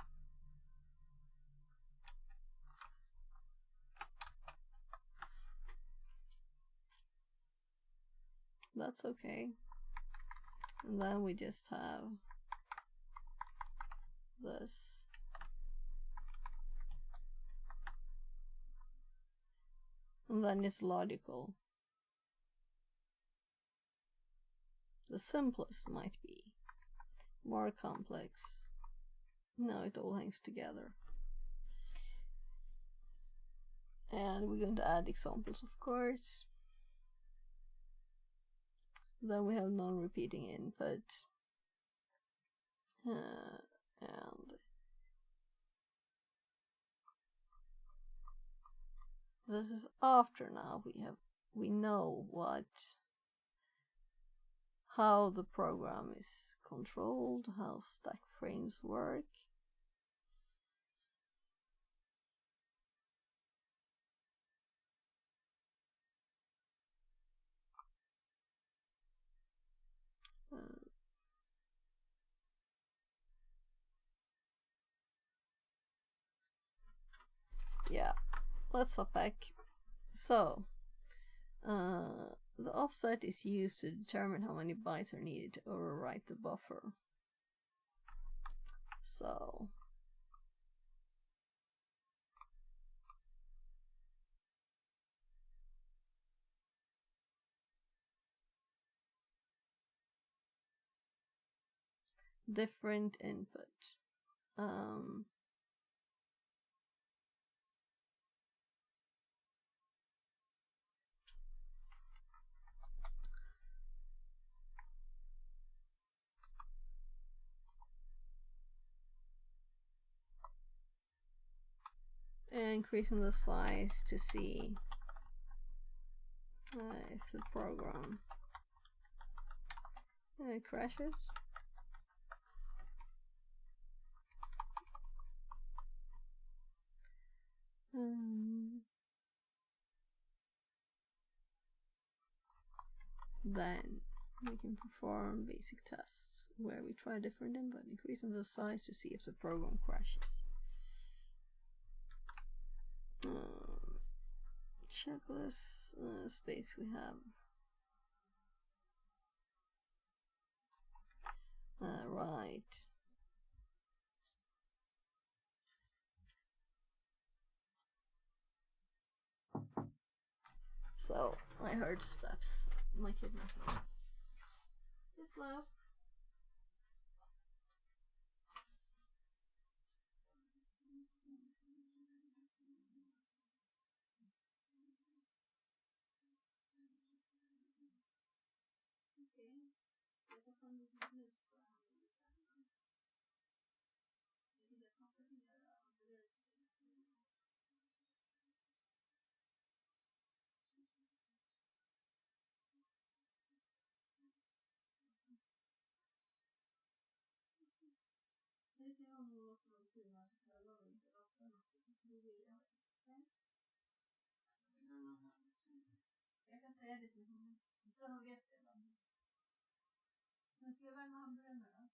C: That's okay. And then we just have this. And then it's logical. The simplest might be more complex. No, it all hangs together. And we're going to add examples, of course. Then we have non-repeating input. And this is after now we know how the program is controlled, how stack frames work. Yeah, let's hop back. So, the offset is used to determine how many bytes are needed to overwrite the buffer. So, different input. Increasing the size to see if the program crashes. Then we can perform basic tests where we try different input, increasing the size to see if the program crashes. Checklist space we have. Right. So I heard steps. My kidnapper. It's loud. Jag kan säga det till honom. Jag tror han vet redan. Men ska jag värma handbränna då?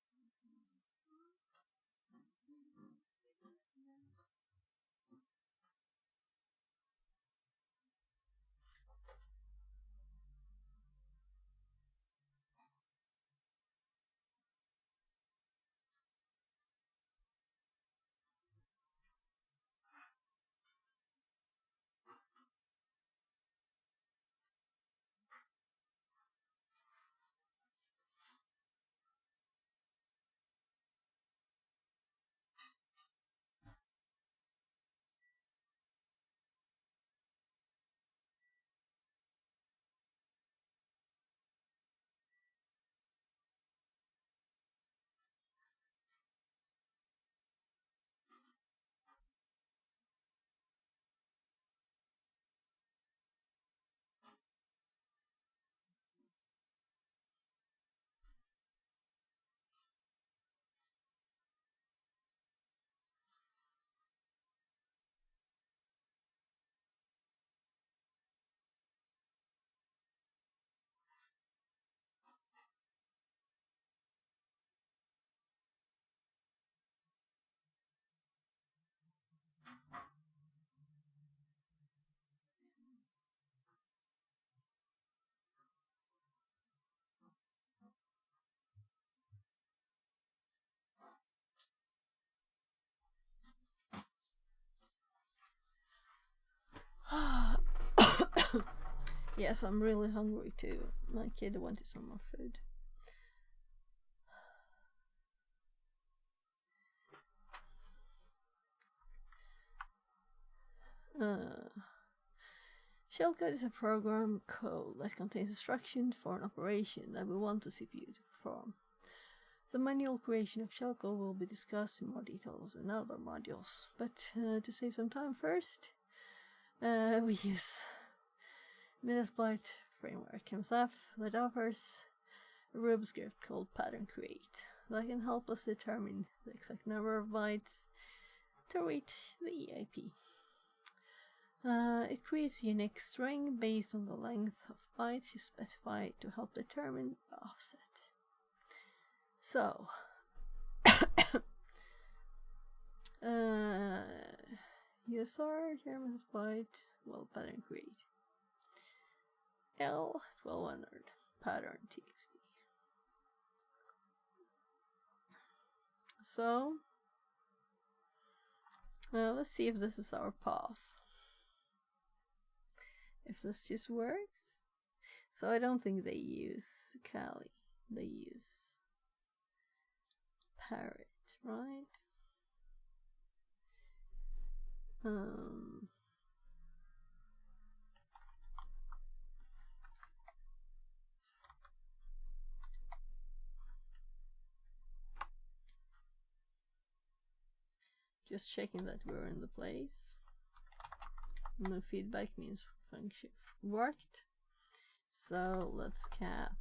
C: Yes, I'm really hungry too. My kid wanted some more food. Shellcode is a program code that contains instructions for an operation that we want the CPU to perform. The manual creation of shellcode will be discussed in more details in other modules, but to save some time first, we use Metasploit framework MSF that offers a Ruby script called pattern create that can help us determine the exact number of bytes to reach the EIP. It creates a unique string based on the length of bytes you specify to help determine the offset. So, USR, German byte, well, pattern create. L 1200, pattern txt. So, let's see if this is our path. If this just works. So I don't think they use Kali. They use Parrot, right? Just checking that we're in the place. No feedback means function worked. So let's cat.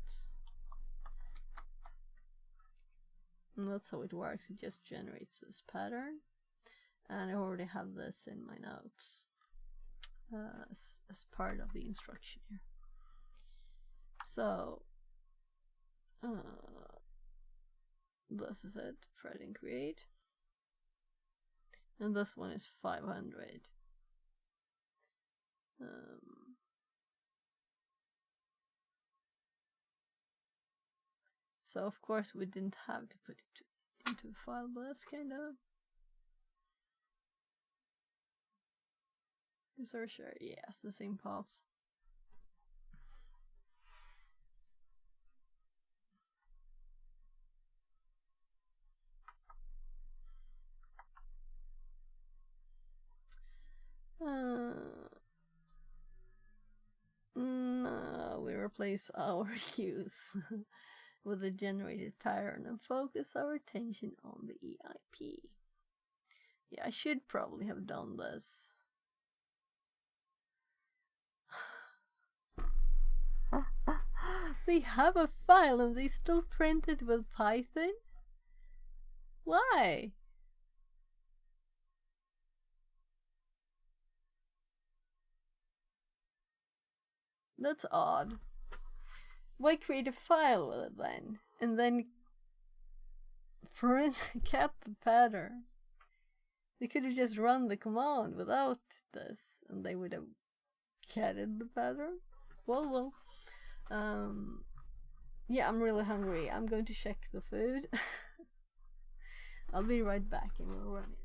C: And that's how it works. It just generates this pattern. And I already have this in my notes as part of the instruction here. So this is it, thread and create. And this one is 500. So of course we didn't have to put it into a file, but that's kind of user share. Yes, the same path. No, we replace our use with a generated pattern and focus our attention on the EIP. Yeah, I should probably have done this. They have a file and they still print it with Python? Why? That's odd. Why create a file with it then? And then print cat the pattern. They could have just run the command without this and they would have catted the pattern. Well. Yeah, I'm really hungry. I'm going to check the food. I'll be right back and we'll run it.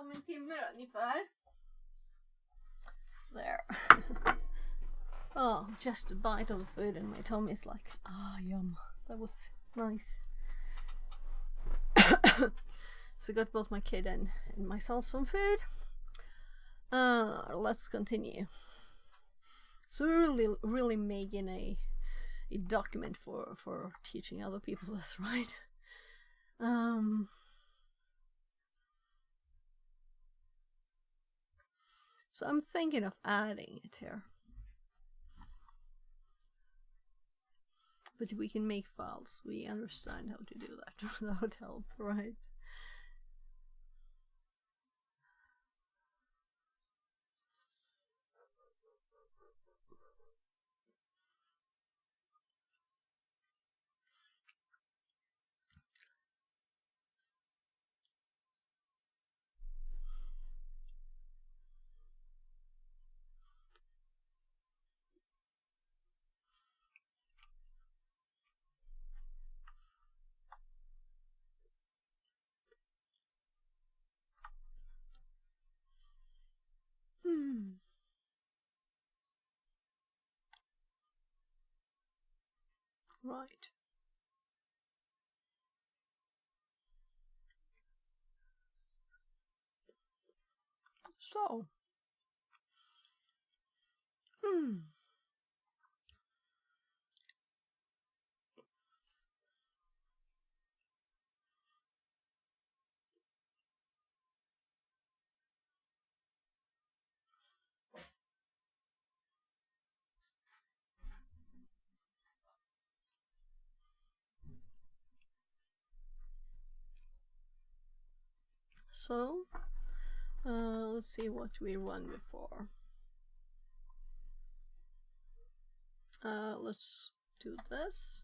C: om en timme ungefär. There. Oh, just a bite of the food and my tummy is like, yum. That was nice. So I got both my kid and myself some food. Let's continue. So we're really making a document for teaching other people this, right? So I'm thinking of adding it here. But we can make files. We understand how to do that without help, right? Right. So. So, let's see what we run before. Let's do this.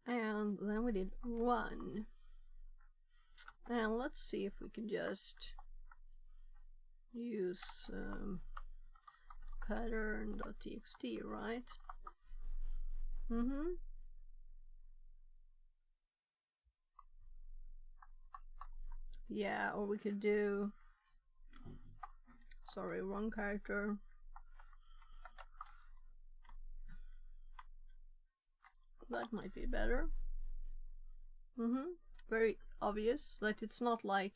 C: And then we did run. And let's see if we can just use pattern.txt, right? Yeah, or we could do, sorry, wrong character. That might be better. Very obvious that it's not like,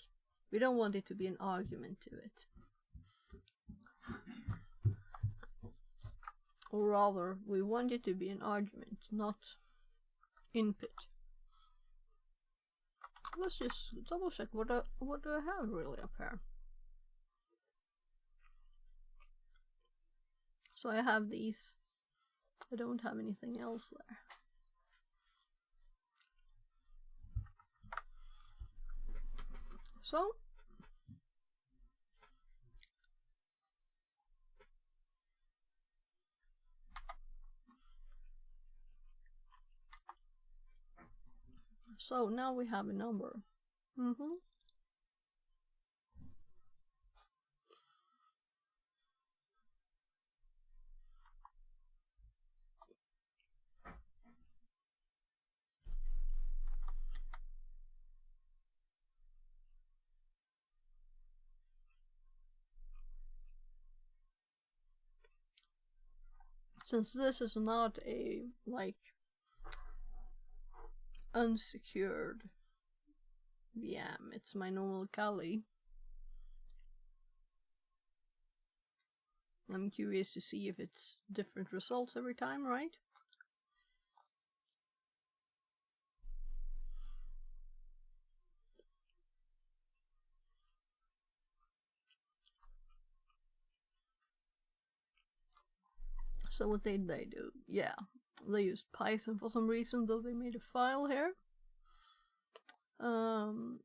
C: we don't want it to be an argument to it. Or rather, we want it to be an argument, not input. Let's just double check what do I have really up here. So I have these. I don't have anything else there. So now we have a number. Since this is not a unsecured VM, it's my normal Kali. I'm curious to see if it's different results every time, right? So what did they do? Yeah, they used Python for some reason, though they made a file here. When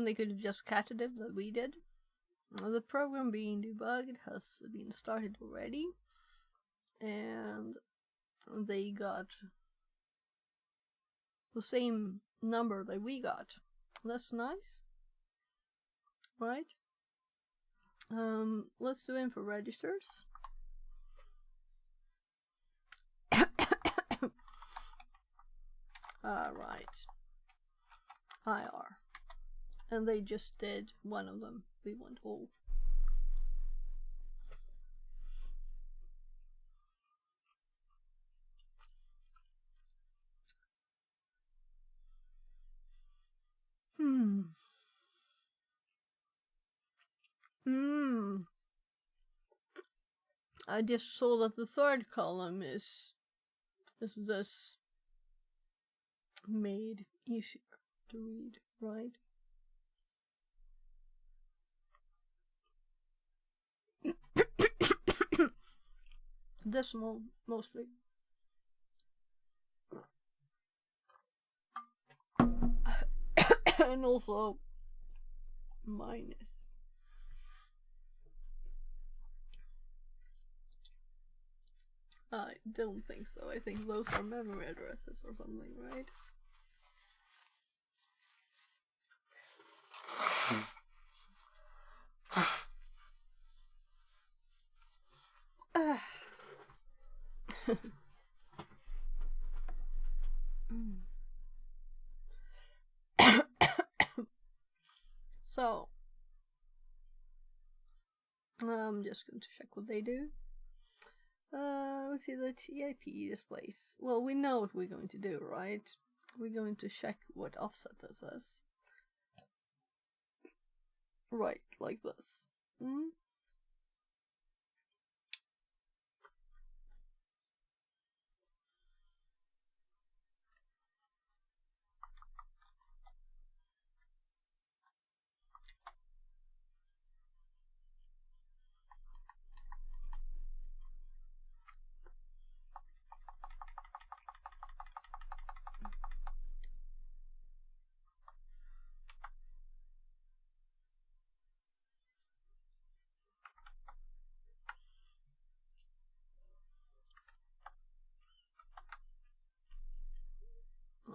C: they could have just catted it, that we did. The program being debugged has been started already, and they got the same number that we got. That's nice, right? Let's do info registers. Right. IR. and they just did one of them. We want all. I just saw that the third column is this made easier to read, right? Decimal mostly. And also minus. I don't think so. I think those are memory addresses or something, right? So, I'm just going to check what they do. Let's see the TIP displays. Well, we know what we're going to do, right? We're going to check what offset this is. Right, like this.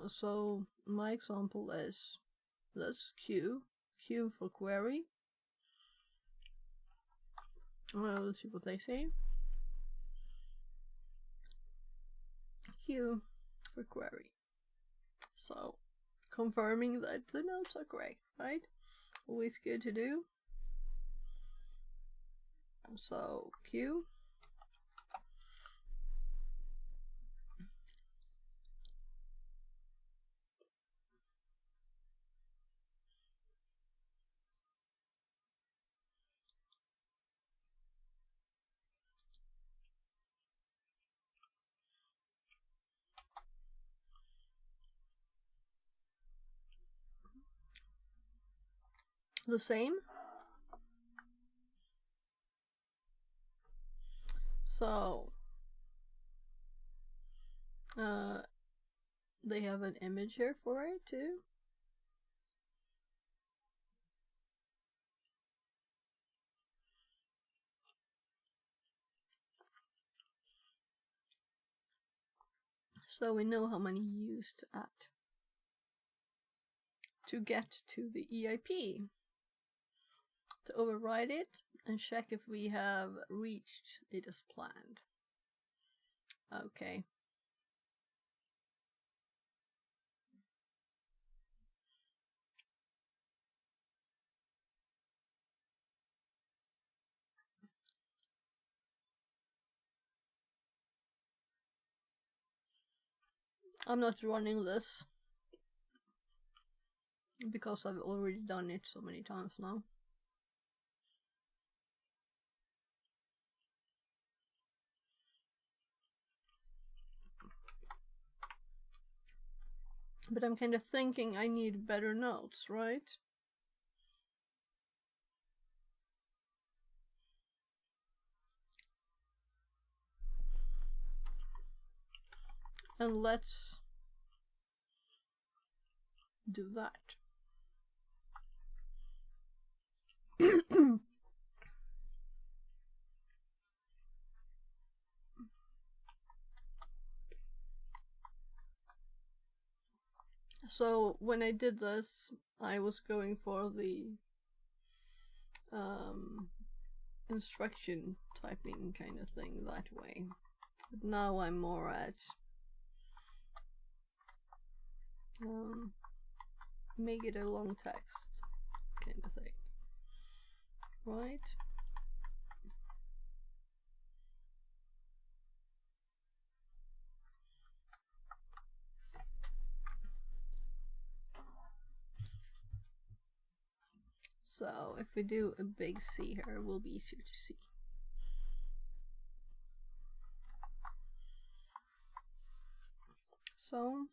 C: So my example is this Q for query. Well, let's see what they say. Q for query. So confirming that the notes are correct, right? Always good to do. So Q. The same. So they have an image here for it too. So we know how many U's to add to get to the EIP. To override it and check if we have reached it as planned. Okay. I'm not running this because I've already done it so many times now. But I'm kind of thinking I need better notes, right? And let's do that. So when I did this, I was going for the instruction typing kind of thing that way. But now I'm more at make it a long text. kind of thing. Right? So if we do a big C here, it will be easier to see. So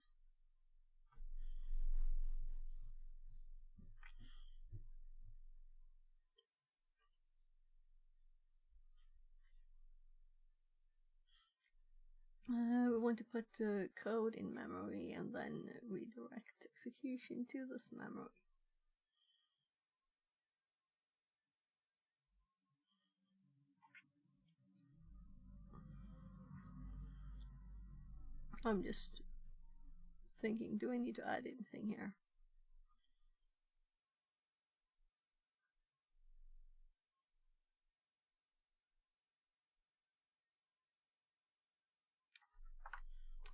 C: we want to put the code in memory and then redirect execution to this memory. I'm just thinking, do I need to add anything here?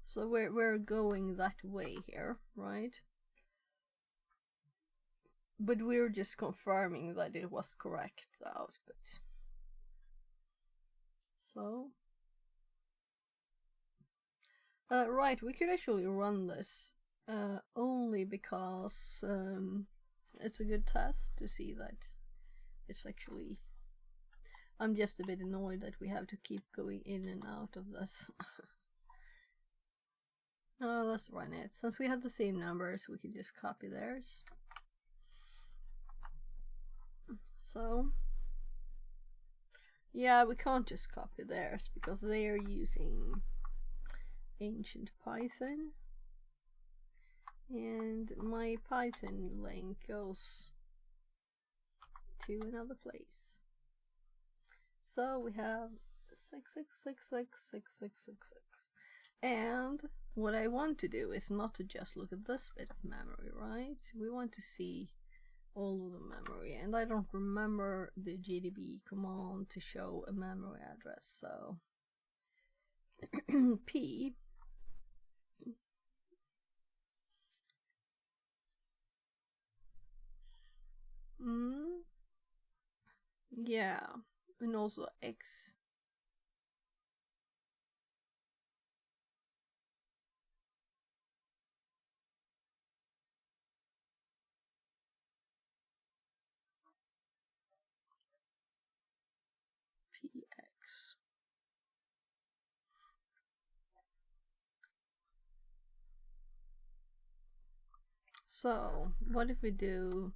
C: So we're going that way here, right? But we're just confirming that it was correct, the output. So right, we could actually run this only because it's a good test to see that it's actually... I'm just a bit annoyed that we have to keep going in and out of this. Let's run it. Since we had the same numbers, we can just copy theirs. So yeah, we can't just copy theirs because they are using ancient Python, and my Python link goes to another place. So we have 666666666, and what I want to do is not to just look at this bit of memory, right? We want to see all of the memory, and I don't remember the GDB command to show a memory address, so P yeah, and also X. PX. So what if we do,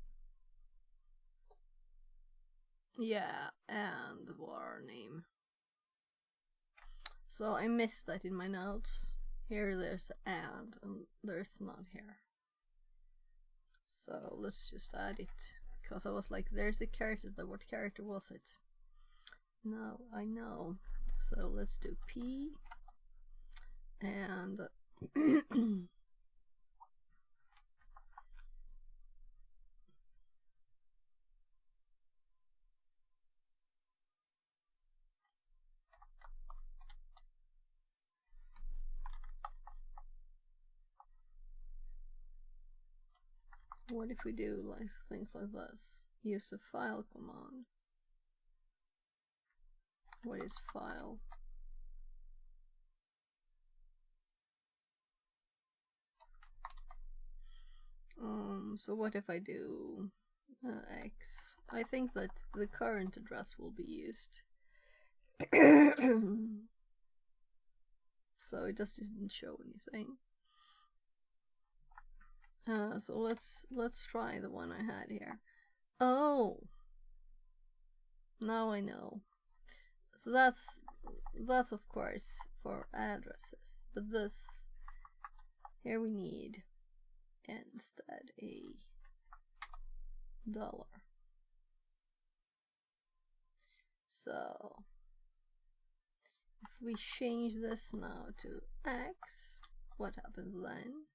C: yeah, and var name. So I missed that in my notes. Here there's and there's not here. So let's just add it, because I was like, there's a character, what character was it? No, I know. So let's do P and what if we do like things like this? Use a file command. What is file? So what if I do X? I think that the current address will be used. So it just didn't show anything. So let's try the one I had here. Oh, now I know. So that's of course for addresses, but this here we need instead a $. So if we change this now to X, what happens then?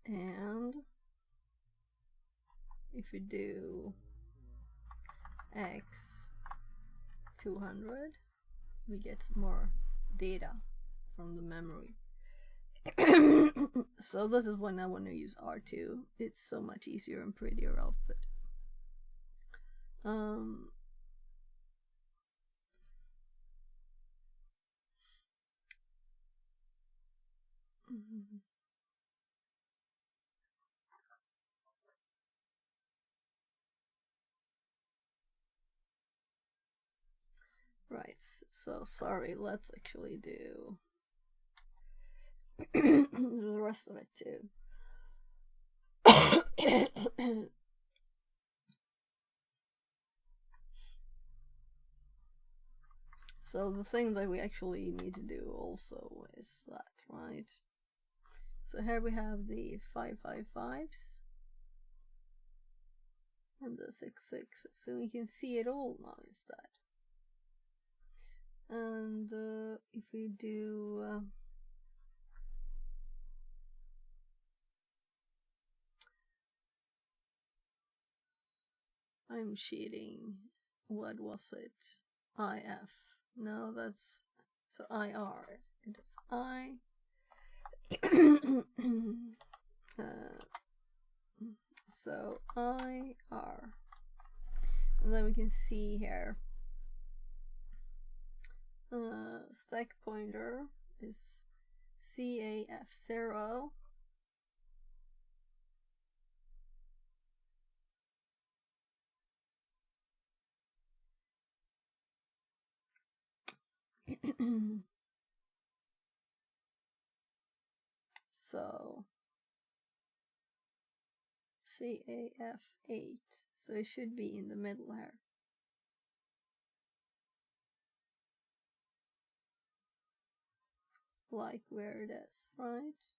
C: And if we do X 200, we get more data from the memory. So this is when I want to use R2. It's so much easier and prettier output. Right, so sorry, let's actually do the rest of it too. So the thing that we actually need to do also is that, right? So here we have the 555s and the 66, so we can see it all now instead. And if we do I'm cheating. What was it? IF. No, that's so IR. It is I. So IR. And then we can see here stack pointer is CAF0. So CAF8, so it should be in the middle here. Like where it is, right?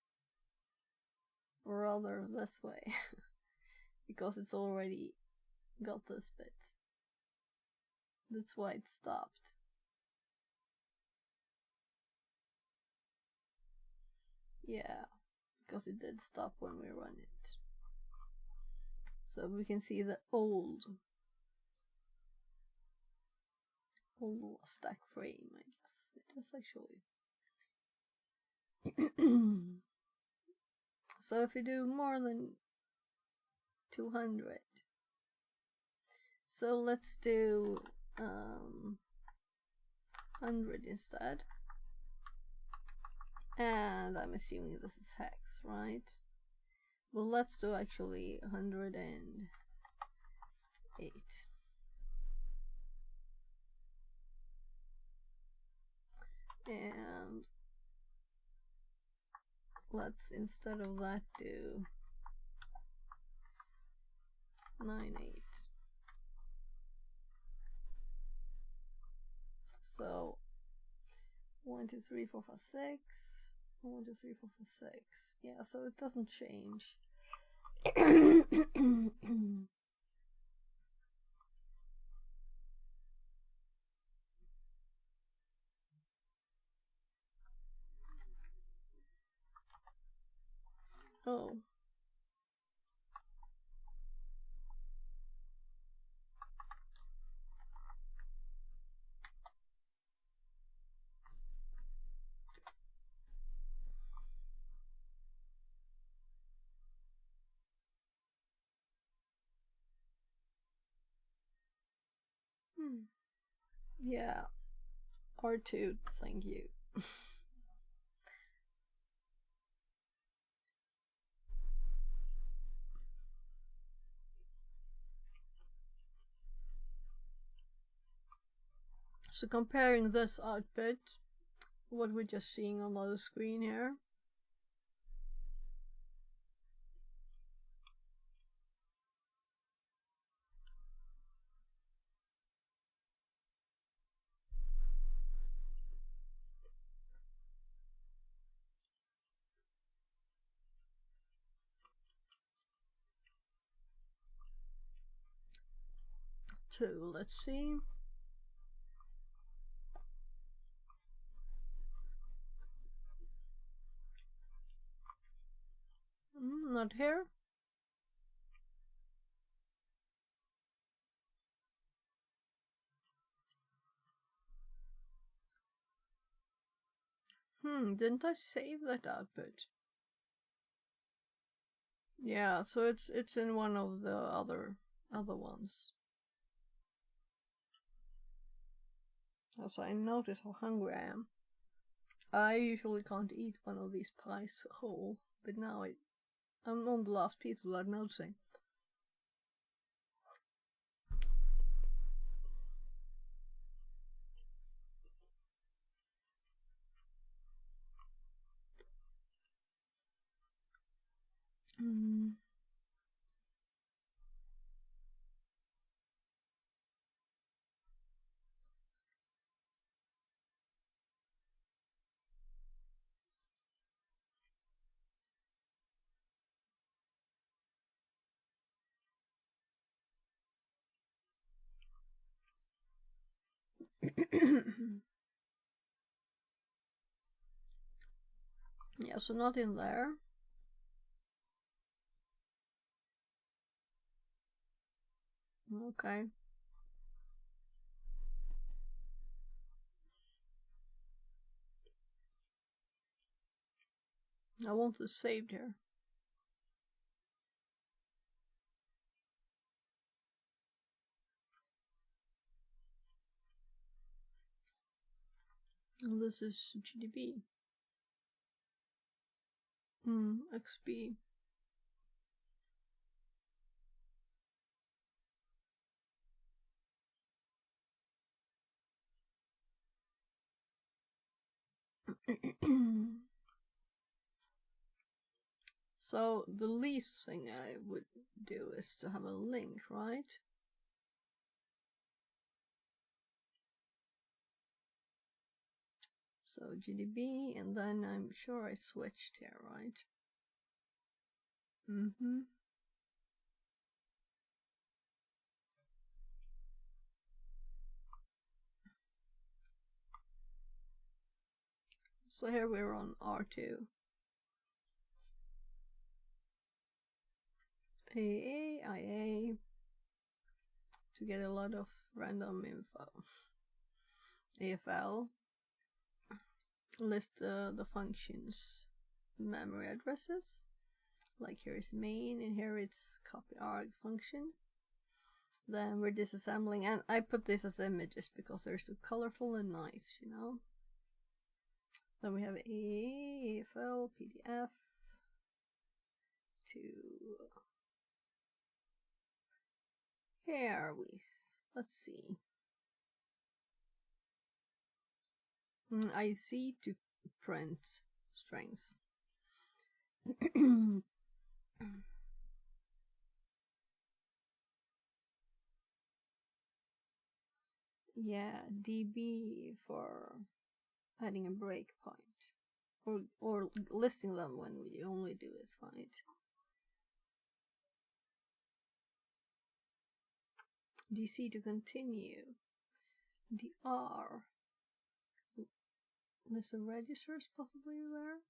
C: Or rather this way, because it's already got this bit. That's why it stopped. Yeah, because it did stop when we run it. So we can see the old stack frame, I guess it is actually. So if we do more than 200, so let's do 100 instead. And I'm assuming this is hex, right? Well, let's do actually 108. And let's, instead of that, do 98. So 1, 2, 3, 4, 5, 6. 1, 2, 3, 4, 5, 6. Yeah, so it doesn't change. Oh. Yeah. R2, thank you. So comparing this output, what we're just seeing on the screen here, to, let's see. Not here. Didn't I save that output? Yeah, so it's in one of the other ones. Also, I notice how hungry I am. I usually can't eat one of these pies whole, but now I'm on the last piece without noticing. Yeah, so not in there. Okay. I want this saved here. And this is GDB. XP. So the least thing I would do is to have a link, right? So GDB, and then I'm sure I switched here, right? So here we're on R2. IA to get a lot of random info. AFL, list the functions memory addresses. Like here is main, and here it's copy arg function. Then we're disassembling, and I put this as images because they're so colorful and nice, you know. Then we have AFL PDF to here we let's see. IC to print strings. Yeah, DB for adding a breakpoint or listing them when we only do it, right? DC to continue. DR. List of registers possibly there.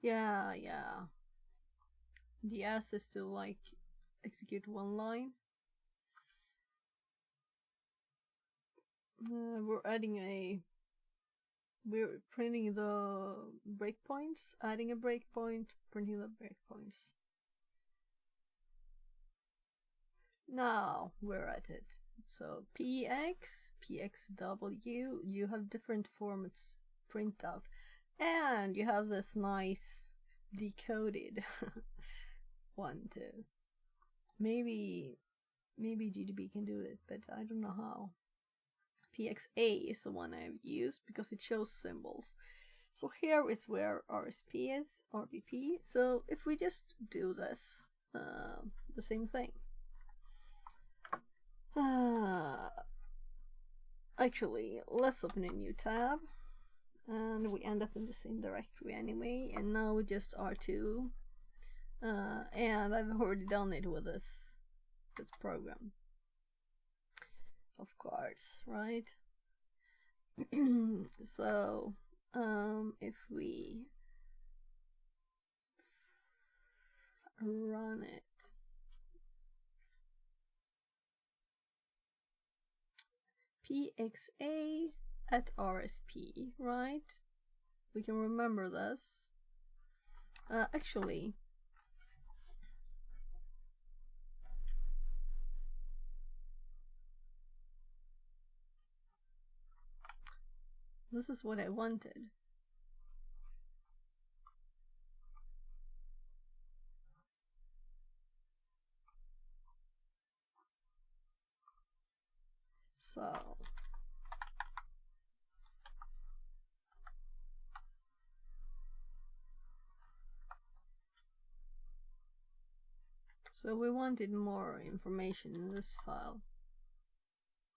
C: Yeah. DS is to like execute one line. We're printing the breakpoints, adding a breakpoint, printing the breakpoints. Now we're at it. So PX, PXW, you have different formats print out, and you have this nice decoded one too. Maybe GDB can do it, but I don't know how. PXA is the one I've used because it shows symbols. So here is where RSP is, RPP. So if we just do this, the same thing. Actually, let's open a new tab, and we end up in the same directory anyway, and now we just R2, and I've already done it with this program, of course, right? So if we run it, PXA at RSP, right? we can remember this. Actually, this is what I wanted. So we wanted more information in this file.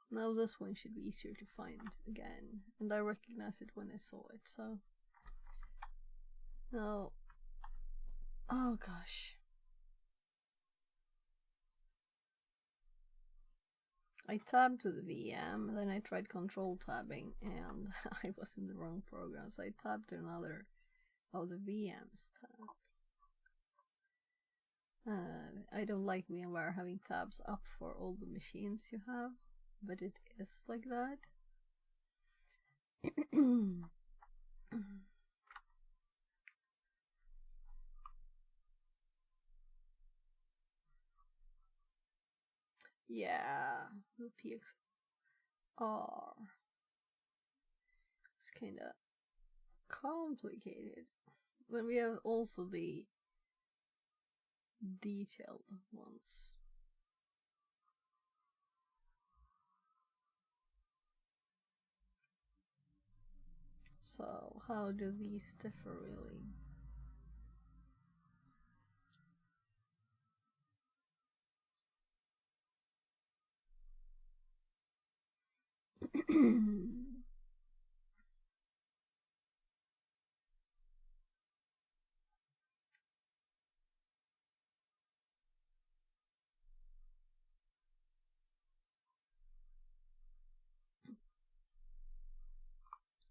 C: Now this one should be easier to find again, and I recognize it when I saw it, so now, oh gosh, I tabbed to the VM, then I tried control tabbing and I was in the wrong program, so I tabbed to another of the VMs tab. I don't like VMware having tabs up for all the machines you have, but it is like that. Yeah, the PXR is kinda complicated. Then we have also the detailed ones. So how do these differ really?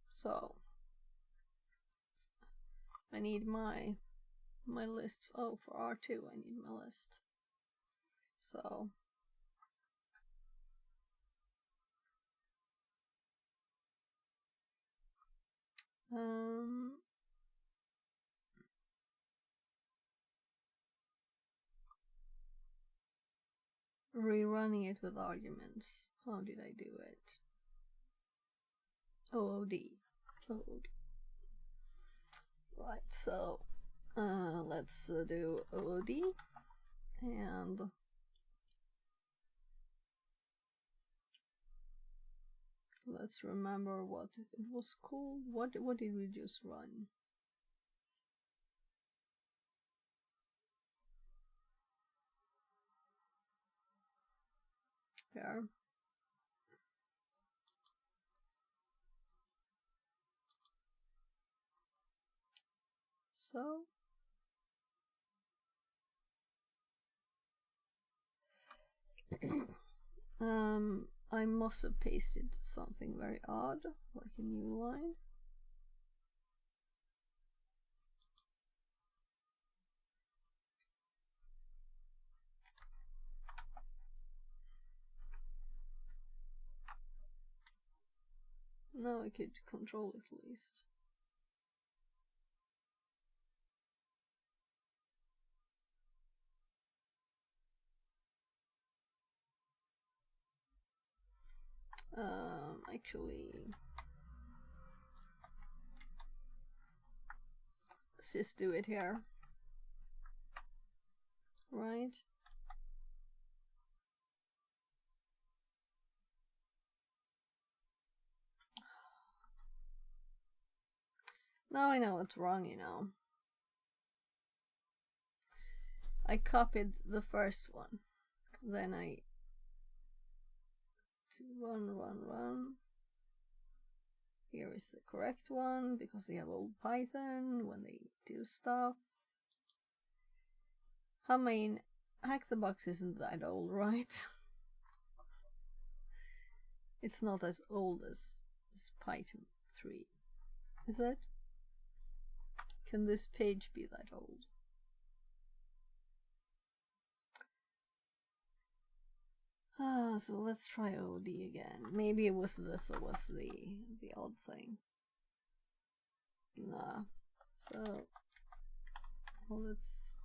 C: So I need my list. Oh, for R2 I need my list. So rerunning it with arguments. How did I do it? OOD. Right, so let's do OOD and let's remember what it was called. What did we just run? Here. So I must have pasted something very odd, like a new line. Now I could control it at least. Actually, let's just do it here. Right? Now I know what's wrong, you know. I copied the first one. Then I run. Here is the correct one, because they have old Python when they do stuff. I mean, HackTheBox isn't that old, right? It's not as old as Python 3, is it? Can this page be that old? So let's try OD again. Maybe it was this, it was the odd thing. Nah. So let's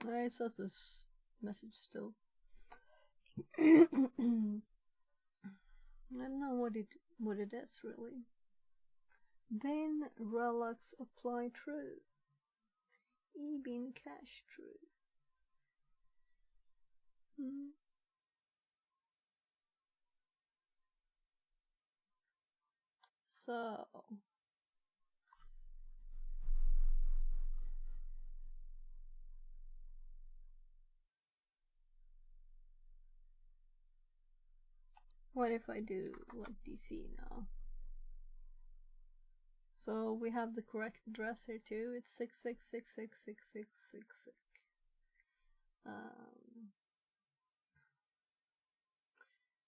C: I saw this message still. I don't know what it is really. Bin relax apply true. Bin cache true. So what if I do like DC now? So we have the correct address here too. It's 66666666.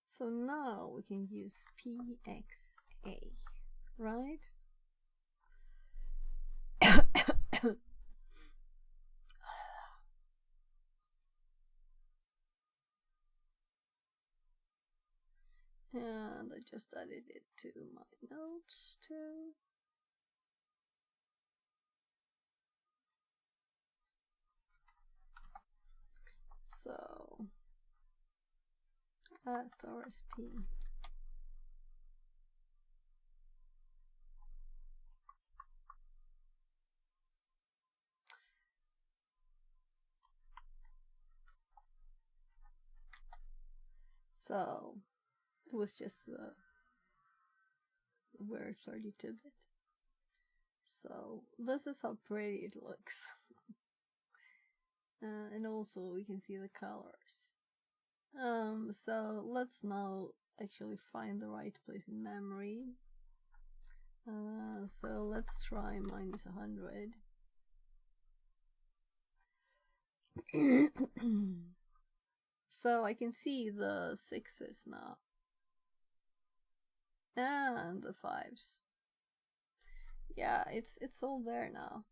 C: So now we can use PXA, right? And I just added it to my notes too. So at RSP. So it was just we're 32-bit. So this is how pretty it looks. And also we can see the colors. So let's now actually find the right place in memory. So let's try -100. So I can see the 6s now. And the 5s. Yeah, it's all there now.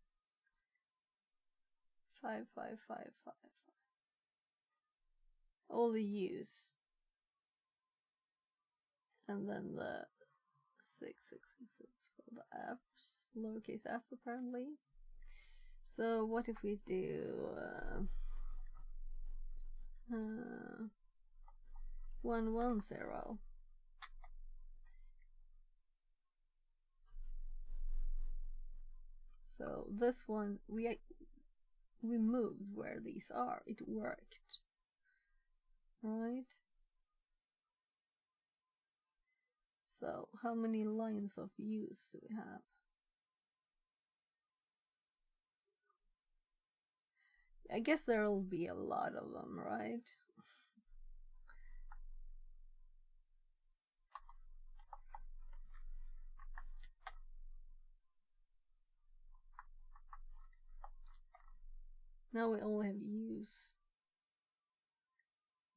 C: 5, 5, 5, 5, 5. All the U's. And then the 6, 6, 6, 6 for the F's, lowercase f apparently. So what if we do 1, 1, 0? So this one we moved where these are. It worked, right? So how many lines of use do we have? I guess there'll be a lot of them, right? Now we only have use.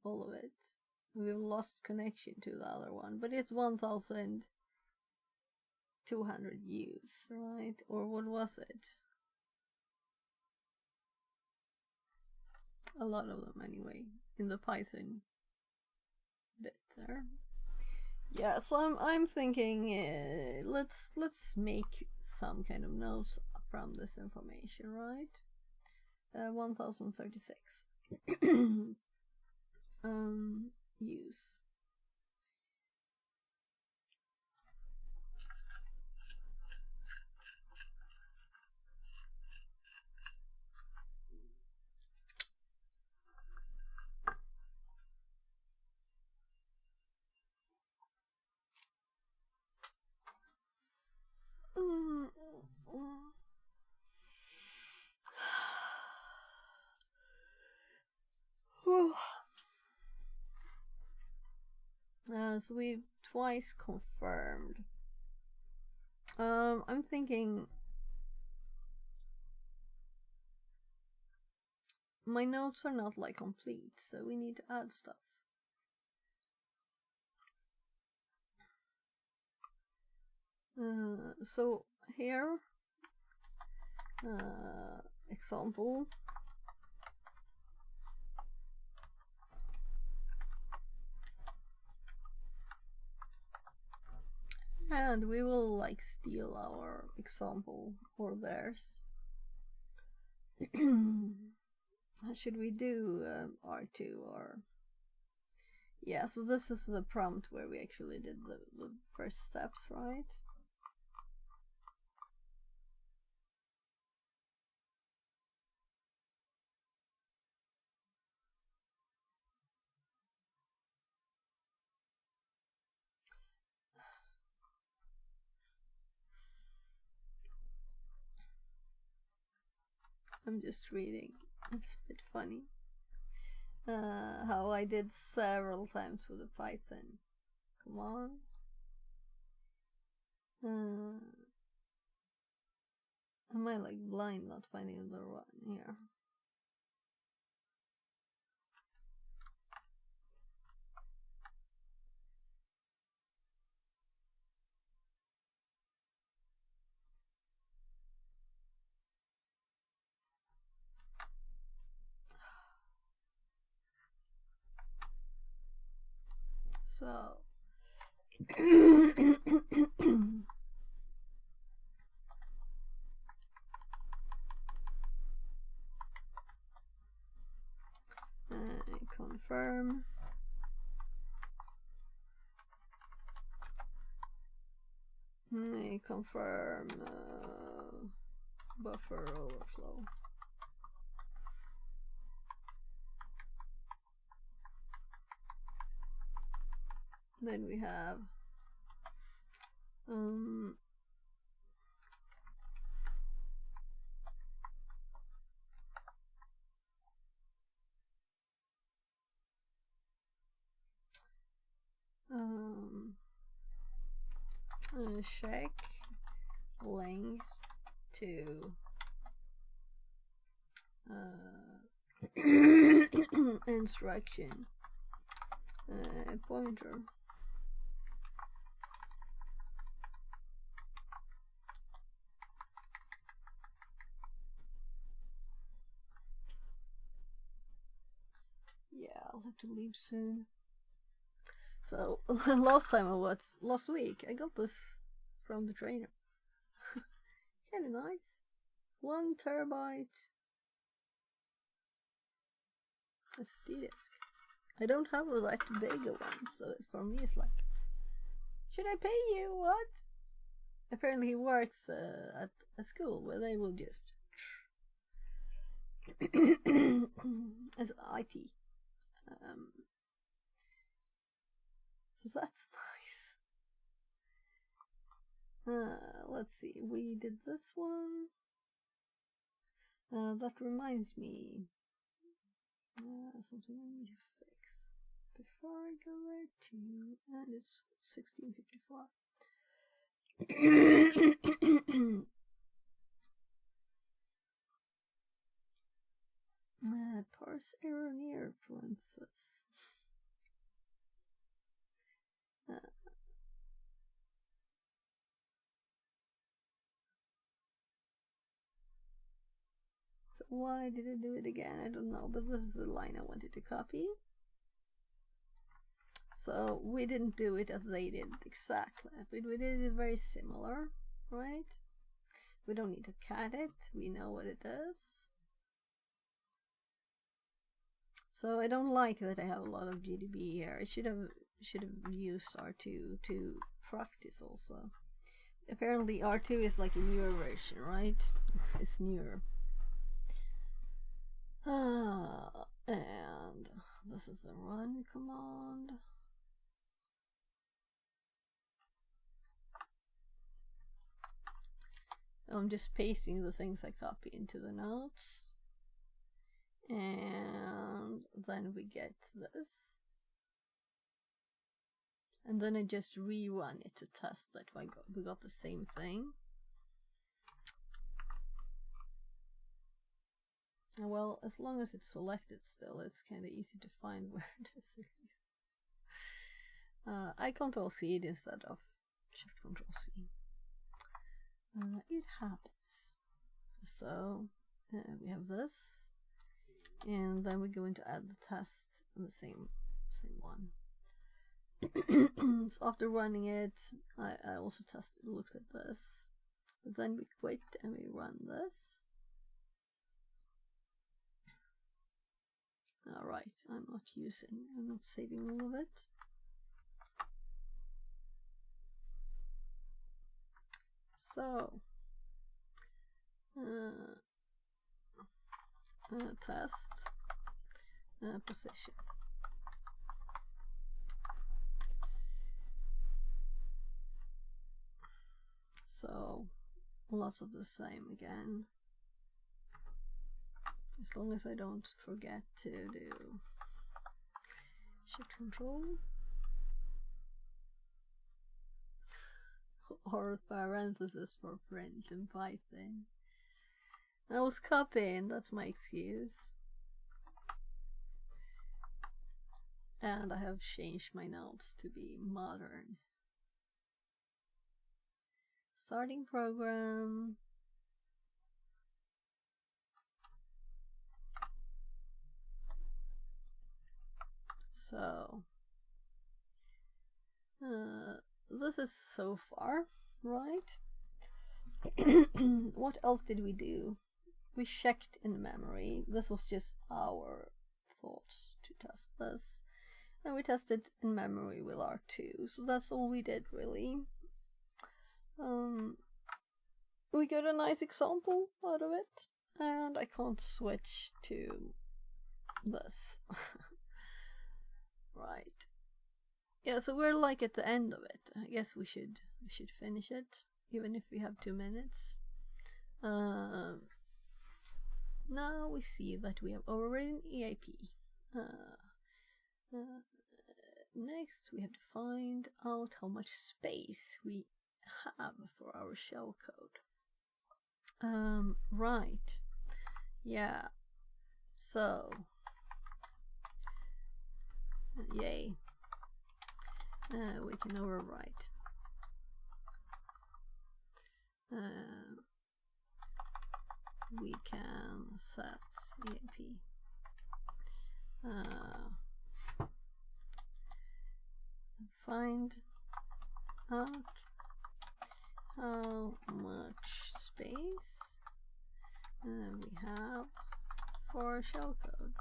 C: All of it. We've lost connection to the other one, but it's 1,200 use, right? Or what was it? A lot of them anyway, in the Python bit there. Yeah, so I'm thinking let's make some kind of notes from this information, right? 1036. Use. So we've twice confirmed. I'm thinking my notes are not like complete, so we need to add stuff. So here, example. And we will like steal our example or theirs. Should we do R2 or... Yeah, so this is the prompt where we actually did the first steps, right? I'm just reading. It's a bit funny. How I did several times with the Python. Come on. Am I like blind not finding the one here? So confirm. Confirm buffer overflow. Then we have check length to instruction pointer. Yeah, I'll have to leave soon. So last week I got this from the trainer. Kinda nice. 1 terabyte SSD disk. I don't have a like bigger one, so it's for me it's like, should I pay you? What? Apparently he works at a school where they will just as IT. So that's nice. Let's see, we did this one. That reminds me, something I need to fix before I go there too, and it's 1654. Parse error near parenthesis. So why did I do it again? I don't know, but this is the line I wanted to copy. So we didn't do it as they did exactly, but we did it very similar, right? We don't need to cat it, we know what it is. So I don't like that I have a lot of GDB here. I should have used R2 to practice also. Apparently R2 is like a newer version, right? It's newer. And this is a run command. I'm just pasting the things I copy into the notes. And then we get this. And then I just rerun it to test that we got the same thing. Well, as long as it's selected still, it's kind of easy to find where it is at least. I Ctrl-C it instead of Shift-Ctrl-C. It happens. So we have this, and then we go into add the test in the same one. So after running it, I also looked at this. But then we quit and we run this. Alright, I'm not saving all of it. So, test position. So, lots of the same again. As long as I don't forget to do shift control or parentheses for print in Python. I was copying, that's my excuse. And I have changed my notes to be modern. Starting program. So, this is so far, right? What else did we do? We checked in memory. This was just our thoughts to test this. And we tested in memory with R2. So that's all we did, really. We got a nice example out of it. And I can't switch to this. Right. Yeah, so we're like at the end of it. I guess we should finish it, even if we have 2 minutes. Now we see that we have overridden EIP. Next, we have to find out how much space we have for our shellcode. Right. Yeah. So, yay. We can overwrite. We can set EAP. Find out how much space we have for shellcode.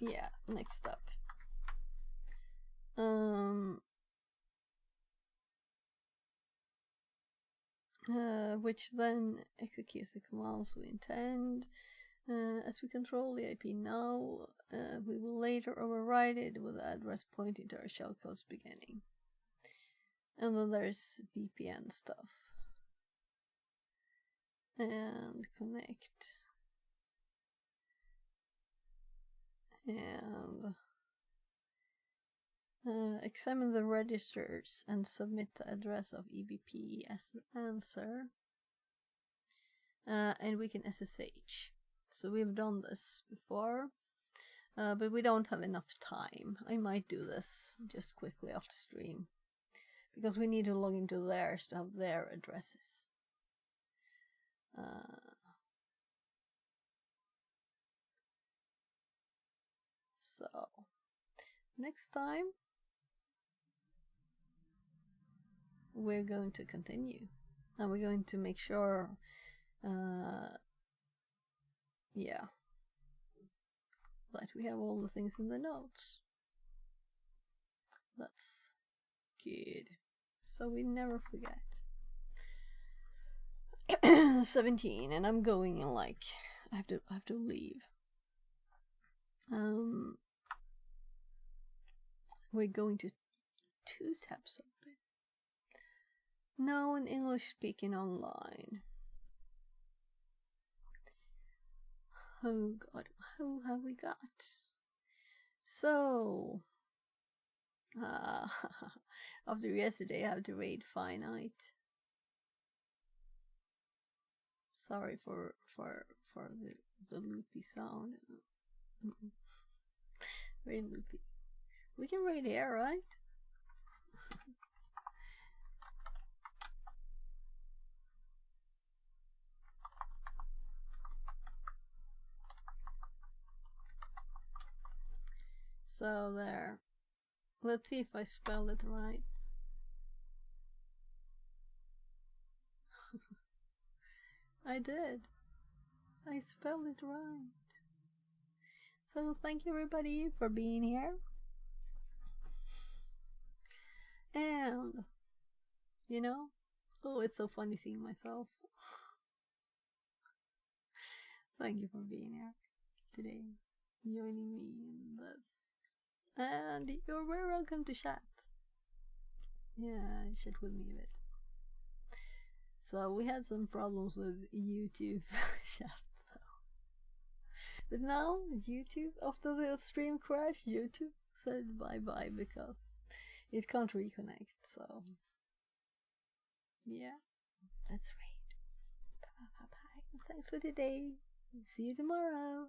C: Yeah, next up. Which then executes the commands we intend. As we control the IP now, we will later override it with the address pointing to our shellcode's beginning. And then there's VPN stuff. And connect. And examine the registers and submit the address of EBP as the answer. And we can SSH. So we've done this before, but we don't have enough time. I might do this just quickly after stream, because we need to log into theirs to have their addresses. So, next time, we're going to continue. And we're going to make sure, yeah, that we have all the things in the notes. That's good. So we never forget. 17, and I'm going in like, I have to leave. We're going to 2 tabs open. No one English speaking online. Oh god, who have we got? So, after yesterday I have to raid Finite. Sorry for the loopy sound. Very loopy. We can read here, right? So there. Let's see if I spelled it right. I did. I spelled it right. So thank you everybody for being here. And, you know, oh, it's so funny seeing myself. Thank you for being here today, joining me in this. And you're very welcome to chat. Yeah, chat with me a bit. So we had some problems with YouTube chat. But now YouTube, after the stream crash, YouTube said bye bye because it can't reconnect. So yeah, let's read. Bye bye bye. Thanks for today. See you tomorrow.